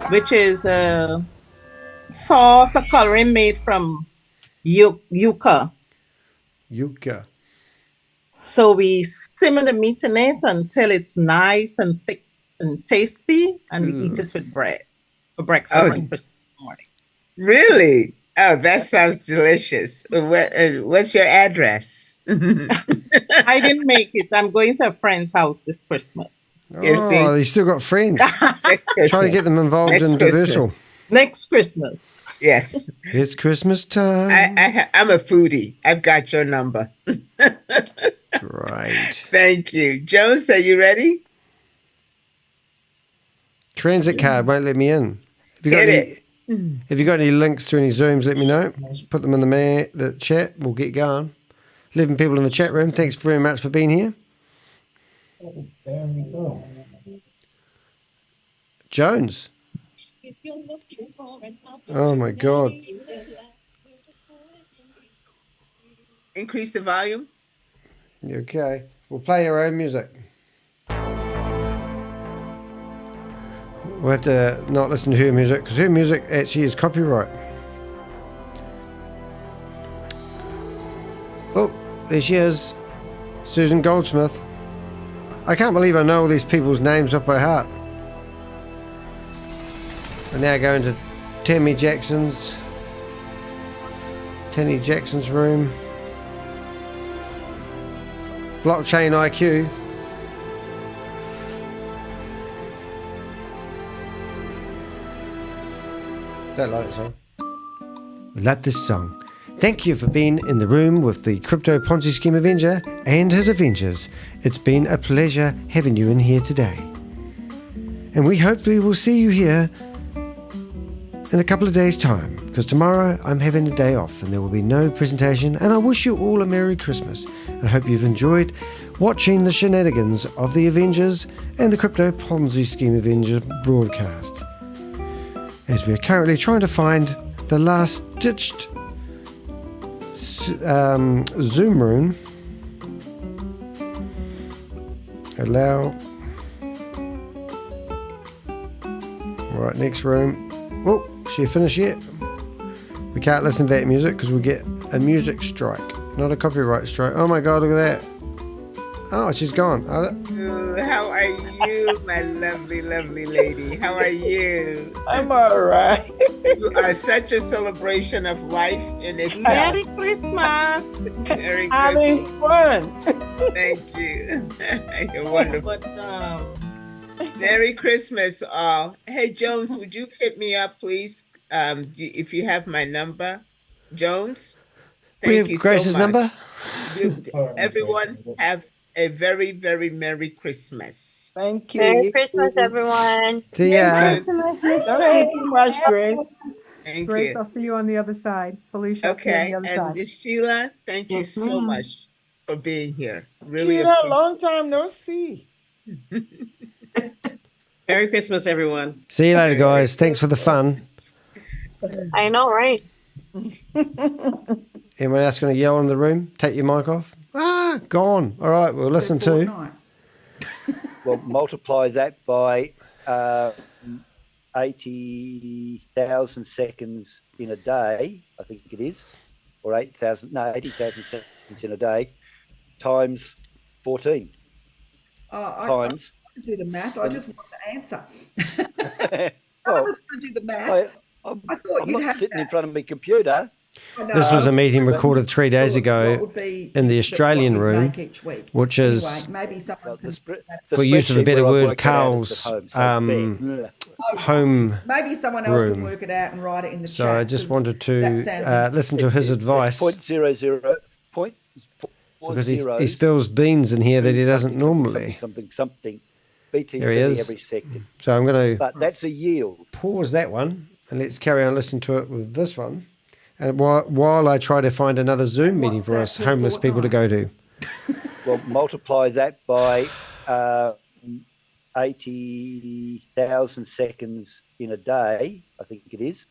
which is a sauce, a coloring made from yucca. Yucca. So we simmer the meat in it until it's nice and thick and tasty, and we eat it with bread for breakfast on Christmas morning. Really? Oh, that sounds delicious. What's your address? I didn't make it. I'm going to a friend's house this Christmas. Oh, you still got friends. Try to get them involved in Diversal. Next Christmas. Yes. It's Christmas time. I'm a foodie. I've got your number. Right. Thank you. Jones, are you ready? Transit card won't let me in. If you got any links to any Zooms, let me know. Just put them in the chat. We'll get going. 11 people in the chat room. Thanks very much for being here. There we go. Jones. Oh my God. Increase the volume. Okay. We'll play your own music. We'll have to not listen to her music because her music actually is copyright. Oh, there she is. Susan Goldsmith. I can't believe I know all these people's names off by heart. We're now going to Tanny Jackson's room. Blockchain IQ. Don't like that song. We like this song. Thank you for being in the room with the Crypto Ponzi Scheme Avenger and his Avengers. It's been a pleasure having you in here today. And we hopefully will see you here in a couple of days' time, because tomorrow I'm having a day off and there will be no presentation, and I wish you all a Merry Christmas. I hope you've enjoyed watching the shenanigans of the Avengers and the Crypto Ponzi Scheme Avenger broadcast, as we are currently trying to find the last-ditched Zoom room. Allow. Right, next room. Oh, she finished yet? We can't listen to that music because we'll get a music strike, not a copyright strike. Oh my God, look at that. Oh, she's gone. How are you, my lovely, lovely lady? How are you? I'm all right. You are such a celebration of life in itself. Merry Christmas. Merry Having Christmas. fun. Thank you. You're wonderful. Merry Christmas, all. Hey, Jones, would you hit me up, please? If you have my number, Jones. Thank you Grace's so much. number? Everyone have a very, very Merry Christmas. Thank you. Merry Christmas, everyone. See ya. Thank you too much, Grace. Thank Grace, you. I'll see you on the other side. Felicia, I'll see you on Okay, the other and side. Miss Sheila, thank you so much for being here. Really Sheila, long time no see. Merry Christmas, everyone. See you later, guys. Thanks for the fun. I know, right? Anyone else going to yell in the room? Take your mic off? Ah, gone. All right, we'll listen to. Well, multiply that by 80,000 seconds in a day, I think it is, or 80,000 seconds in a day, times 14. I can do the math. I just want the answer. I Well, was going to do the math. I thought I'm you'd not have sitting in that. front of my computer. This was a meeting recorded 3 days ago in the Australian room, which is, Anyway, maybe someone can. for use of a better word, Carl's home Maybe someone else can room. work it out and write it in the chat. So I just 'cause wanted to that sounds listen to his advice, 0.00 because he spills beans in here that he doesn't normally. something There he BTC is. every second. So I'm going to But that's a yield. pause that one and let's carry on listening to it with this one. And while I try to find another Zoom meeting for us homeless people to go to. Well, multiply that by 80,000 seconds in a day, I think it is,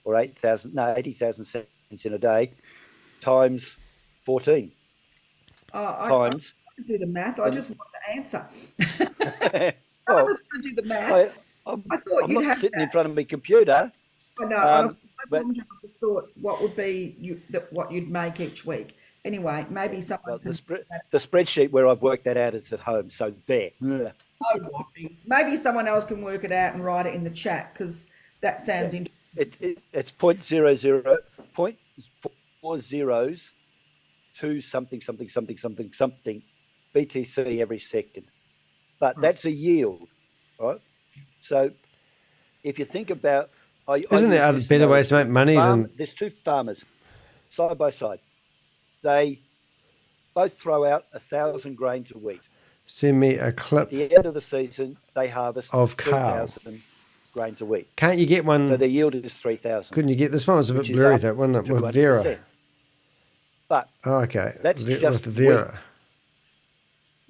or 80,000 seconds in a day, times 14. I Times. can do the math. I just want the answer. I Well, was going to do the math. I'm I thought I'm you'd not have sitting in that. front of my computer. I know. I but just thought what would be what you'd make each week. Anyway, maybe someone can. the spreadsheet where I've worked that out is at home. So there. Oh, maybe someone else can work it out and write it in the chat because that sounds interesting. It's 0.4 zeros to something BTC every second. But that's a yield, right? So if you think about, Isn't there other better ways to make money than... There's two farmers side by side. They both throw out 1,000 grains of wheat. Send me a At clip the end of the season, they harvest of Carl. 3,000 grains of wheat. Can't you get one? So their yield is 3,000. Couldn't you get this one? It was a bit which is blurry, up that wasn't it, to with 100%. Vera? But Oh, okay, that's with just Vera. wheat.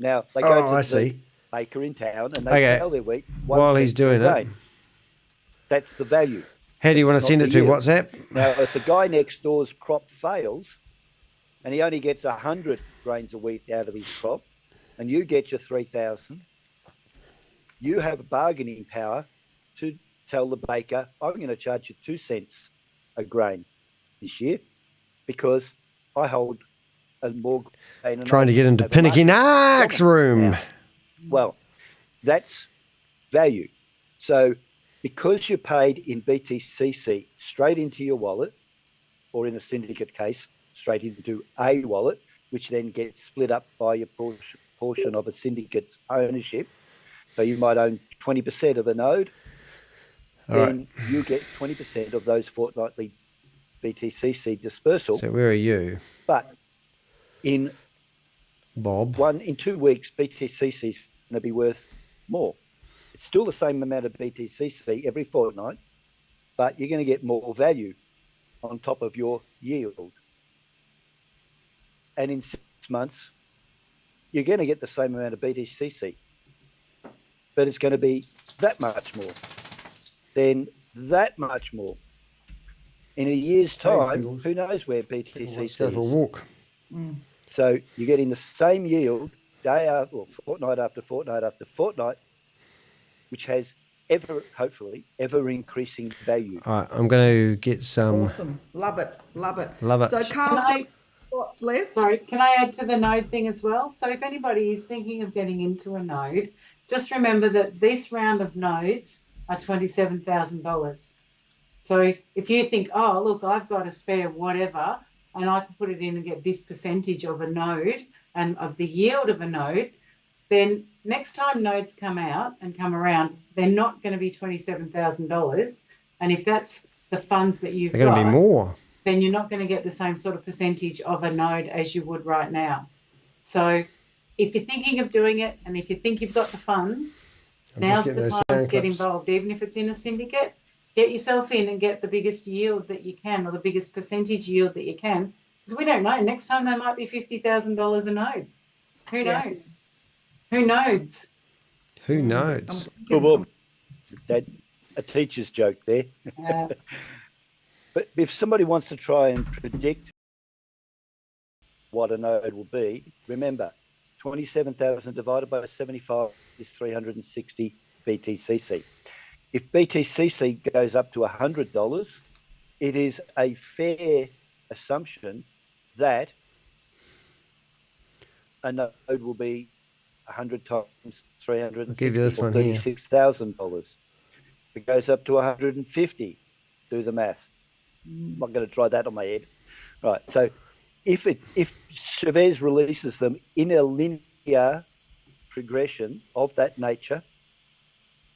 Now they go Oh, to I the see. baker in town and they Okay, sell their wheat. while 1 he's cent per doing it, grain. That's the value. How do you want to send it to? WhatsApp? Now, if the guy next door's crop fails and he only gets 100 grains of wheat out of his crop and you get your 3,000, you have a bargaining power to tell the baker, I'm going to charge you 2 cents a grain this year because I hold a more grain. Trying to get into Pinicky Nark's room. Well, that's value. So because you're paid in BTCC straight into your wallet, or in a syndicate case, straight into a wallet, which then gets split up by your portion of a syndicate's ownership. So you might own 20% of a node, then you get 20% of those fortnightly BTCC dispersal. So where are you? But in Bob, 2 weeks, BTCC is going to be worth more. It's still the same amount of BTCC every fortnight, but you're going to get more value on top of your yield. And in 6 months, you're going to get the same amount of BTCC, but it's going to be that much more, then that much more. In a year's time, who knows where BTCC is? Go for a walk. So you're getting the same yield day after, or fortnight after fortnight after fortnight, which has hopefully, ever increasing value. All right, I'm going to get some. Awesome. Love it. Love it. Love it. So Carl's got what's left? Sorry, can I add to the node thing as well? So if anybody is thinking of getting into a node, just remember that this round of nodes are $27,000. So if you think, oh, look, I've got a spare whatever, and I can put it in and get this percentage of a node and of the yield of a node, then next time nodes come out and come around, they're not going to be $27,000. And if that's the funds that you've got, they're going to be more. Then you're not going to get the same sort of percentage of a node as you would right now. So if you're thinking of doing it, and if you think you've got the funds, now's the time to get involved. Even if it's in a syndicate, get yourself in and get the biggest yield that you can, or the biggest percentage yield that you can, because we don't know. Next time they might be $50,000 a node. Who knows? Who knows? Who knows? Well, that a teacher's joke there. But if somebody wants to try and predict what a node will be, remember, 27,000 divided by 75 is 360 BTCC. If BTCC goes up to $100, it is a fair assumption that a node will be 100 times 360 or $36,000. If it goes up to 150, do the math. I'm not going to try that on my head. Right. So if ShaveZ releases them in a linear progression of that nature,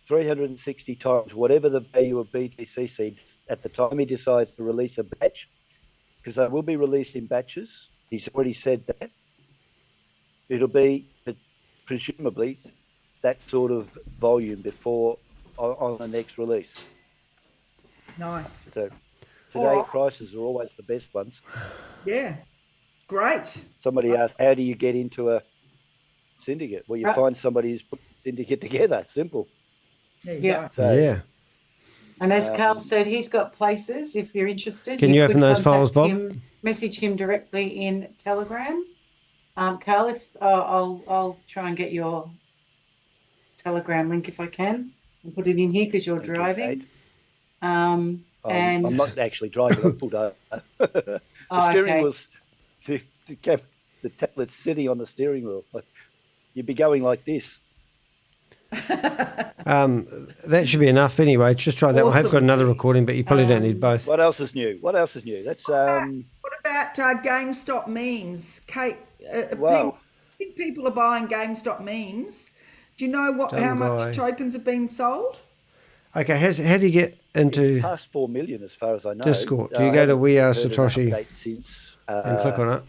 360 times whatever the value of BTCC at the time he decides to release a batch, because they will be released in batches. He's already said that. It'll be presumably that sort of volume before on the next release. Nice. So today prices are always the best ones. Yeah. Great. Somebody asked, how do you get into a syndicate? Well, you find somebody who's put a syndicate together. Simple. Yeah. So, yeah. And as Carl said, he's got places. If you're interested, can you open those files, Bob? Message him directly in Telegram. Carl, if I'll try and get your Telegram link if I can and put it in here because you're driving. I'm not actually driving. I pulled over. The steering wheel's the tablet's sitting on the steering wheel. You'd be going like this. That should be enough anyway. Just try that one. I've got another recording, but you probably don't need both. What else is new? That's what about GameStop memes, Kate? I think people are buying GameStop memes. Do you know how much tokens have been sold? Okay, how do you get into past 4 million as far as I know? Discord? Do you go to We Are SATOSHI since, and click on it?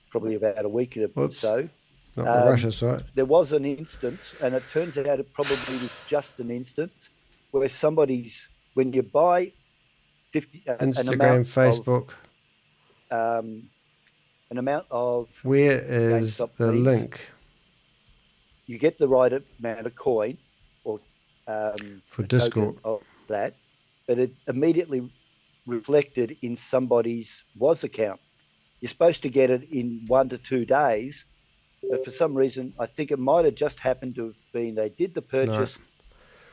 Probably about a week or so. Not the Russia site. There was an instance, and it turns out it probably was just an instance, where when you buy 50 Instagram, Facebook, an amount of where is the link? You get the right amount of coin or for Discord of that, but it immediately reflected in somebody's WAS account. You're supposed to get it in 1 to 2 days, but for some reason, I think it might have just happened to have been they did the purchase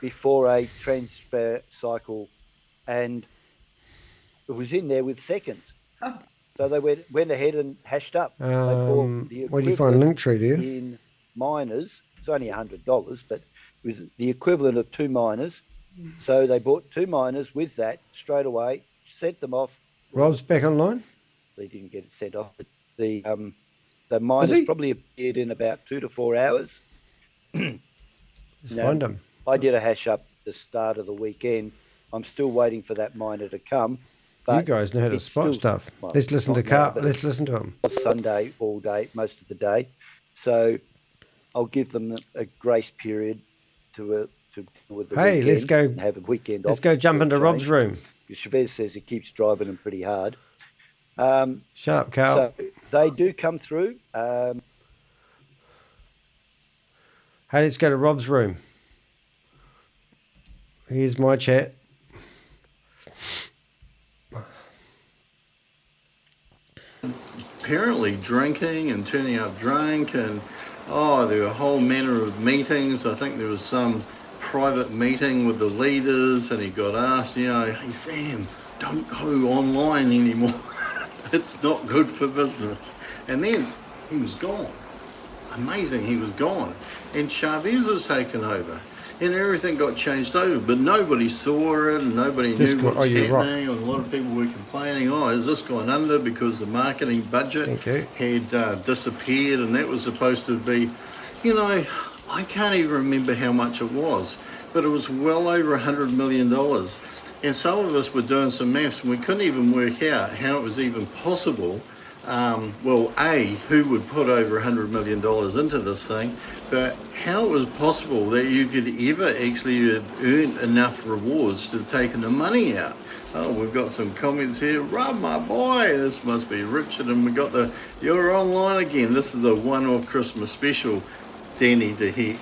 before a transfer cycle, and it was in there with seconds. So they went ahead and hashed up. They bought the where do you find Linktree, do you? in miners. It's only $100, but it was the equivalent of 2 miners. So they bought 2 miners with that straight away, sent them off. Rob's back online? They didn't get it sent off. But the miners probably appeared in about 2 to 4 hours. Just find them. I did a hash up the start of the weekend. I'm still waiting for that miner to come. But you guys know how to spot stuff. Well, let's listen to Let's listen to him. Sunday all day, most of the day. So I'll give them a grace period to with the hey, weekend let's go. And have a weekend. Let's go jump into Rob's room. ShaveZ says he keeps driving them pretty hard. Shut up, Carl. So they do come through. Hey, let's go to Rob's room. Here's my chat. Apparently drinking and turning up drunk, and there were a whole manner of meetings. I think there was some private meeting with the leaders, and he got asked, hey Sam, don't go online anymore. It's not good for business. And then he was gone. Amazing, he was gone. And ShaveZ has taken over. And everything got changed over, but nobody saw it and nobody knew what was happening. And a lot of people were complaining, has this gone under because the marketing budget had disappeared, and that was supposed to be, I can't even remember how much it was, but it was well over $100 million. And some of us were doing some maths and we couldn't even work out how it was even possible. Who would put over $100 million into this thing, but how it was possible that you could ever actually earn enough rewards to have taken the money out. Oh, we've got some comments here. Rob, my boy, this must be Richard, and we got you're online again. This is a one-off Christmas special, Danny the Heck.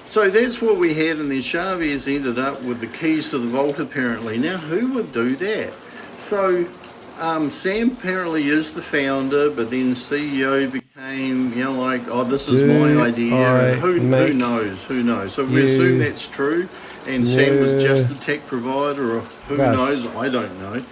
So that's what we had, and then ShaveZ ended up with the keys to the vault apparently. Now, who would do that? So Sam apparently is the founder, but then CEO became, this is my idea. Who knows? So we assume that's true, and Sam was just the tech provider, or who knows? I don't know.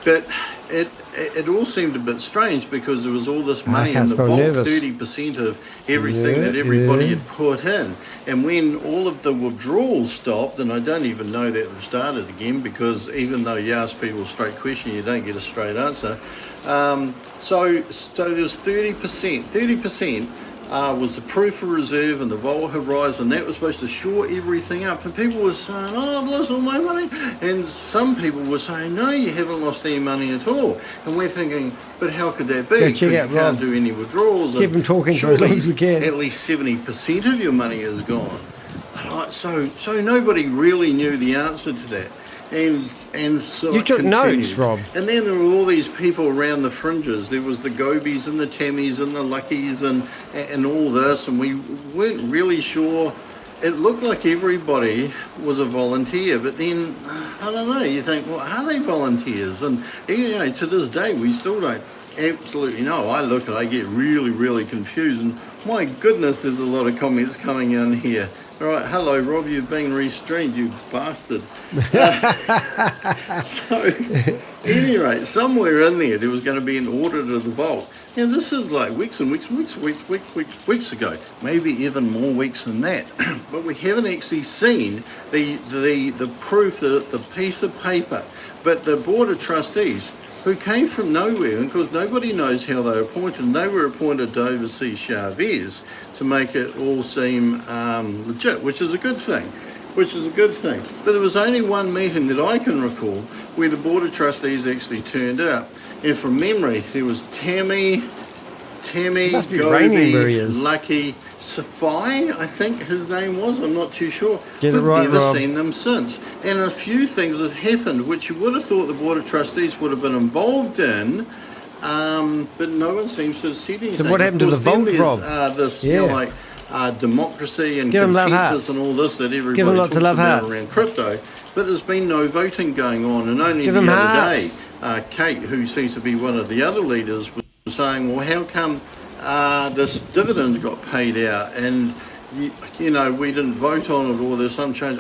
But it all seemed a bit strange because there was all this money in the vault, 30% of everything that everybody had put in. And when all of the withdrawals stopped, and I don't even know that it started again, because even though you ask people a straight question, you don't get a straight answer. So there's 30%. 30% was the proof of reserve and the vault horizon. That was supposed to shore everything up. And people were saying, I've lost all my money. And some people were saying, no, you haven't lost any money at all. And we're thinking, but how could that be? Because you can't do any withdrawals. Keep them talking for as long as we can. At least 70% of your money is gone. So nobody really knew the answer to that. And so you took notes, Rob. And then there were all these people around the fringes. There was the Gobies and the Tammies and the Luckies and all this, and we weren't really sure. It looked like everybody was a volunteer, but then, I don't know, you think, well, are they volunteers? And to this day, we still don't absolutely know. I get really, really confused, and my goodness, there's a lot of comments coming in here. All right, hello, Rob, you've been restreamed, you bastard. So, at any rate, somewhere in there was going to be an audit of the vault. Now, this is like weeks and weeks ago, maybe even more weeks than that. But we haven't actually seen the proof, the piece of paper. But the Board of Trustees, who came from nowhere, and because nobody knows how they were appointed, and they were appointed to oversee ShaveZ to make it all seem legit, which is a good thing. But there was only one meeting that I can recall where the Board of Trustees actually turned up. And from memory, there was Tammy, Gobi, Lucky, Safai, I think his name was, I'm not too sure. Get it right, We've never Rob. seen them since. And a few things have happened, which you would have thought the Board of Trustees would have been involved in, but no one seems to have said anything. So what happened to the vault, Rob? Democracy and consensus and all this that everybody talks about around crypto. but there's been no voting going on. And only Give the them other day, hearts. Kate, who seems to be one of the other leaders, was saying, well, how come this dividend got paid out and, you know, we didn't vote on it, or there's some change.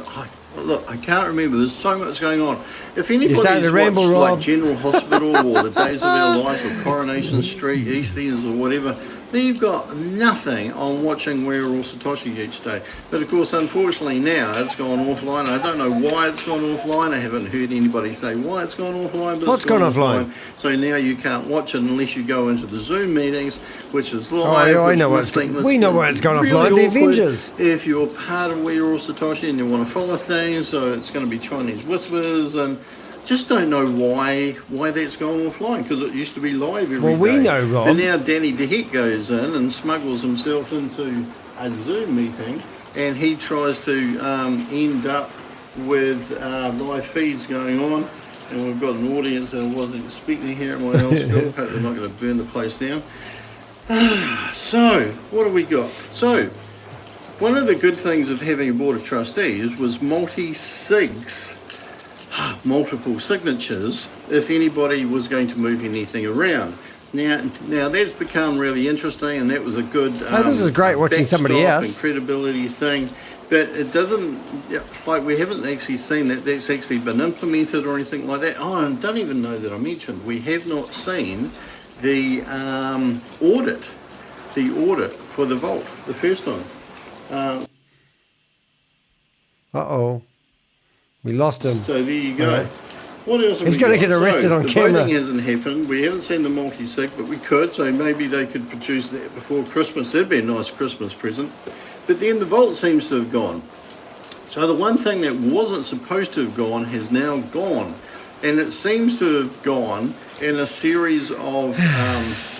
Look, I can't remember. There's so much going on. If anybody's watched like General Hospital or The Days of Our Lives or Coronation Street, EastEnders or whatever, they've got nothing on watching We're All Satoshi each day. But of course, unfortunately now it's gone offline. I don't know why it's gone offline. I haven't heard anybody say why it's gone offline. But What's it's gone offline? So now you can't watch it unless you go into the Zoom meetings, which is live. I know what's we know why it's gone really offline. The awkward Avengers. If you're part of We're All Satoshi and you want to follow things, so it's going to be Chinese whispers and just don't know why that's gone offline, because it used to be live every day. Well, we know, Rob. And now Danny DeHeck goes in and smuggles himself into a Zoom meeting, and he tries to end up with live feeds going on. And we've got an audience that I wasn't expecting here at my old school. Hope they're not going to burn the place down. So, what have we got? So, one of the good things of having a board of trustees was multi-sigs, multiple signatures, if anybody was going to move anything around. Now that's become really interesting, and that was a good this is great watching somebody backstop else and credibility thing. But it doesn't, like we haven't actually seen that that's actually been implemented or anything like that. Oh, and don't even know that I mentioned, we have not seen the audit for the vault the first time. Uh-oh. We lost him. So there you go. What else have He's going to get arrested on camera. The voting hasn't happened. We haven't seen the multi-sig, but we could. So maybe they could produce that before Christmas. That'd be a nice Christmas present. But then the vault seems to have gone. So the one thing that wasn't supposed to have gone has now gone. And it seems to have gone in a series of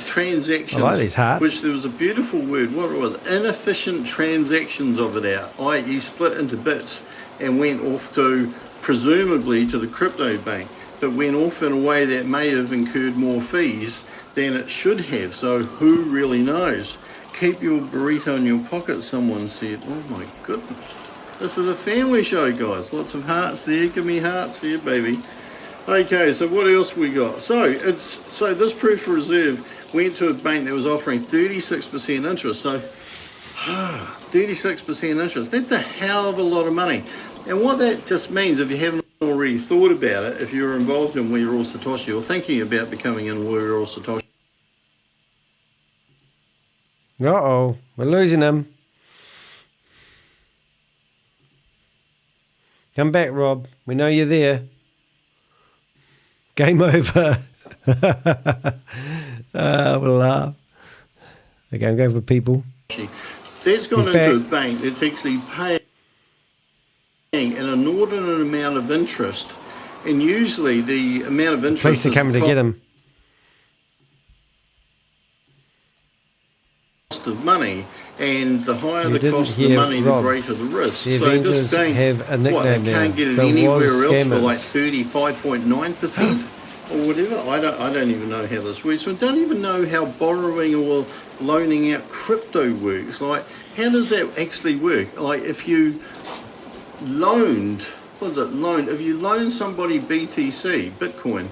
transactions. I like these hearts. Which there was a beautiful word, what it was, inefficient transactions of it out, i.e. split into bits and went off to, presumably, to the crypto bank, but went off in a way that may have incurred more fees than it should have. So who really knows? Keep your burrito in your pocket, someone said. Oh my goodness. This is a family show, guys. Lots of hearts there. Give me hearts there, baby. Okay, so what else we got? So this proof of reserve went to a bank that was offering 36% interest. So 36% interest. That's a hell of a lot of money. And what that just means, if you haven't already thought about it, if you're involved in We're All Satoshi or thinking about becoming in We're All Satoshi. Uh-oh, we're losing him. Come back, Rob. We know you're there. Game over. We'll laugh. Okay, I'm going for people. That's gone into a bank that's actually paying an inordinate amount of interest, and usually the amount of interest Police are coming to get him. Cost of money, and the higher the cost of the money, the greater the risk. The so Avengers this bank, have a nickname they can't get it now. anywhere else for Shambles. like 35.9% or whatever. I don't even know how this works. I don't even know how borrowing or loaning out crypto works. Like, how does that actually work? Like, if you loaned, if you loan somebody BTC, Bitcoin,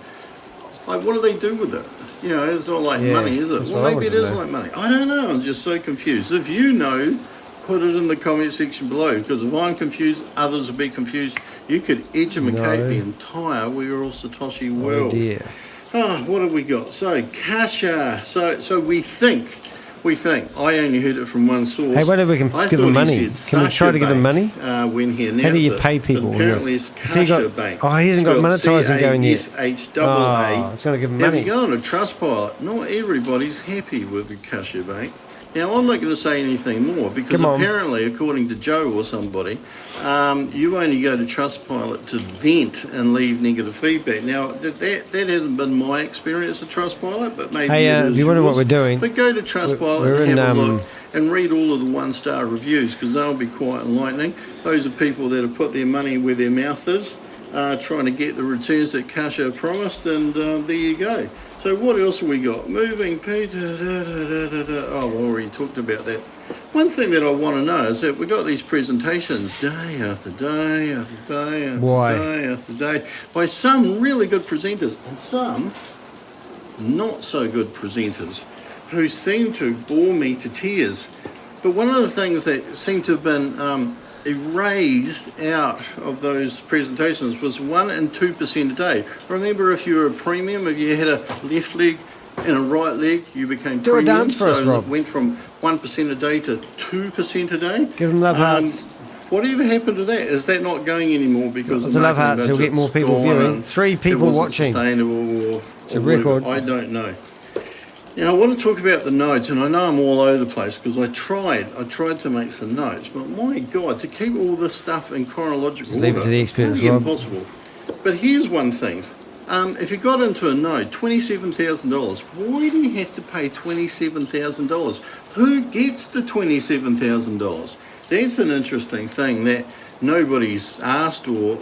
like, what do they do with it? You know, it's not like money, is it? Well, maybe it is like money. I don't know. I'm just so confused. If you know, put it in the comment section below, because if I'm confused, others will be confused. You could educate the entire We're All Satoshi world. Oh dear. What have we got? So, Kasha. So we think. I only heard it from one source. Hey, what if we can give them money? Can we try to give them money? When he announced How do you it. pay people? Apparently it's Kasha Bank. Oh, he hasn't got monetizing going yet. CASHAA. It's going to give him Now, if money. you go on a Trustpilot, not everybody's happy with the Kasha Bank. Now, I'm not going to say anything more because apparently, according to Joe or somebody, you only go to Trustpilot to vent and leave negative feedback. Now, that hasn't been my experience at Trustpilot, but maybe it is if you wonder what yours. we're doing, But go to Trustpilot and have a look and read all of the one-star reviews, because they'll be quite enlightening. Those are people that have put their money where their mouth is, trying to get the returns that Kasha promised, and there you go. So what else have we got? Moving, oh, we already talked about that. one thing that I want to know is that we got these presentations day after day after day after day after day by some really good presenters and some not so good presenters who seem to bore me to tears. But one of the things that seemed to have been erased out of those presentations was 1% and 2% a day. Remember, if you were a premium, if you had a left leg and a right leg, you became Do a premium. dance for us, Rob. It went from 1% a day to 2% a day. Give them love hearts. Whatever happened to that? Is that not going anymore because the love hearts? He'll get more people viewing. 3 people watching. Sustainable it's a record. I don't know. Now I want to talk about the nodes, and I know I'm all over the place because I tried to make some notes, but my God, to keep all this stuff in chronological order, leave it to the experience, really Rob. impossible. But here's one thing: if you got into a node, $27,000. Why do you have to pay $27,000? Who gets the $27,000? That's an interesting thing that nobody's asked, or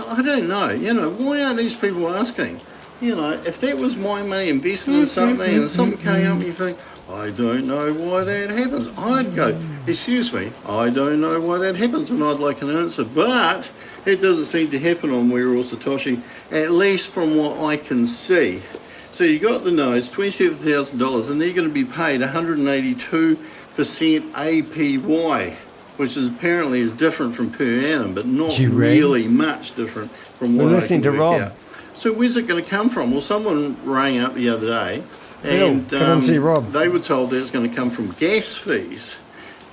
I don't know. You know, why aren't these people asking? You know, if that was my money invested in something and something came up and you think, I don't know why that happens, I'd go, excuse me, I don't know why that happens, and I'd like an answer. But it doesn't seem to happen on We're All Satoshi, at least from what I can see. So you got the nodes, $27,000, and they're going to be paid 182% APY, which is apparently is different from per annum, but not really much different from what I can work out. So where's it going to come from? Well, someone rang up the other day, and see Rob. They were told that it's going to come from gas fees.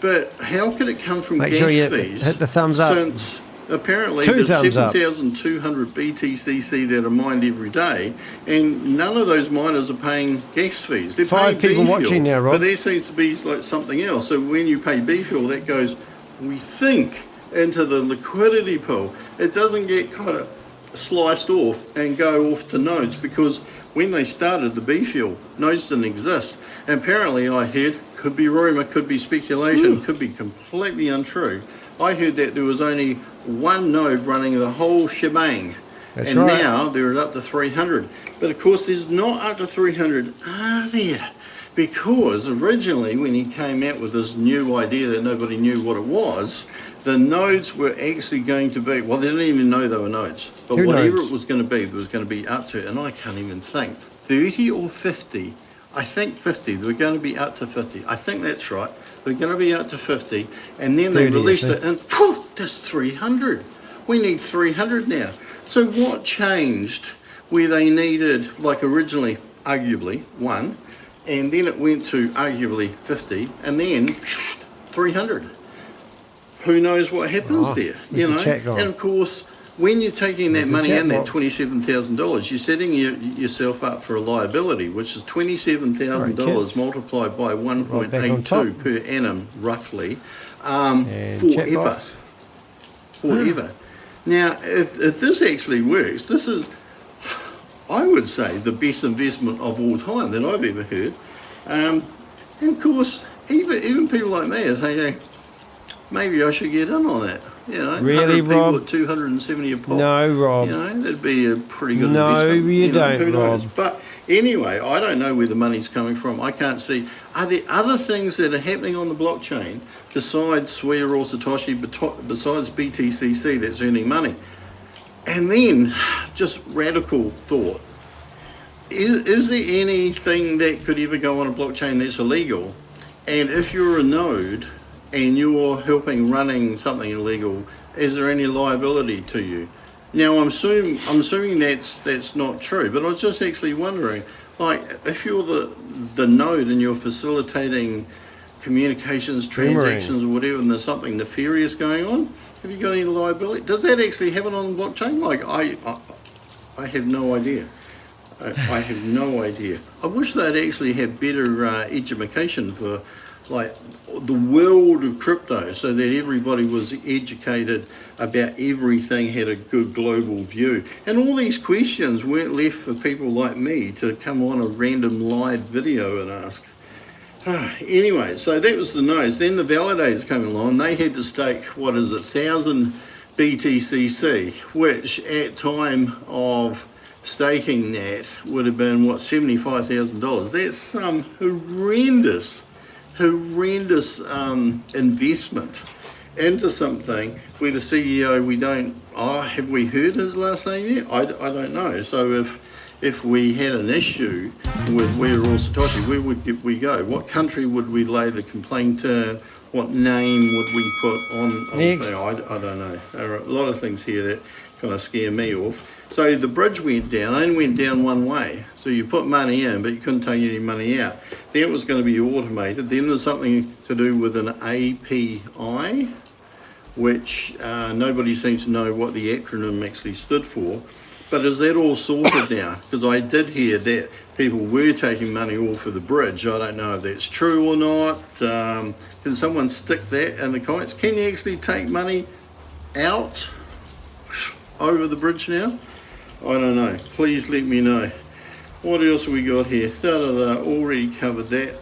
But how could it come from gas fees? Hit the thumbs up. Since apparently there's 7,200 BTCC that are mined every day, and none of those miners are paying gas fees. They're 5 paying people B-fuel, watching now, Rob. but there seems to be like something else. So when you pay B-fuel, that goes, we think, into the liquidity pool. It doesn't get kind of sliced off and go off to nodes, because when they started the B-fuel, nodes didn't exist. And apparently I heard, could be rumour, could be speculation, could be completely untrue, I heard that there was only one node running the whole shebang. That's and right. now there is up to 300. But of course there's not up to 300, are there? Because originally when he came out with this new idea that nobody knew what it was, the nodes were actually going to be, well, they didn't even know they were nodes, but whatever it was going to be, there was going to be up to, and I can't even think, 30 or 50, I think 50, they were going to be up to 50, I think that's right, they're going to be up to 50, and then they released it, and whew, there's 300, we need 300 now. So what changed where they needed, like originally, arguably, 1, and then it went to arguably 50, and then 300. Who knows what happens there, you know? And of course, when you're taking that money in, that $27,000, you're setting yourself up for a liability, which is $27,000 multiplied by 1.82 per annum, roughly, forever. Forever. Now, if this actually works, this is, I would say, the best investment of all time that I've ever heard. And of course, even people like me are saying, maybe I should get in on that. You know, really, 100 people Rob? at 270 a pop. No, Rob. You know, that'd be a pretty good investment. investment. You don't, who knows? Rob. But anyway, I don't know where the money's coming from. I can't see. Are there other things that are happening on the blockchain besides Swear or Satoshi, besides BTCC that's earning money? And then, just radical thought. Is there anything that could ever go on a blockchain that's illegal? And if you're a node and you're helping running something illegal, is there any liability to you? Now I'm assuming that's not true, but I was just actually wondering, like, if you're the node and you're facilitating communications, transactions, or whatever, and there's something nefarious going on, have you got any liability? Does that actually happen on the blockchain? Like, I have no idea. I have no idea. I wish they'd actually have better education for, like, the world of crypto, so that everybody was educated about everything, had a good global view. And all these questions weren't left for people like me to come on a random live video and ask. Anyway, so that was the nodes. Then the validators came along. They had to stake, 1,000 BTCC, which at time of staking that would have been, what, $75,000. That's some horrendous horrendous investment into something where the CEO, have we heard his last name yet? I don't know. So if we had an issue with We're All Satoshi, where would we go? What country would we lay the complaint to? What name would we put on the thing? I don't know. There are a lot of things here that kind of scare me off. So the bridge went down, only went down one way. So you put money in, but you couldn't take any money out. Then it was going to be automated. Then there's something to do with an API, which nobody seems to know what the acronym actually stood for. But is that all sorted now? Because I did hear that people were taking money off of the bridge. I don't know if that's true or not. Can someone stick that in the comments? Can you actually take money out over the bridge now? I don't know. Please let me know. What else have we got here? Already covered that.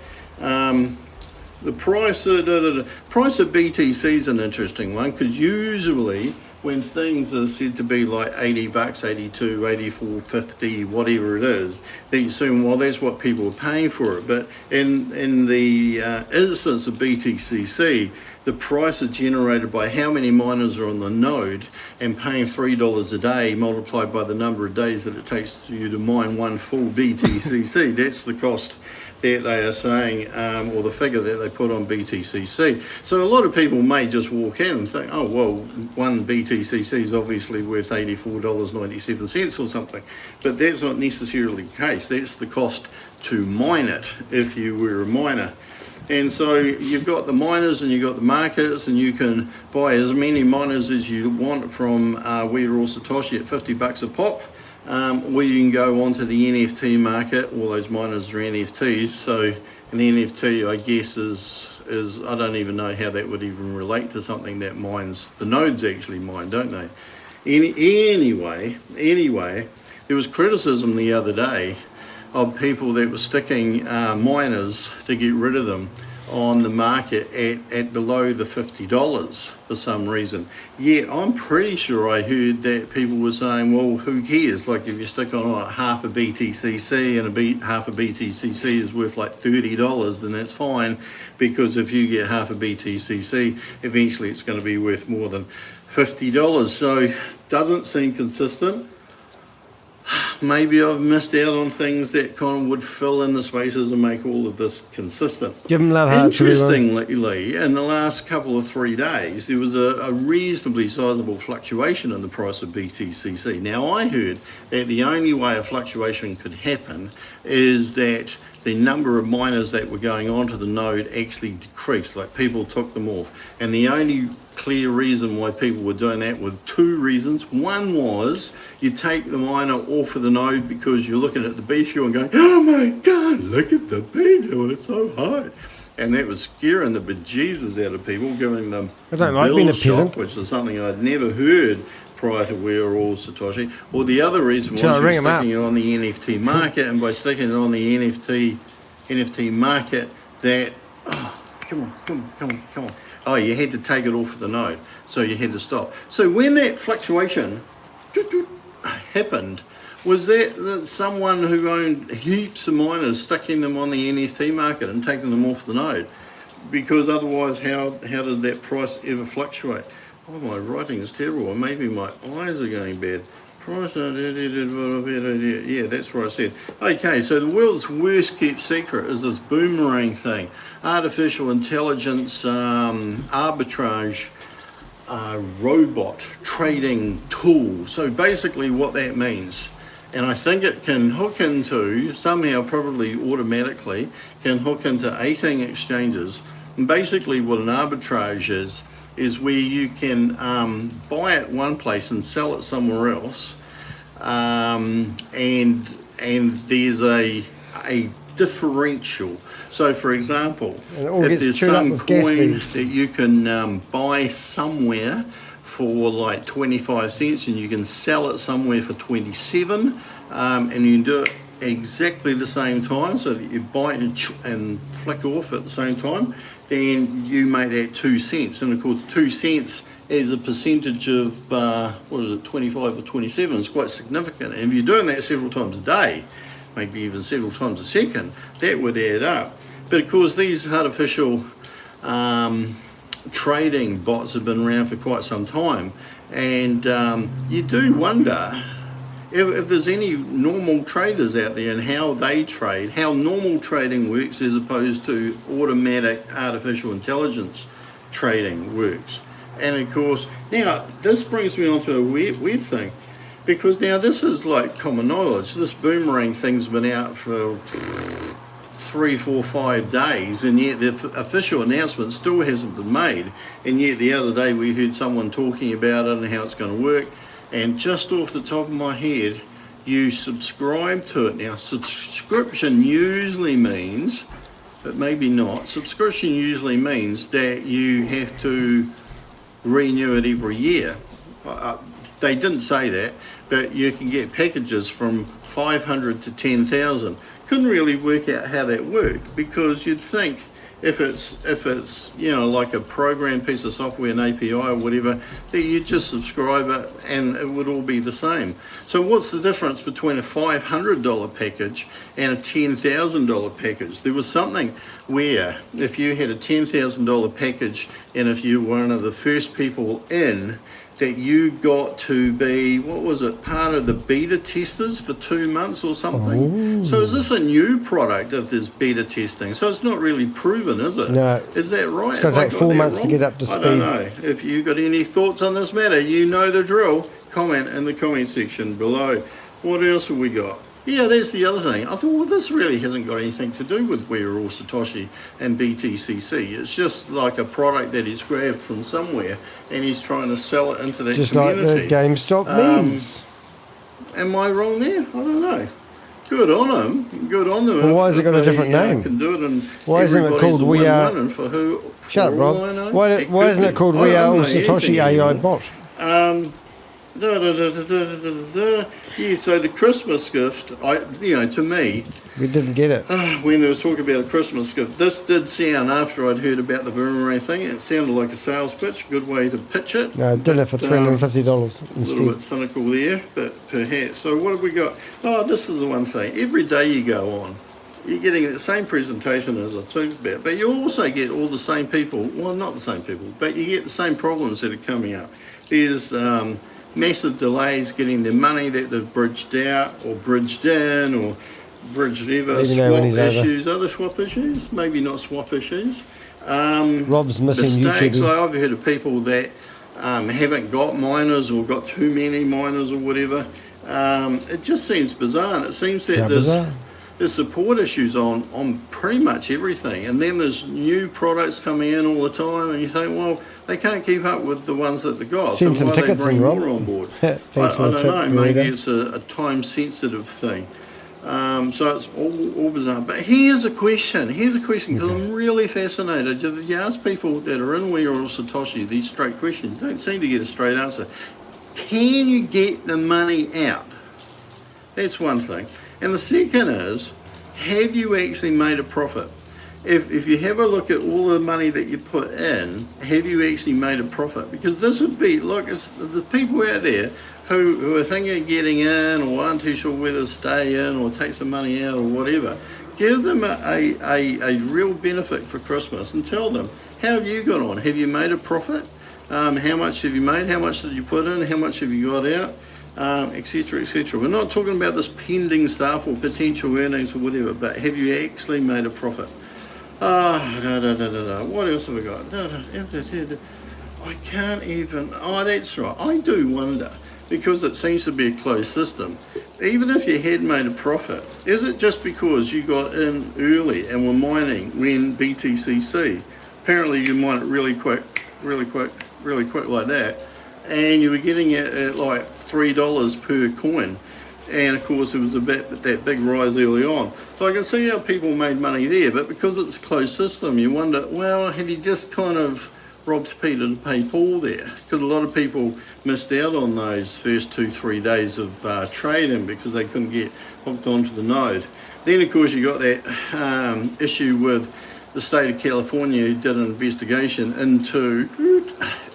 The price of BTC is an interesting one, because usually when things are said to be like $80, 82, 84, 50, whatever it is, then you assume, well, that's what people are paying for it. But in the instance of BTCC, the price is generated by how many miners are on the node, and paying $3 a day multiplied by the number of days that it takes you to mine one full BTCC. That's the cost that they are saying, or the figure that they put on BTCC. So a lot of people may just walk in and think, oh, well, one BTCC is obviously worth $84.97 or something. But that's not necessarily the case. That's the cost to mine it if you were a miner. And so you've got the miners and you've got the markets, and you can buy as many miners as you want from We're All Satoshi at $50 a pop. Or you can go onto the NFT market. All those miners are NFTs. So an NFT, I guess, is I don't even know how that would even relate to something that mines. The nodes actually mine, don't they? Anyway, there was criticism the other day of people that were sticking miners to get rid of them on the market at below the $50 for some reason. Yet I'm pretty sure I heard that people were saying, well, who cares? Like if you stick on like half a BTCC and half a BTCC is worth like $30, then that's fine, because if you get half a BTCC, eventually it's going to be worth more than $50. So doesn't seem consistent. Maybe I've missed out on things that kind of would fill in the spaces and make all of this consistent. Give them love hearts. Interestingly, in the last couple of 3 days, there was a reasonably sizable fluctuation in the price of BTCC. Now, I heard that the only way a fluctuation could happen is that the number of miners that were going onto the node actually decreased, like people took them off. And the only clear reason why people were doing that were two reasons. One was you take the miner off of the node because you're looking at the BTU and going, oh my God, look at the BTU, it's so high. And that was scaring the bejesus out of people, giving them I don't like being a peasant, shock, which is something I'd never heard prior to We're All Satoshi. Or the other reason was you're sticking it on the NFT market, and by sticking it on the NFT market, that, oh, come on. Oh, you had to take it off of the node, so you had to stop. So when that fluctuation happened, was that someone who owned heaps of miners sticking them on the NFT market and taking them off the node? Because otherwise, how did that price ever fluctuate? Oh, my writing is terrible, or maybe my eyes are going bad. Yeah, that's what I said. Okay, so the world's worst kept secret is this boomerang thing. Artificial intelligence, arbitrage, robot trading tool. So basically what that means, and I think it can hook into, somehow probably automatically, can hook into 18 exchanges. And basically what an arbitrage is where you can buy at one place and sell it somewhere else, and there's a differential. So for example, if there's some coin that you can buy somewhere for like 25 cents and you can sell it somewhere for 27, and you can do it exactly the same time, so that you buy it and flick off at the same time, then you make that 2 cents. And of course 2 cents as a percentage of 25 or 27 is quite significant. And if you're doing that several times a day, maybe even several times a second, that would add up. But of course, these artificial trading bots have been around for quite some time, and you do wonder if there's any normal traders out there and how they trade, how normal trading works as opposed to automatic artificial intelligence trading works. And of course, now this brings me on to a weird thing, because now this is like common knowledge. This boomerang thing's been out for 3, 4, 5 days, and yet the official announcement still hasn't been made. And yet the other day we heard someone talking about it and how it's going to work. And just off the top of my head, you subscribe to it. Now, subscription usually means, but maybe not, subscription usually means that you have to renew it every year. They didn't say that, but you can get packages from 500 to 10,000. Couldn't really work out how that worked, because you'd think if it's you know, like a program piece of software, an API or whatever, that you just subscribe it and it would all be the same. So what's the difference between a $500 package and a $10,000 package? There was something where if you had a $10,000 package and if you were one of the first people in, that you got to be, what was it, part of the beta testers for 2 months or something. So is this a new product if there's beta testing? So it's not really proven, is it? No. Is that right? It's going to take 4 months to get up to speed. I don't know. If you got any thoughts on this matter, you know the drill. Comment in the comment section below. What else have we got? Yeah, that's the other thing. I thought, well, this really hasn't got anything to do with We're All Satoshi and BTCC. It's just like a product that he's grabbed from somewhere and he's trying to sell it into that just community. Like the GameStop memes. Am I wrong there? I don't know. Good on them. Good on them. Well, why has it got a different name? Can do it, and why isn't it called We Are? For who, Shut up, Rob. Why isn't it called We Are All Satoshi AI Bot? Yeah, so the Christmas gift, to me, we didn't get it. When there was talk about a Christmas gift, this did sound, after I'd heard about the boomerang thing, it sounded like a sales pitch, good way to pitch it. No, I did it for $350 instead. A little bit cynical there, but perhaps. So what have we got? Oh, this is the one thing. Every day you go on, you're getting the same presentation as I talked about, but you also get all the same people, well, not the same people, but you get the same problems that are coming up. There's massive delays getting their money that they've bridged out or bridged in or bridged ever, swap issues. Other swap issues? Maybe not swap issues. Rob's missing mistakes. YouTube. I've heard of people that haven't got miners or got too many miners or whatever. It just seems bizarre. And it seems that there's support issues on pretty much everything. And then there's new products coming in all the time and you think, well, they can't keep up with the ones that they got. Send some tickets bring in, Rob. more on board? Thanks I for the don't tip, know. Maybe it's a time-sensitive thing. So it's all bizarre. But here's a question. Because I'm really fascinated. If you ask people that are in We're All Satoshi these straight questions, you don't seem to get a straight answer. Can you get the money out? That's one thing. And the second is, have you actually made a profit? If you have a look at all the money that you put in, have you actually made a profit? Because this would be, look, it's the people out there who are thinking of getting in or aren't too sure whether to stay in or take some money out or whatever. Give them a real benefit for Christmas and tell them, how have you got on? Have you made a profit? How much have you made? How much did you put in? How much have you got out? Etc, etc. We're not talking about this pending stuff or potential earnings or whatever, but have you actually made a profit? What else have we got? I can't even. Oh, that's right. I do wonder, because it seems to be a closed system. Even if you had made a profit, is it just because you got in early and were mining when BTCC? Apparently you mine it really quick like that, and you were getting it at like $3 per coin. And of course there was that big rise early on. So I can see how people made money there, but because it's a closed system, you wonder, well, have you just kind of robbed Peter to pay Paul there? Because a lot of people missed out on those first 2-3 days of trading because they couldn't get hooked onto the node. Then of course you got that issue with the state of California, who did an investigation into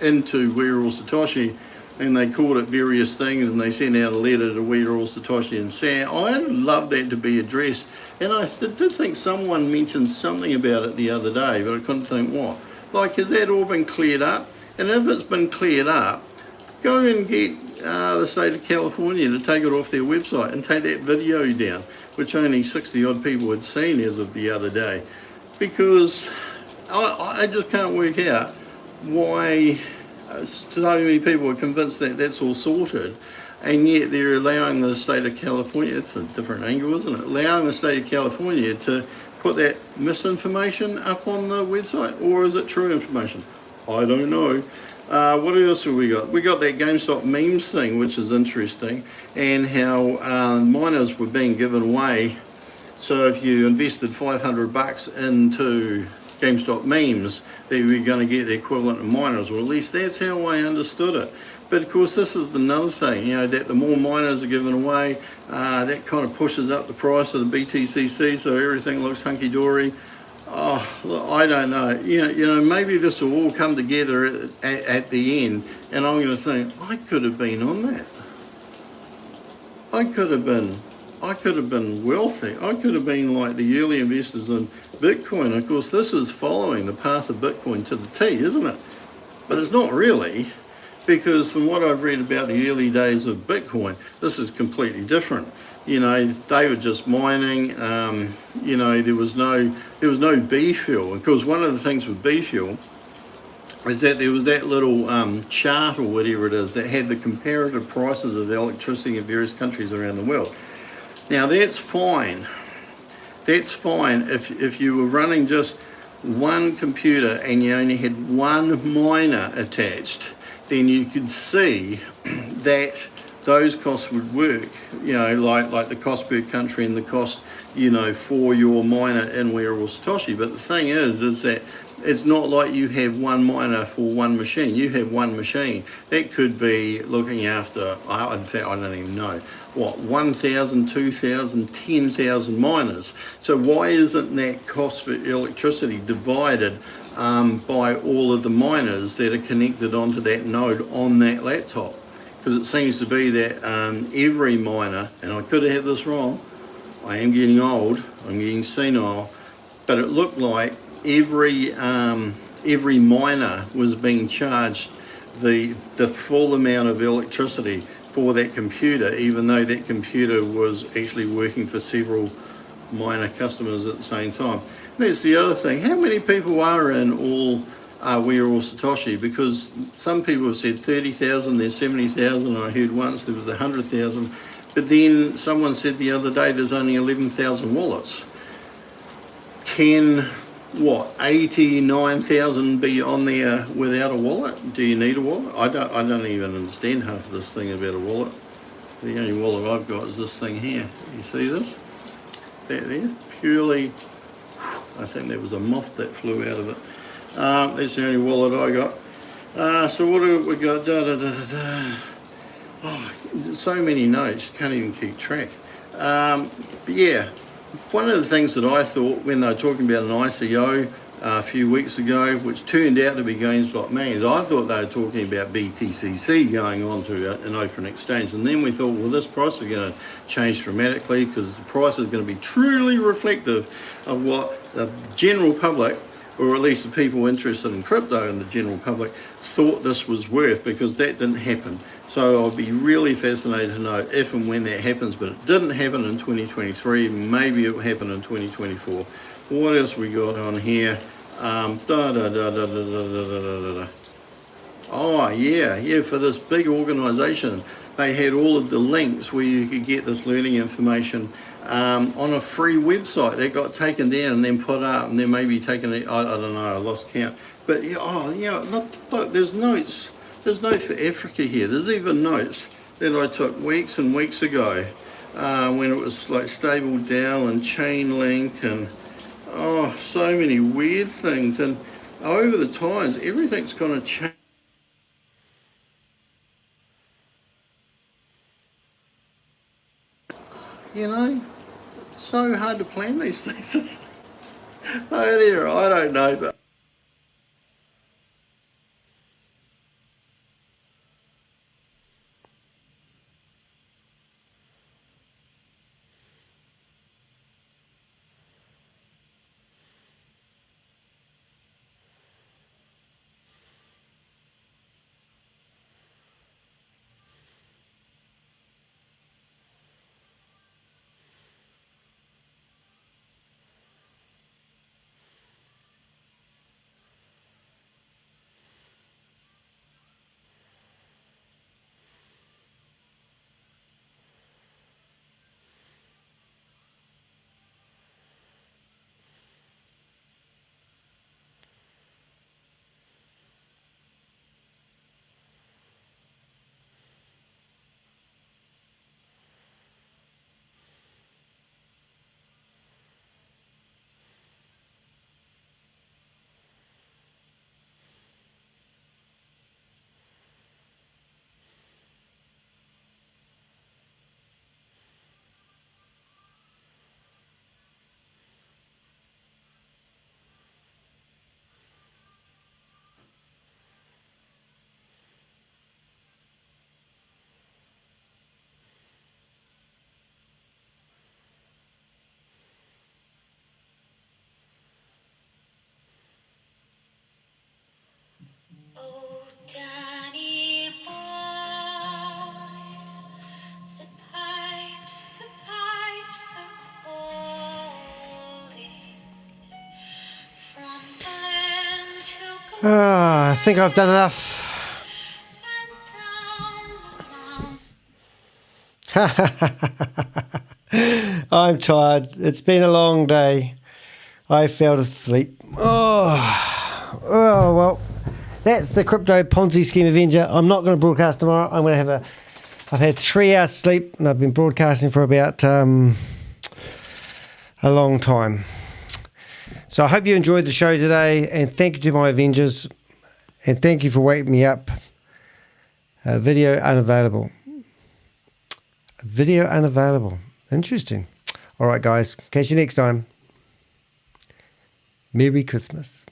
We're All Satoshi, and they called it various things, and they sent out a letter to We're All Satoshi and Sam. I'd love that to be addressed And I did think someone mentioned something about it the other day, but I couldn't think what. Like, has that all been cleared up? And if it's been cleared up, go and get the state of California to take it off their website and take that video down, which only 60 odd people had seen as of the other day. Because I just can't work out why so many people are convinced that that's all sorted, and yet they're allowing the state of California, it's a different angle, isn't it? Allowing the state of California to put that misinformation up on the website, or is it true information? I don't know. What else have we got? We got that GameStop memes thing, which is interesting, and how miners were being given away. So if you invested $500 into GameStop memes, that you were going to get the equivalent of miners, or at least that's how I understood it. But of course, this is another thing, you know, that the more miners are given away, that kind of pushes up the price of the BTCC, so everything looks hunky-dory. Oh, look, I don't know. You know, maybe this will all come together at the end, and I'm going to think, I could have been on that. I could have been wealthy. I could have been like the early investors in Bitcoin. Of course, this is following the path of Bitcoin to the T, isn't it? But it's not really, because from what I've read about the early days of Bitcoin, this is completely different. You know, they were just mining. You know, there was no B fuel. Of course, one of the things with B fuel is that there was that little chart or whatever it is that had the comparative prices of electricity in various countries around the world. Now that's fine. That's fine if you were running just one computer and you only had one miner attached, then you could see that those costs would work, you know, like the cost per country and the cost, you know, for your miner in wearable Satoshi. But the thing is that it's not like you have one miner for one machine. You have one machine. That could be looking after, in fact, I don't even know, what, 1,000, 2,000, 10,000 miners. So why isn't that cost for electricity divided by all of the miners that are connected onto that node on that laptop? Because it seems to be that every miner, and I could have this wrong, I am getting old, I'm getting senile, but it looked like every miner was being charged the full amount of electricity for that computer, even though that computer was actually working for several miner customers at the same time. And that's the other thing. How many people are in all wearable Satoshi? Because some people have said 30,000, there's 70,000. I heard once there was 100,000. But then someone said the other day there's only 11,000 wallets. Can, what, 89,000 be on there without a wallet? Do you need a wallet? I don't even understand half of this thing about a wallet. The only wallet I've got is this thing here. You see this? That there? Purely, I think there was a moth that flew out of it. That's the only wallet I got. So what have we got? Oh, so many notes, can't even keep track. But yeah, one of the things that I thought when they were talking about an ICO a few weeks ago, which turned out to be GameStop memes, I thought they were talking about BTCC going on to an open exchange. And then we thought, well, this price is going to change dramatically because the price is going to be truly reflective of what the general public, or at least the people interested in crypto and the general public, thought this was worth, because that didn't happen. So I'll be really fascinated to know if and when that happens, but it didn't happen in 2023. Maybe it will happen in 2024. What else we got on here? Oh, yeah, for this big organization, they had all of the links where you could get this learning information on a free website. That got taken down and then put up, and then maybe taken it, I don't know, I lost count. But look, there's notes. There's notes for Africa here. There's even notes that I took weeks and weeks ago when it was like stable down and chain link and so many weird things. And over the times, everything's kind of changed. You know, it's so hard to plan these things. Oh dear, I don't know, but Danny boy, the pipes are calling from glen to I think I've done enough. I'm tired. It's been a long day. I fell asleep. Oh, well, that's the Crypto Ponzi Scheme Avenger. I'm not going to broadcast tomorrow. I'm going to have I've had 3 hours sleep and I've been broadcasting for about a long time. So I hope you enjoyed the show today, and thank you to my Avengers, and thank you for waking me up. Video unavailable. Video unavailable. Interesting. All right, guys. Catch you next time. Merry Christmas.